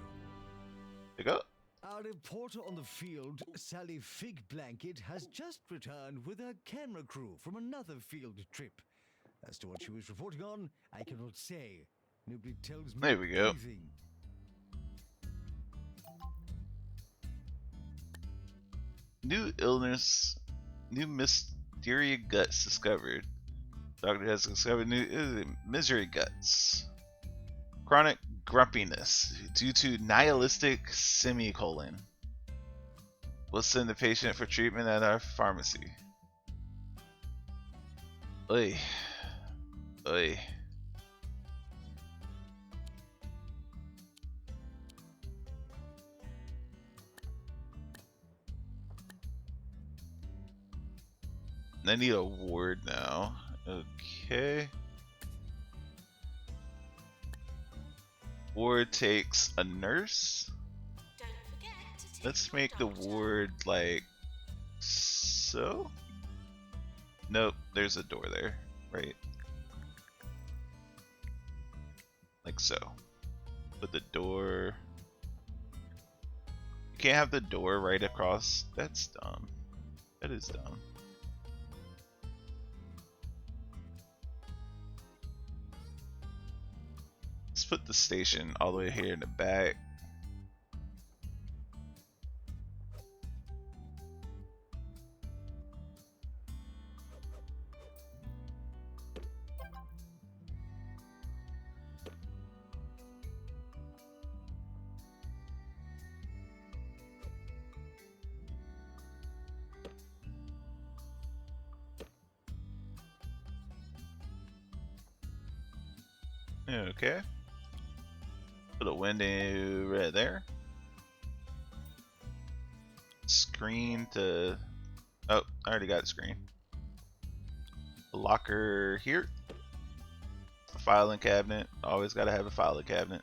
Pick up. Our reporter on the field, Sally Fig Blanket, has just returned with her camera crew from another field trip. As to what she was reporting on, I cannot say. Nobody tells me There we go. anything. New illness. New mysterious guts discovered. Doctor has discovered new misery guts. Chronic grumpiness due to nihilistic semicolon. We'll send the patient for treatment at our pharmacy. Oy. Oy. I need a ward now. Okay. Ward takes a nurse. Don't forget to tip Let's your make the doctor. ward like so. Nope, there's a door there, right? Like so. Put the door. You can't have the door right across. That's dumb. That is dumb. Let's put the station all the way here in the back. Okay. Put a window right there. Screen to... Oh, I already got a screen. A locker here. A filing cabinet. Always gotta have a filing cabinet.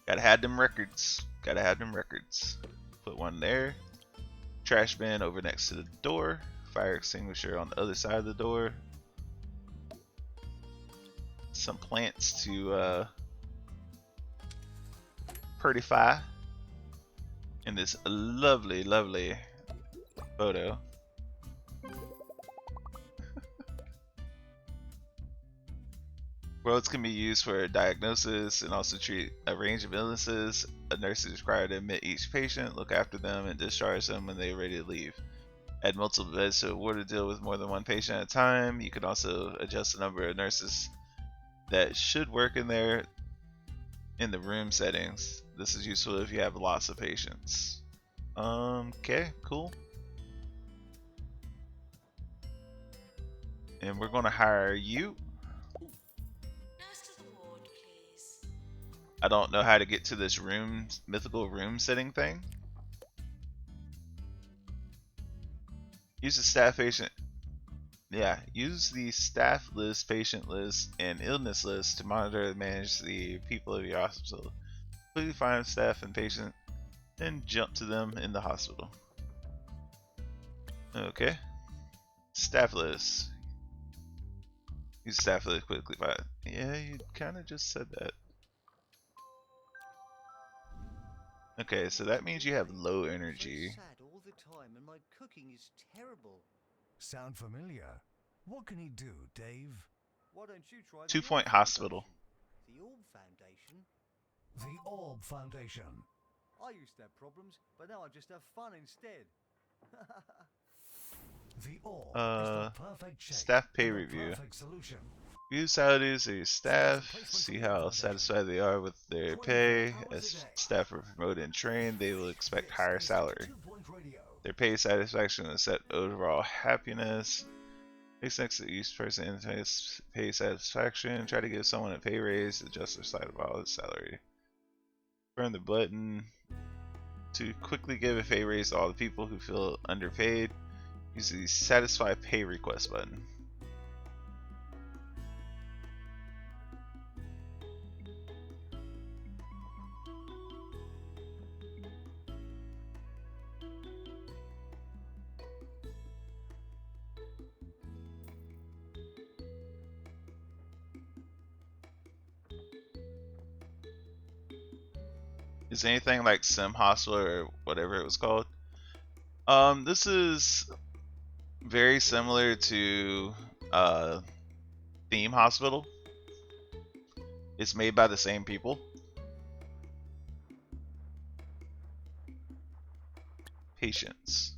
Gotta have them records. Gotta have them records. Put one there. Trash bin over next to the door. Fire extinguisher on the other side of the door. Some plants to prettify in this lovely, lovely photo. Roads can be used for diagnosis and also treat a range of illnesses. A nurse is required to admit each patient, look after them, and discharge them when they are ready to leave. Add multiple beds to a ward to deal with more than one patient at a time. You can also adjust the number of nurses that should work in there in the room settings. This is useful if you have lots of patients. Okay, cool. And we're gonna hire you. Nurse to the ward, please. I don't know how to get to this room, mythical room setting thing. Use the staff patient. Yeah, use the staff list, patient list, and illness list to monitor and manage the people of your hospital. Quickly find staff and patient, then jump to them in the hospital. Okay. Staff list. Use staff list quickly find. Yeah, you kind of just said that. Okay, so that means you have low energy. Sad all the time, and my cooking is terrible. Sound familiar? What can he do, Dave? Why don't you try 2 the Point Orb Hospital. Foundation? The Orb Foundation? The Orb Foundation. I used to have problems, but now I just have fun instead. The Orb is the perfect shape staff pay and the review. perfect solution. View salaries of your staff, see how satisfied they are with their pay. As staff are promoted and trained, they will expect higher salary. 2 Point Radio. Their pay satisfaction will set overall happiness. Makes next to each person in pay satisfaction. Try to give someone a pay raise, adjust their side of all salary. Burn the button to quickly give a pay raise to all the people who feel underpaid. Use the satisfy pay request button. Is anything like Sim Hospital or whatever it was called? This is very similar to Theme Hospital. It's made by the same people. Patients.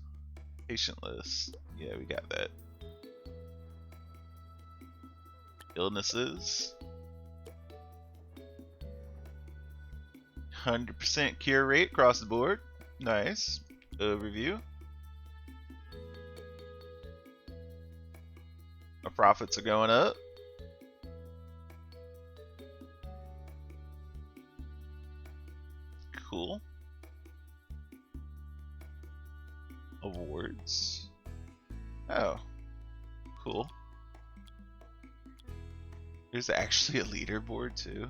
Patient list. Yeah, we got that. Illnesses. 100% cure rate across the board. Nice. Overview. Our profits are going up. Cool. Awards. Oh. Cool. There's actually a leaderboard too.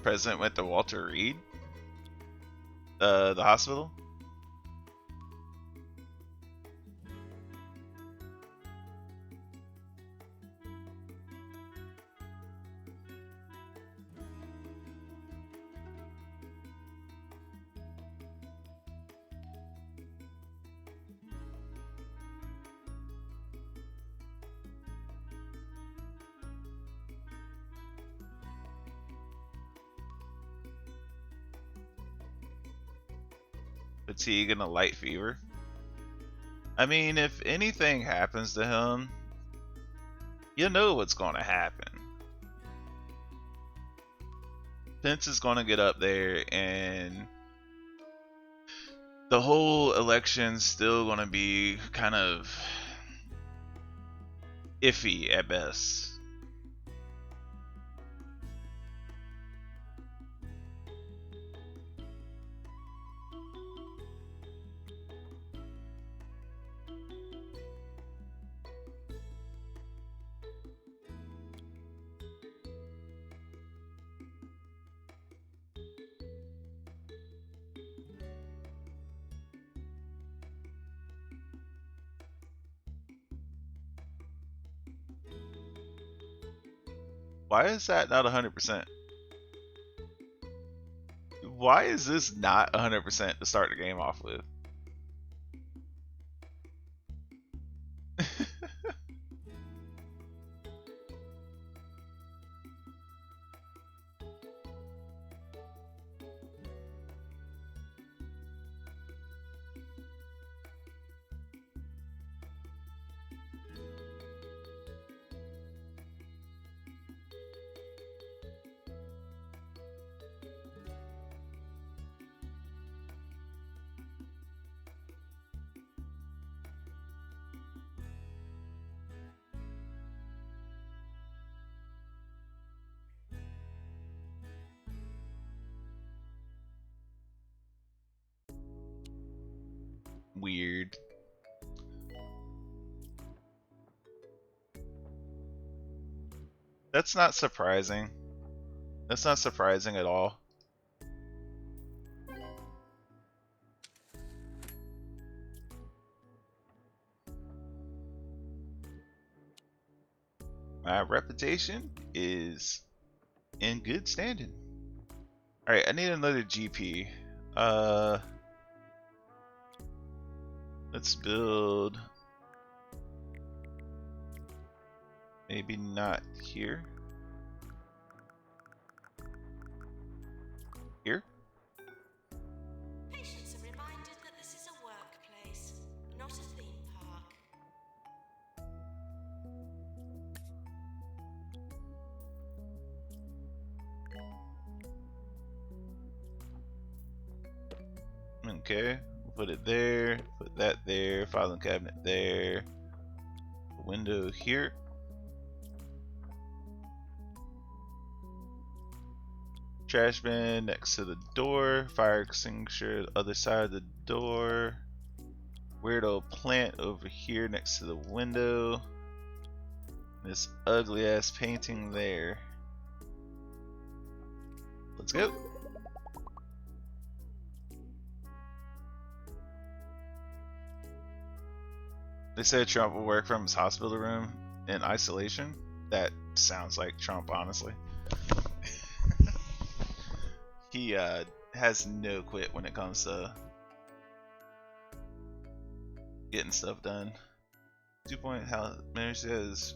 President went to Walter Reed, the hospital. Fatigue and a light fever. I mean, if anything happens to him, you know what's going to happen. Pence is going to get up there and the whole election's still going to be kind of iffy at best. Why is that not 100%? Why is this not 100% to start the game off with? Weird. That's not surprising. That's not surprising at all. My reputation is in good standing. Alright, I need another GP. Let's build. Maybe not here. Here? Patients are reminded that this is a workplace, not a theme park. Okay, we'll put it there, put that there, filing cabinet there, window here. Trash bin next to the door, fire extinguisher other side of the door, weirdo plant over here next to the window, this ugly ass painting there. Let's go. They said Trump will work from his hospital room in isolation. That sounds like Trump, honestly. He has no quit when it comes to getting stuff done. 2 Point Manager says,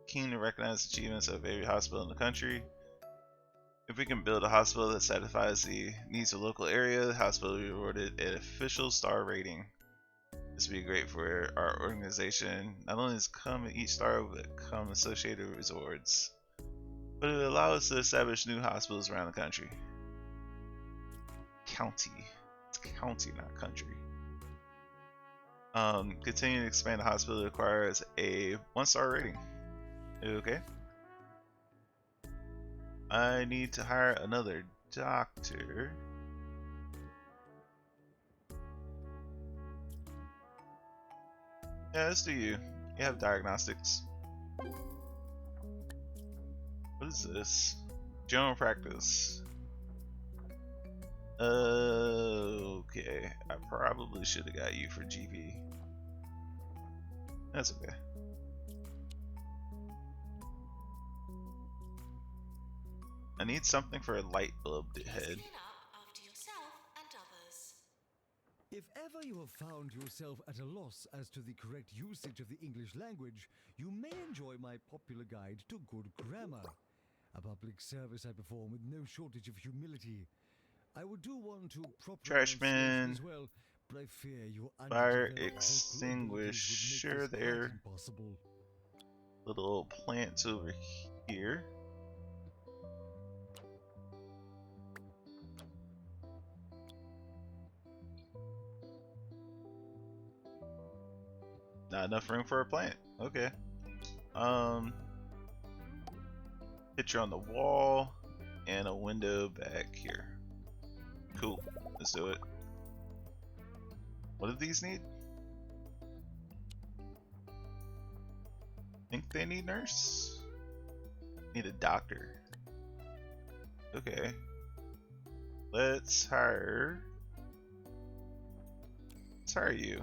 keen to recognize achievements of every hospital in the country. If we can build a hospital that satisfies the needs of the local area, the hospital will be awarded an official star rating. This would be great for our organization. Not only does come each star but come associated rewards, but it will allow us to establish new hospitals around the country. County. It's county, not country. Continue to expand the hospital requires a 1-star rating. Okay. I need to hire another doctor. Yeah, let's do you. You have diagnostics. What is this? General practice. Okay. I probably should have got you for GP. That's okay. I need something for a light bulb to head. Clean up after yourself and others. If ever you have found yourself at a loss as to the correct usage of the English language, you may enjoy my popular guide to good grammar. A public service I perform with no shortage of humility. I would do one to proper Trash pronunciation bin. as well, but I fear your Fire underdeveloped vocal abilities would make extinguisher this there. quite impossible. Little plants over here. Not enough room for a plant. Okay. Picture on the wall and a window back here. Cool. Let's do it. What do these need? Think they need nurse? Need a doctor. Okay. Let's hire you.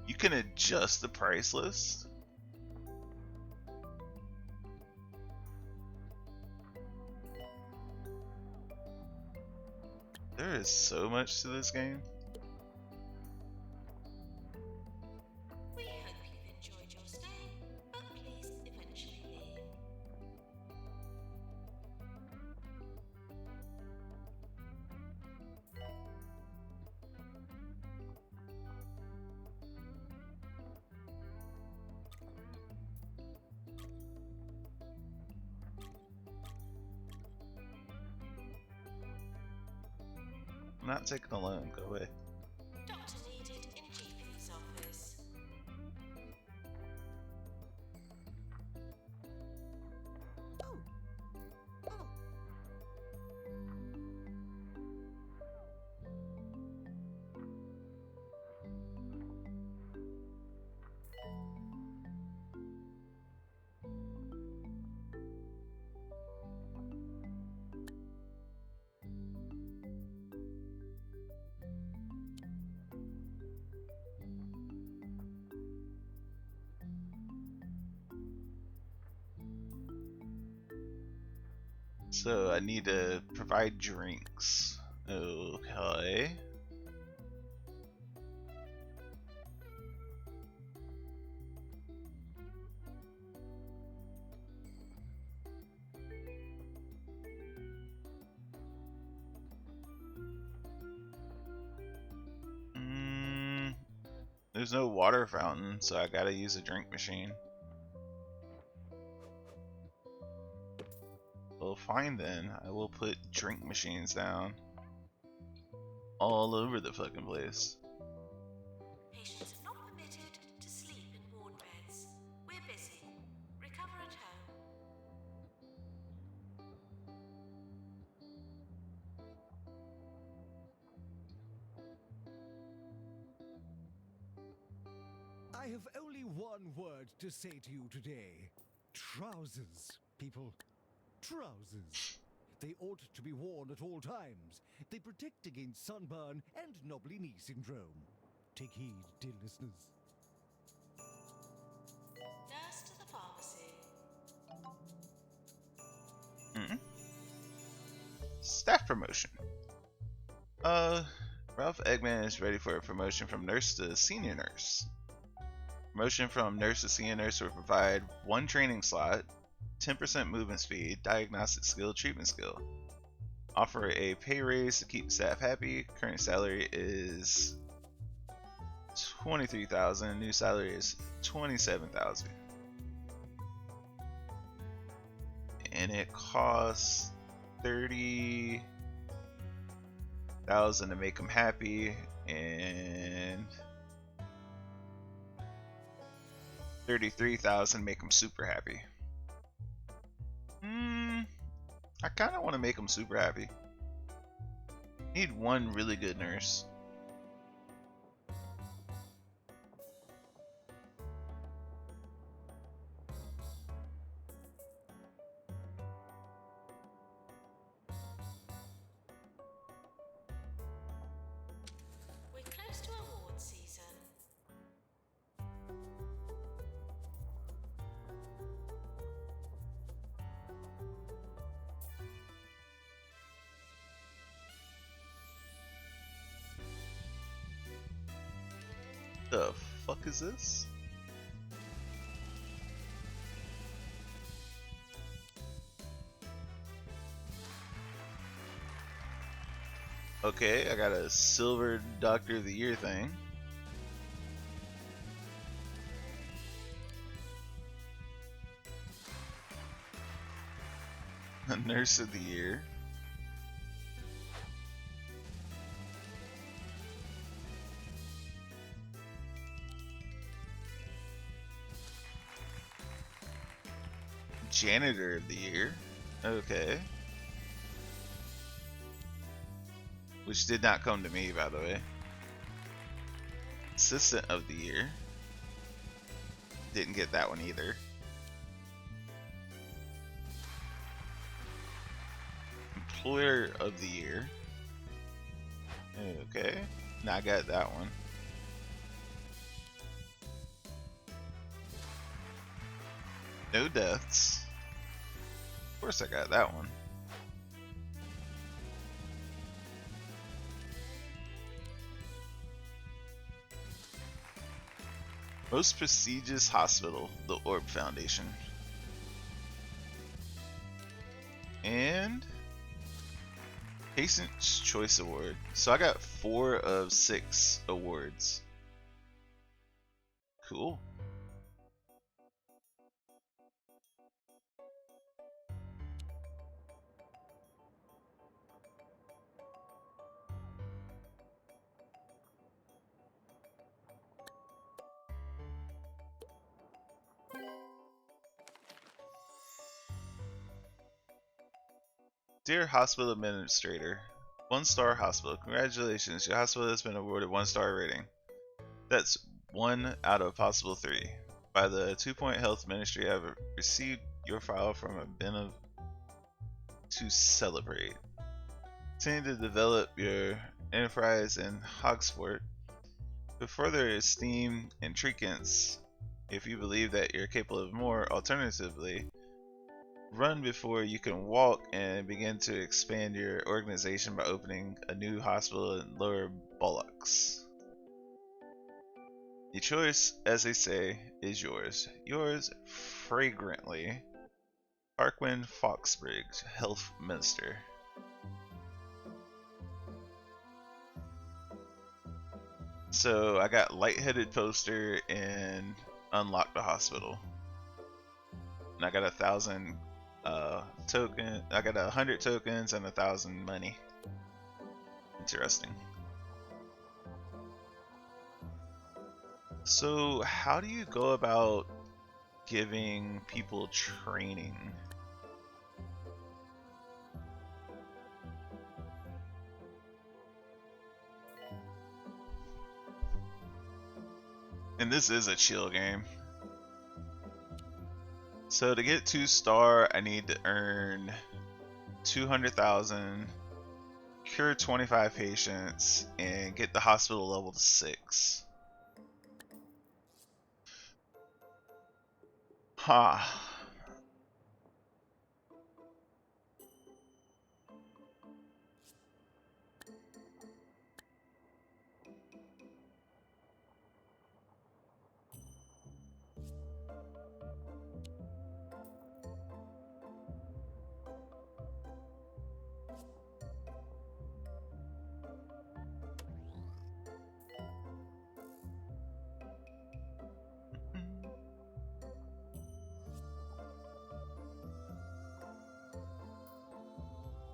You can adjust the price list. There is so much to this game. We hope you've enjoyed your stay, but please eventually leave. I'm not taking a loan. Go away. Doctor needed in GP's office. So I need to provide drinks. Okay. There's no water fountain, so I gotta use a drink machine. Well, fine then. I will put drink machines down all over the fucking place. Patients are not permitted to sleep in ward beds. We're busy. Recover at home. I have only one word to say to you today. Trousers, people. Trousers. They ought to be worn at all times. They protect against sunburn and knobbly knee syndrome. Take heed, dear listeners. Nurse to the pharmacy. Staff promotion. Ralph Eggman is ready for a promotion from nurse to senior nurse. Promotion from nurse to senior nurse will provide 1 training slot, 10% movement speed, diagnostic skill, treatment skill. Offer a pay raise to keep staff happy. Current salary is 23,000. New salary is 27,000. And it costs 30,000 to make them happy, and 33,000 make them super happy. I kind of want to make them super happy. Need one really good nurse. We're close to award season. The fuck is this? Okay, I got a silver Doctor of the Year thing. A Nurse of the Year. Janitor of the Year. Okay. Which did not come to me, by the way. Assistant of the Year. Didn't get that one either. Employer of the Year. Okay. Now I got that one. No deaths. Of course I got that one. Most prestigious hospital, the Orb Foundation. And Patient's Choice Award. So I got 4 of 6 awards. Cool. Dear Hospital Administrator, 1-star hospital. Congratulations, your hospital has been awarded 1-star rating. That's 1 out of possible 3. By the 2 Point Health Ministry, I've received your file from a bin of to celebrate. Continue to develop your enterprise in Hogsport with further esteem and treatments if you believe that you're capable of more. Alternatively, run before you can walk and begin to expand your organization by opening a new hospital in Lower Bollocks. The choice, as they say, is yours. Yours fragrantly, Parkwind Foxbriggs, Health Minister. So I got lightheaded poster and unlock the hospital. And I got 1,000 token. I got 100 tokens and 1,000 money. Interesting. So how do you go about giving people training? And this is a chill game. So to get 2-star, I need to earn 200,000, cure 25 patients, and get the hospital level to 6. Ha.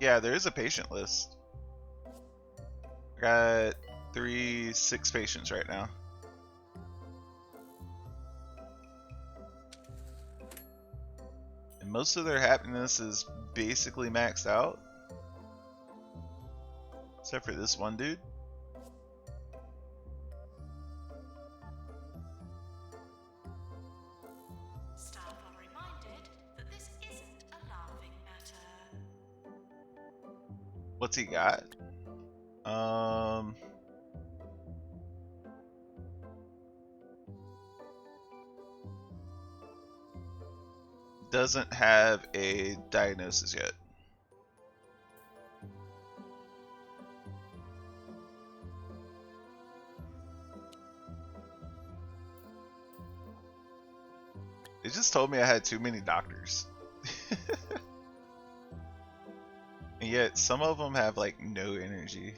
Yeah, there is a patient list. I got 6 patients right now. And most of their happiness is basically maxed out. Except for this one dude. Staff are reminded that this isn't a laughing matter. What's he got? Doesn't have a diagnosis yet. It just told me I had too many doctors. And yet some of them have like no energy.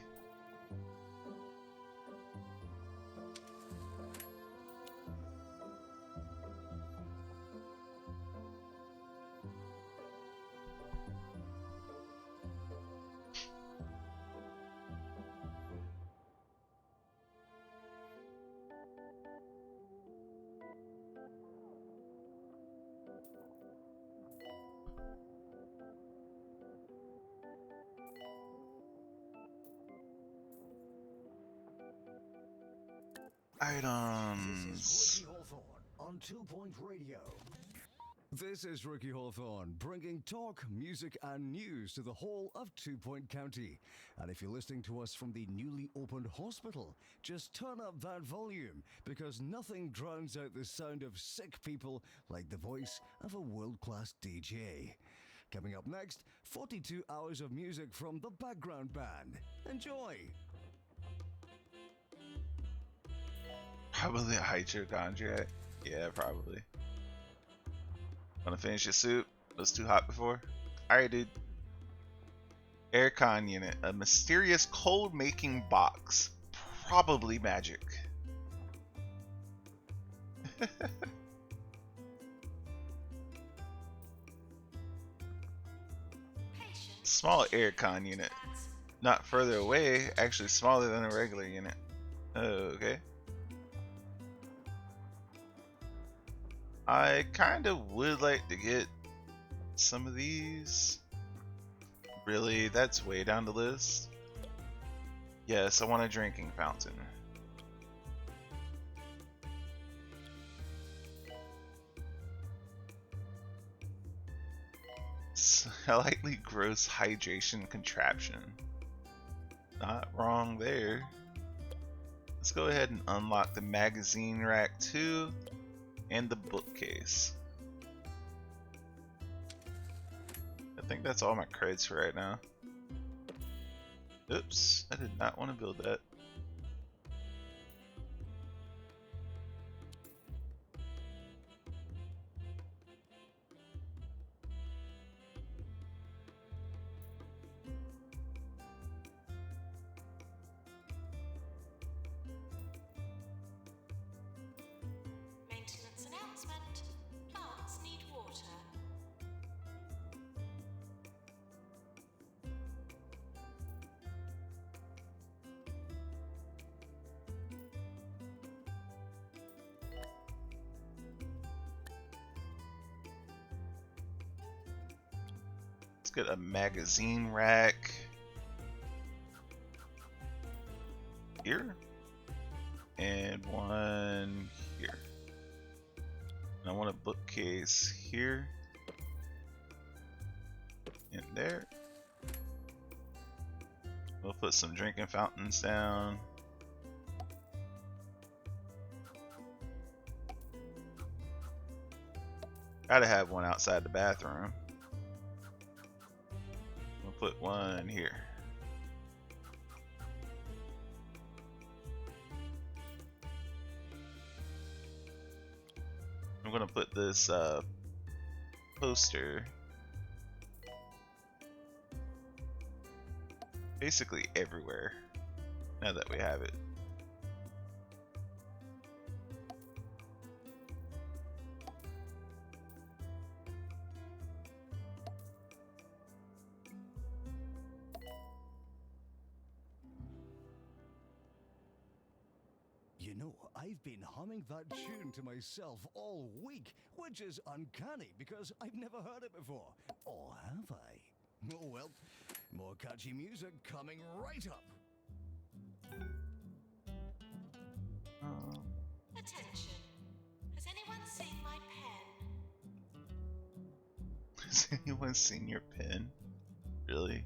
Items. Ricky Hawthorne on 2 Point Radio. This is Ricky Hawthorne, bringing talk, music, and news to the whole of 2 Point County. And if you're listening to us from the newly opened hospital, just turn up that volume, because nothing drowns out the sound of sick people like the voice of a world-class DJ. Coming up next, 42 hours of music from the background band. Enjoy! Probably a hypochondriac. Yeah, probably. Wanna finish your soup? It was too hot before? Alright, dude. Aircon unit. A mysterious cold making box. Probably magic. Small aircon unit. Not further away, actually smaller than a regular unit. Okay. I kind of would like to get some of these. Really, that's way down the list. Yes, I want a drinking fountain. Slightly gross hydration contraption. Not wrong there. Let's go ahead and unlock the magazine rack too. And the bookcase. I think that's all my creds for right now. Oops, I did not want to build that. Maintenance announcement. Plants need water. Let's get a magazine rack here and one here. And I want a bookcase here and there. We'll put some drinking fountains down. Gotta have one outside the bathroom. We'll put one here. I'm gonna put this poster basically everywhere now that we have it. You know, I've been humming that tune to myself all week, which is uncanny because I've never heard it before. Or have I? Oh well, more catchy music coming right up. Attention. Has anyone seen my pen? Has anyone seen your pen? Really?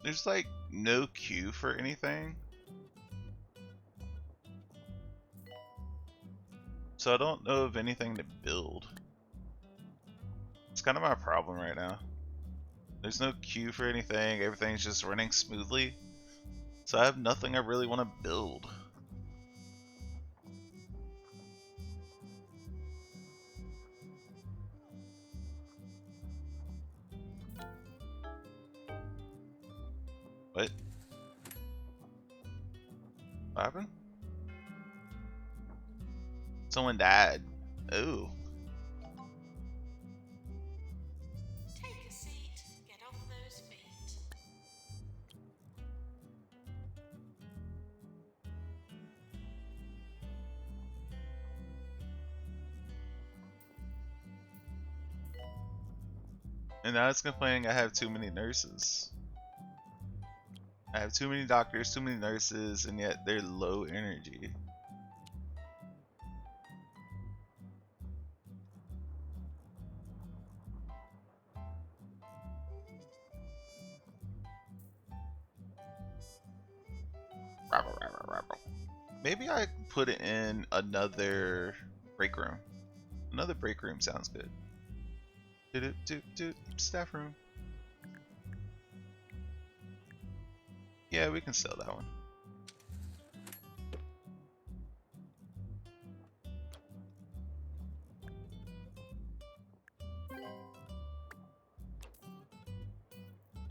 There's like no queue for anything. So I don't know of anything to build. It's kind of my problem right now. There's no queue for anything, everything's just running smoothly. So I have nothing I really want to build. What? What happened? Someone died. Oh. Take a seat. Get off those feet. And now it's complaining I have too many nurses. I have too many doctors, too many nurses, and yet they're low energy. Maybe I put it in another break room. Another break room sounds good. Staff room. Yeah, we can sell that one.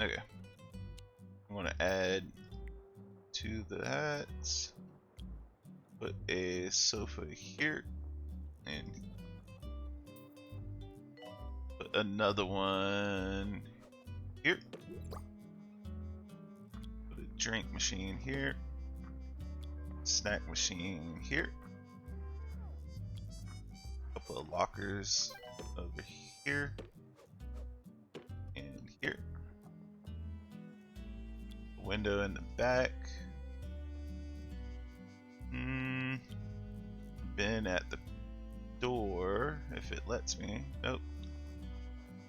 Okay. I want to add to that. Put a sofa here and put another one here. Put a drink machine here. Snack machine here. Couple of lockers over here and here. Window in the back. Bin at the door, if it lets me. Nope.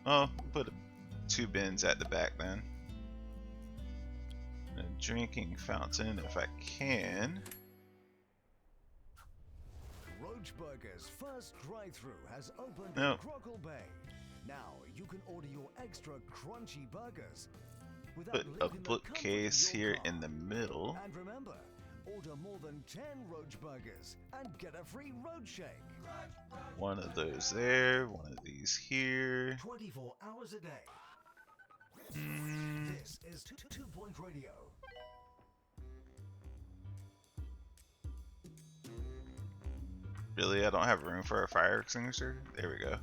Oh, put two bins at the back then. A drinking fountain, if I can. Roachburger's first drive-thru has opened No. in Crockle Bay. Now you can order your extra crunchy burgers without Put a leaving the comfort bookcase of your here car. in the middle. And remember, order more than 10 Roachburgers and get a free road shake. One of those there, one of these here. 24 hours a day. This is 2 Point Radio. Really, I don't have room for a fire extinguisher? There we go.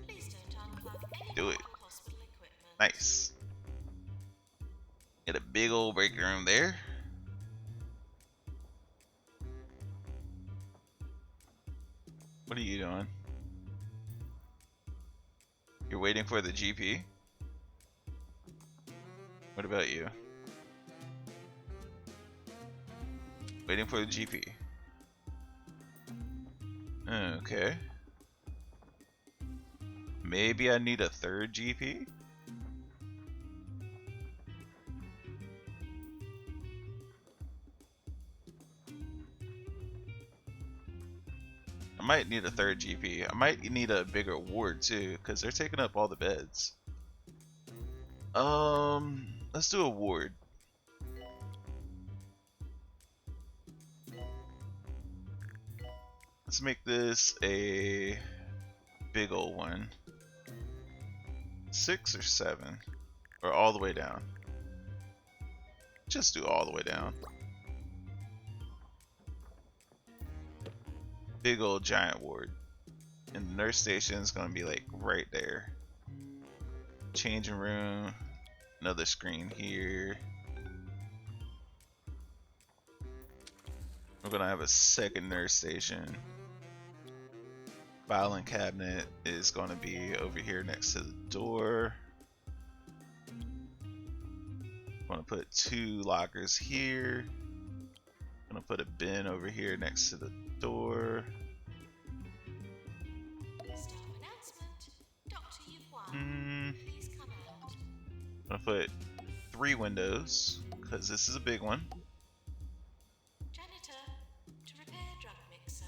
Please don't unplug any Do part it. of hospital equipment. Nice. Get a big old break room there. What are you doing? You're waiting for the GP? What about you? Waiting for the GP. Okay. Maybe I need a third GP? I might need a third GP. I might need a bigger ward too, because they're taking up all the beds. Let's do a ward. Let's make this a big old one. 6 or 7, or all the way down. Just do all the way down. big old giant ward. And the nurse station is going to be like right there. Changing room, another screen here. We're going to have a second nurse station. Filing cabinet is going to be over here next to the door. I'm going to put 2 lockers here. I'm going to put a bin over here next to the door. Staff announcement. Dr. Yuan, please come out. I'm going to put 3 windows because this is a big one. Janitor, to repair drug mixer.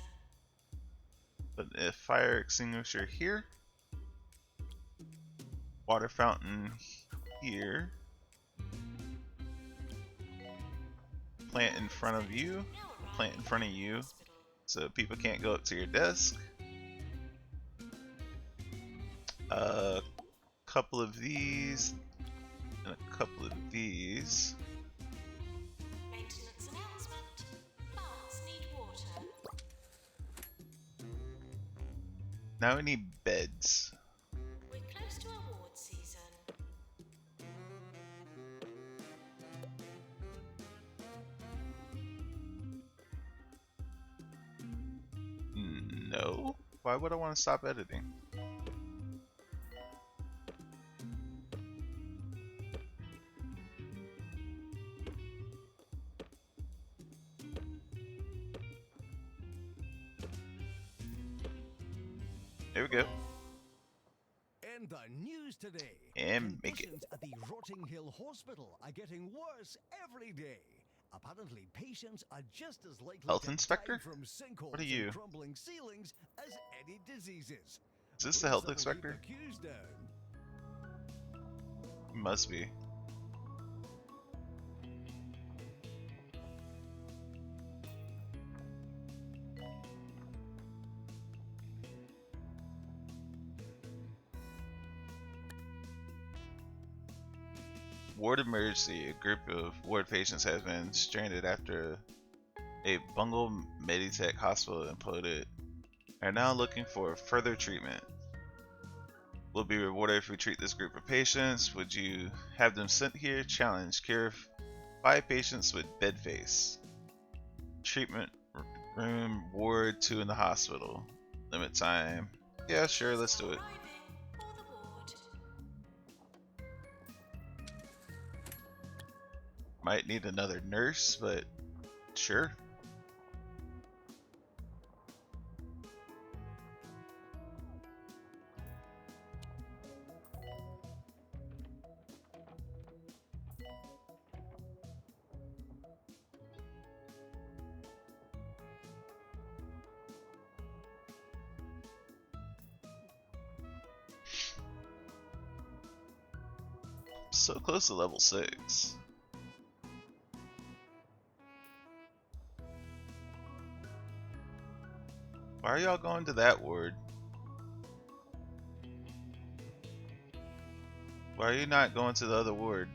Put a fire extinguisher here. Water fountain here. Plant in front of you. Plant in front of you so people can't go up to your desk. A couple of these and a couple of these. Maintenance announcement. Plants need water. Now we need beds. We're close to award season. No. Why would I want to stop editing? There we go. And the news today. And make it. Conditions at the Rotting Hill Hospital are getting worse every day. Apparently, patients are just as likely Health to inspector? die from sinkholes What are you? and crumbling ceilings as any diseases. Is this the health Police that'll keep inspector? the queues down. Must be. Ward emergency. A group of ward patients has been stranded after a Bungle Meditech hospital imploded. Are now looking for further treatment. Will be rewarded if we treat this group of patients. Would you have them sent here? Challenge. Cure 5 patients with bed face. Treatment room ward 2 in the hospital. Limit time. Yeah, sure, let's do it. Arriving for the ward. Might need another nurse, but sure. So close to level 6. Why are y'all going to that ward? Why are you not going to the other ward?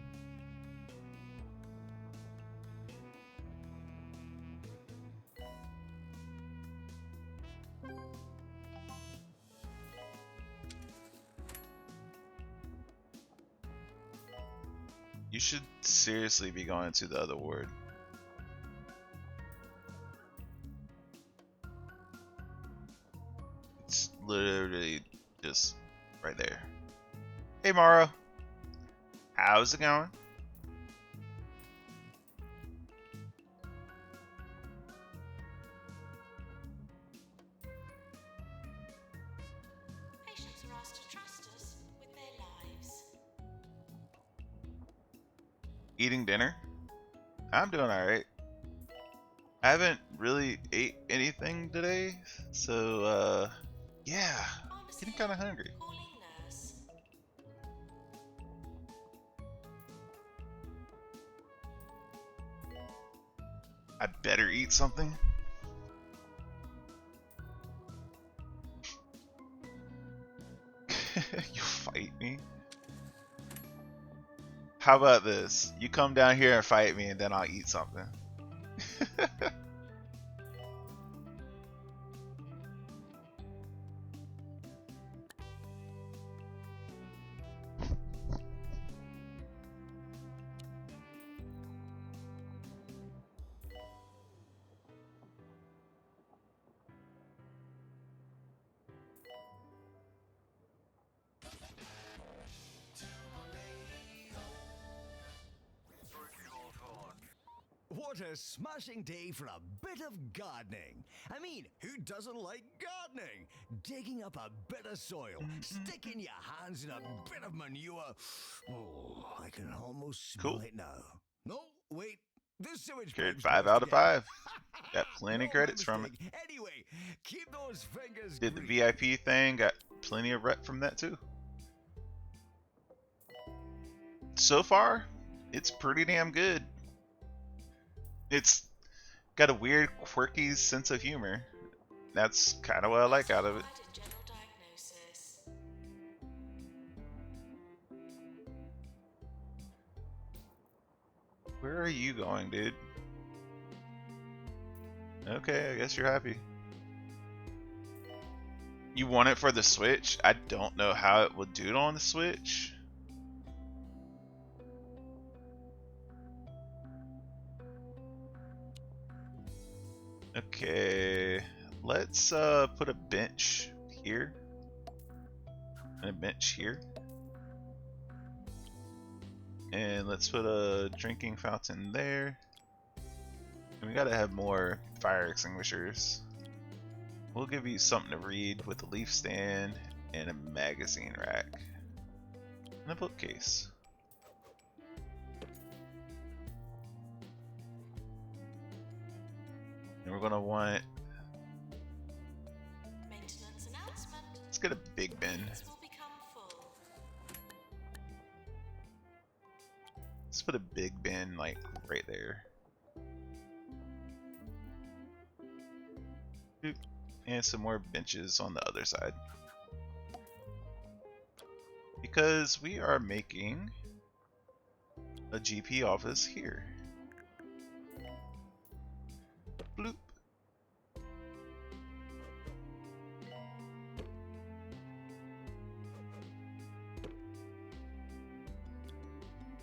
You should seriously be going to the other ward. It's literally just right there. Hey Mara, how's it going? Patients are asked to trust us with their lives. Eating dinner? I'm doing alright. I haven't really ate anything today, so yeah, Pharmacy. getting kind of hungry. Calling nurse. I better eat something. You fight me? How about this? You come down here and fight me and then I'll eat something. What a smashing day for a bit of gardening. I mean, who doesn't like gardening? Digging up a bit of soil, sticking your hands in a bit of manure. Oh, I can almost smell Cool. it now. No, wait. The sewage Carried pipe's 5 burst out of again. 5. Got plenty No, credits my from it. mistake. Anyway, keep those fingers Did the green. VIP thing, got plenty of rep from that too. So far, it's pretty damn good. It's got a weird, quirky sense of humor. That's kind of what I like out of it. Classified in general diagnosis. Where are you going, dude? Okay, I guess you're happy. You want it for the Switch? I don't know how it will do it on the Switch. Okay, let's put a bench here and a bench here, and let's put a drinking fountain there. And we gotta have more fire extinguishers. We'll give you something to read with a leaf stand and a magazine rack and a bookcase. And we're gonna want, Maintenance announcement. let's get a big bin. Things will become full. Let's put a big bin like right there. Boop. And some more benches on the other side. Because we are making a GP office here. Bloop.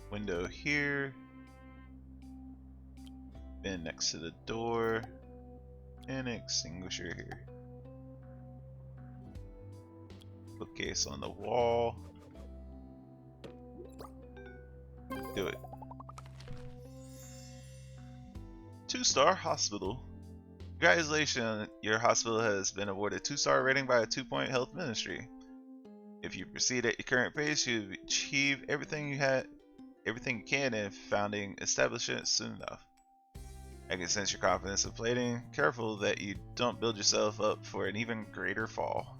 Window here. Bin next to the door. And an extinguisher here. Bookcase on the wall. Do it. 2-star hospital. Congratulations, your hospital has been awarded 2-star rating by a 2-point health ministry. If you proceed at your current pace, you achieve everything you can in founding establishments soon enough. I can sense your confidence in plating. Careful that you don't build yourself up for an even greater fall.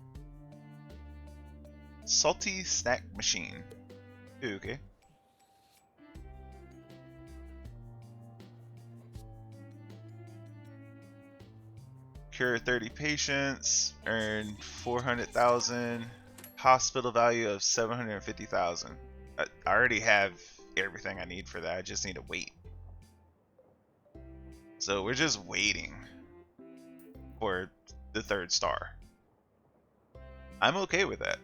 Salty snack machine. Ooh, okay. Cure 30 patients. Earn 400,000. Hospital value of 750,000. I already have everything I need for that. I just need to wait. So we're just waiting for the 3rd star. I'm okay with that.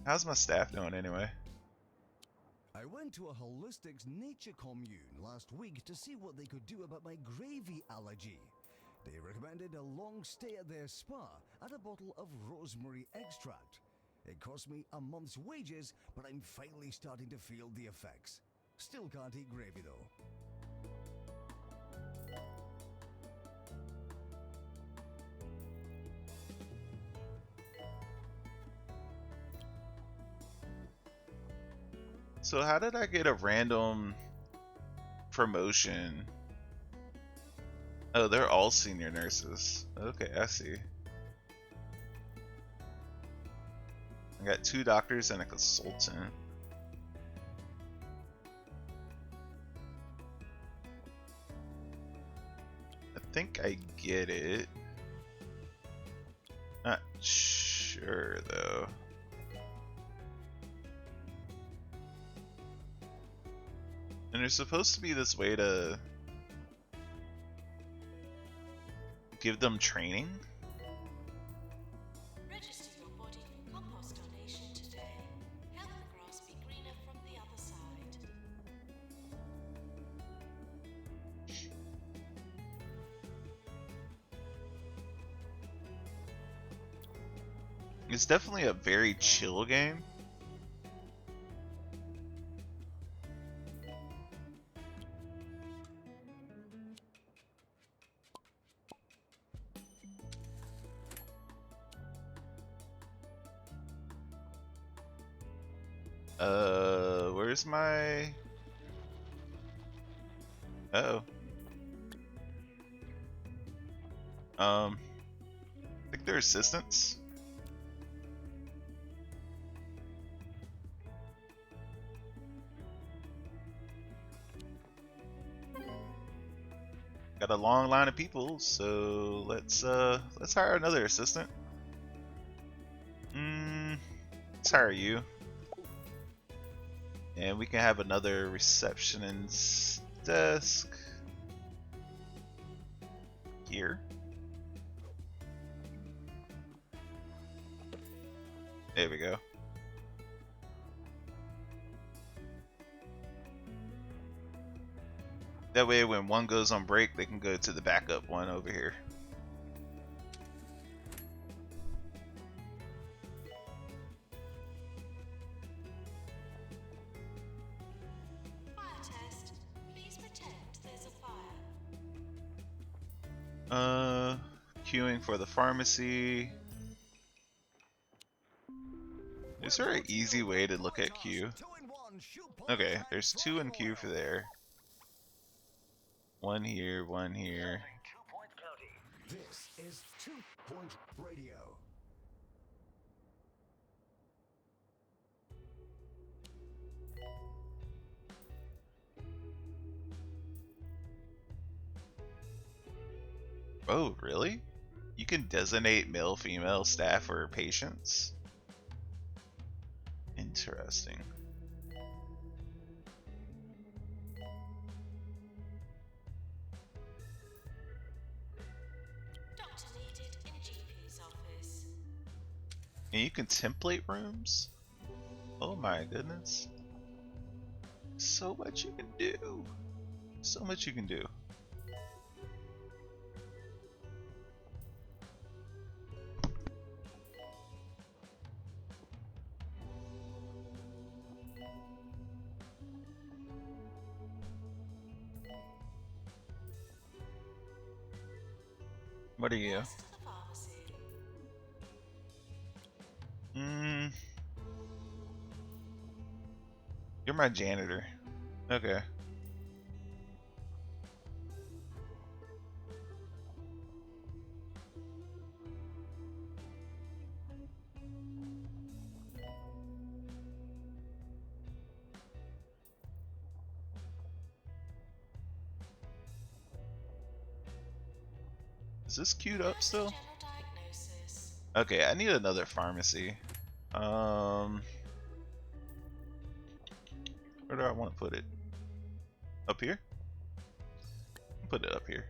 How's my staff doing anyway? I went to a holistics nature commune last week to see what they could do about my gravy allergy. They recommended a long stay at their spa and a bottle of rosemary extract. It cost me a month's wages, but I'm finally starting to feel the effects. Still can't eat gravy though. So how did I get a random promotion? Oh, they're all senior nurses. Okay, I see. I got 2 doctors and a consultant. I think I get it. Not sure though. And there's supposed to be this way to give them training. Register your body for compost donation today. Help the grass be greener from the other side. It's definitely a very chill game. Where's my... Uh-oh. I think they're assistants. Got a long line of people, so let's hire another assistant. Let's hire you. And we can have another receptionist desk here. There we go. That way when one goes on break, they can go to the backup one over here. Fire test. Please pretend there's a fire. Queuing for the pharmacy. Is there an easy way to look at queue? Okay, there's 2 in queue for there. 1 here, 1 here. This is 2 Point Radio. Oh, really? You can designate male, female staff or patients? Interesting. Doctor needed in GP's office. And you can template rooms? Oh my goodness. So much you can do. So much you can do. What are you? Next to the pharmacy. You're my janitor. Okay. Is this queued up Nurse still? general diagnosis. Okay, I need another pharmacy. Where do I want to put it? Up here? Put it up here.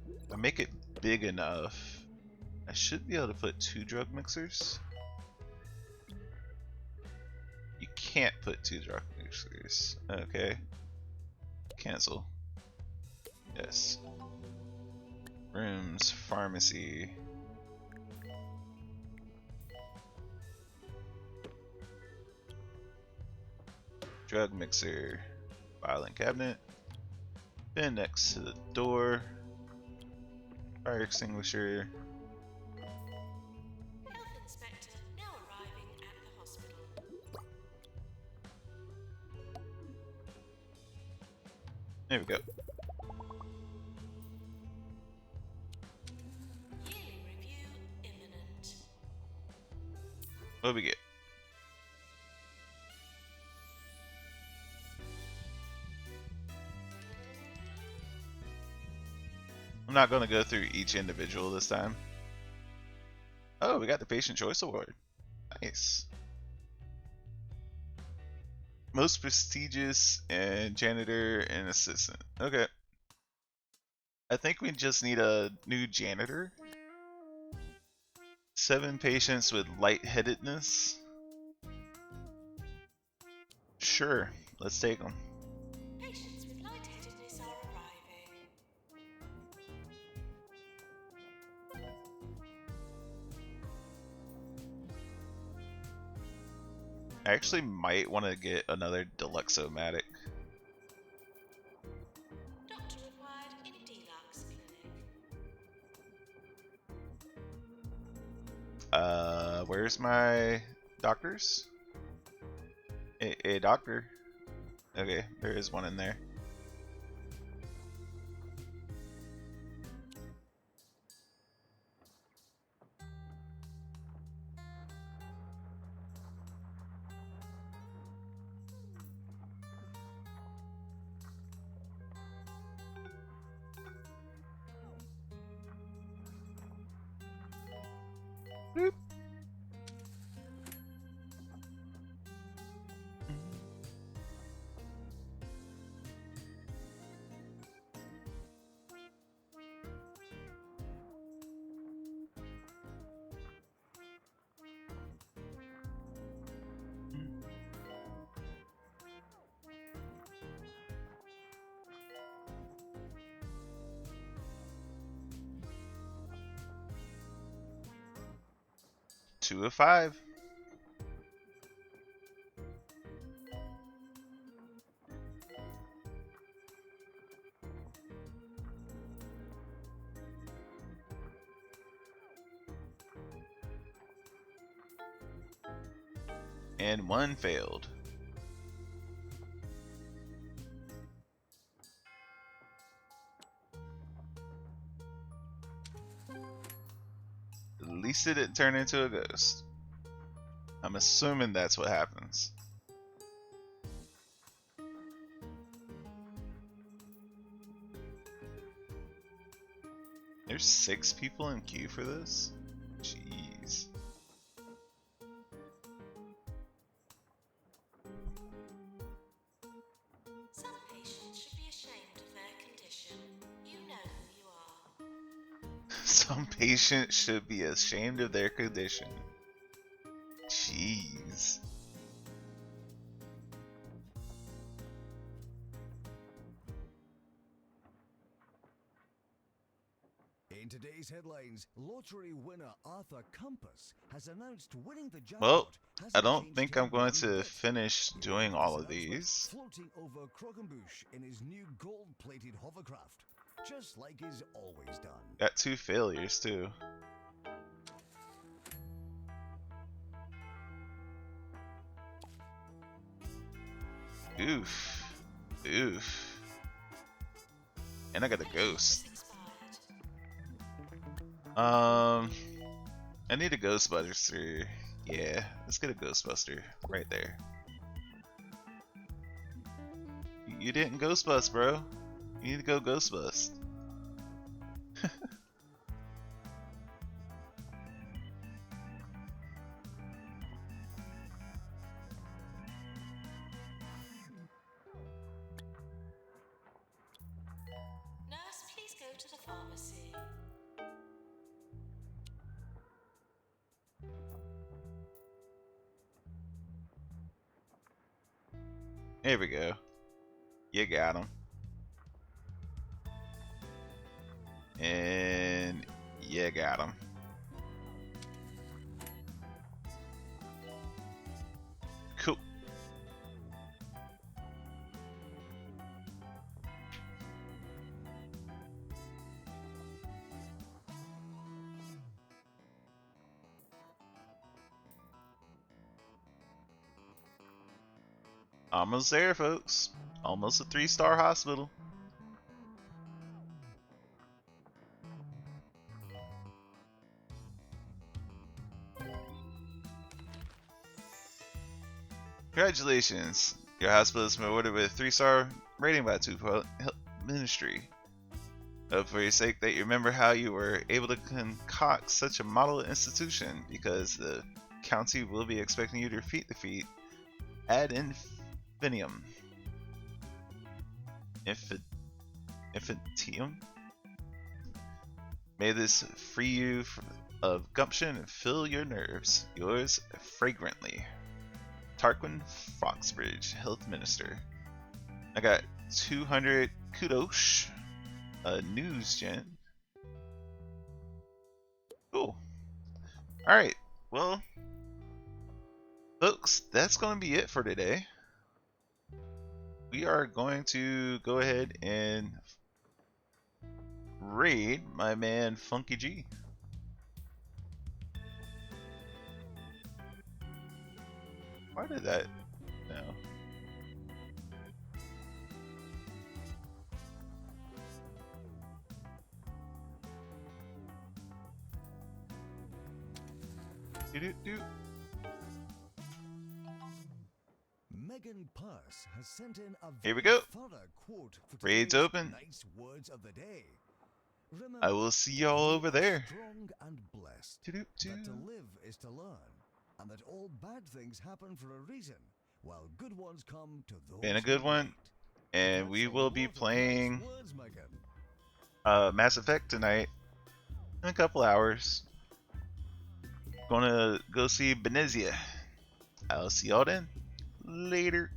If I make it big enough, I should be able to put 2 drug mixers. You can't put 2 drug mixers. Okay. Cancel. Yes. Rooms, pharmacy. Drug mixer, filing cabinet, bin next to the door, fire extinguisher. Health inspector now arriving at the hospital. There we go. Yearly review imminent. What do we get? I'm not going to go through each individual this time. Oh, we got the Patient Choice Award. Nice. Most prestigious and janitor and assistant. Okay. I think we just need a new janitor. 7 patients with lightheadedness. Sure, let's take them. Patients with lightheadedness are arriving. I actually might want to get another Deluxe-O-Matic. Doctor required in Deluxe Clinic. Where's my doctors? A doctor. Okay, there is one in there. Boop. 2 of 5. And 1 failed. At least it didn't turn into a ghost. I'm assuming that's what happens. There's 6 people in queue for this? Jeez. Some patients should be ashamed of their condition. You know who you are. Some patients should be ashamed of their condition. Jeez. In today's headlines, lottery winner Arthur Compass has announced winning the jackpot. Well, I hasn't don't changed think him I'm going one to bit. finish doing all of His announcement these. floating over Croquembouche in his new gold-plated hovercraft, just like he's always done. Got 2 failures too. Oof. Oof. And I got a ghost. Expired. I need a Ghostbuster. Yeah, let's get a Ghostbuster right there. You didn't Ghostbust, bro. You need to go Ghostbust. Nurse, please go to the pharmacy. There we go. You got him. And you got him. Cool. Almost there, folks. Almost a 3-star hospital. Congratulations. Your hospital has been awarded with a 3-star rating by 2 Ministry. Hope for your sake that you remember how you were able to concoct such a model institution, because the county will be expecting you to repeat the feat ad infinitum. Infinitum? May this free you of gumption and fill your nerves. Yours fragrantly. Tarquin Foxbridge, Health Minister. I got 200 kudos. News gen. Cool. Alright, well, folks, that's going to be it for today. We are going to go ahead and raid my man Funky G. Why did that? No. Do. Megan Purse has sent in a Here we very go. thorough quote for Raid's today's open. nice words of the day. I Remember, will see y'all you over are there. strong and blessed. Do. That to live is to learn, and that all bad things happen for a reason, while good ones come to those Been a good who one, wait. and That's we a will be lot of playing nice words, Megan. Mass Effect tonight in a couple hours. Gonna go see Benezia. I'll see y'all then. Later.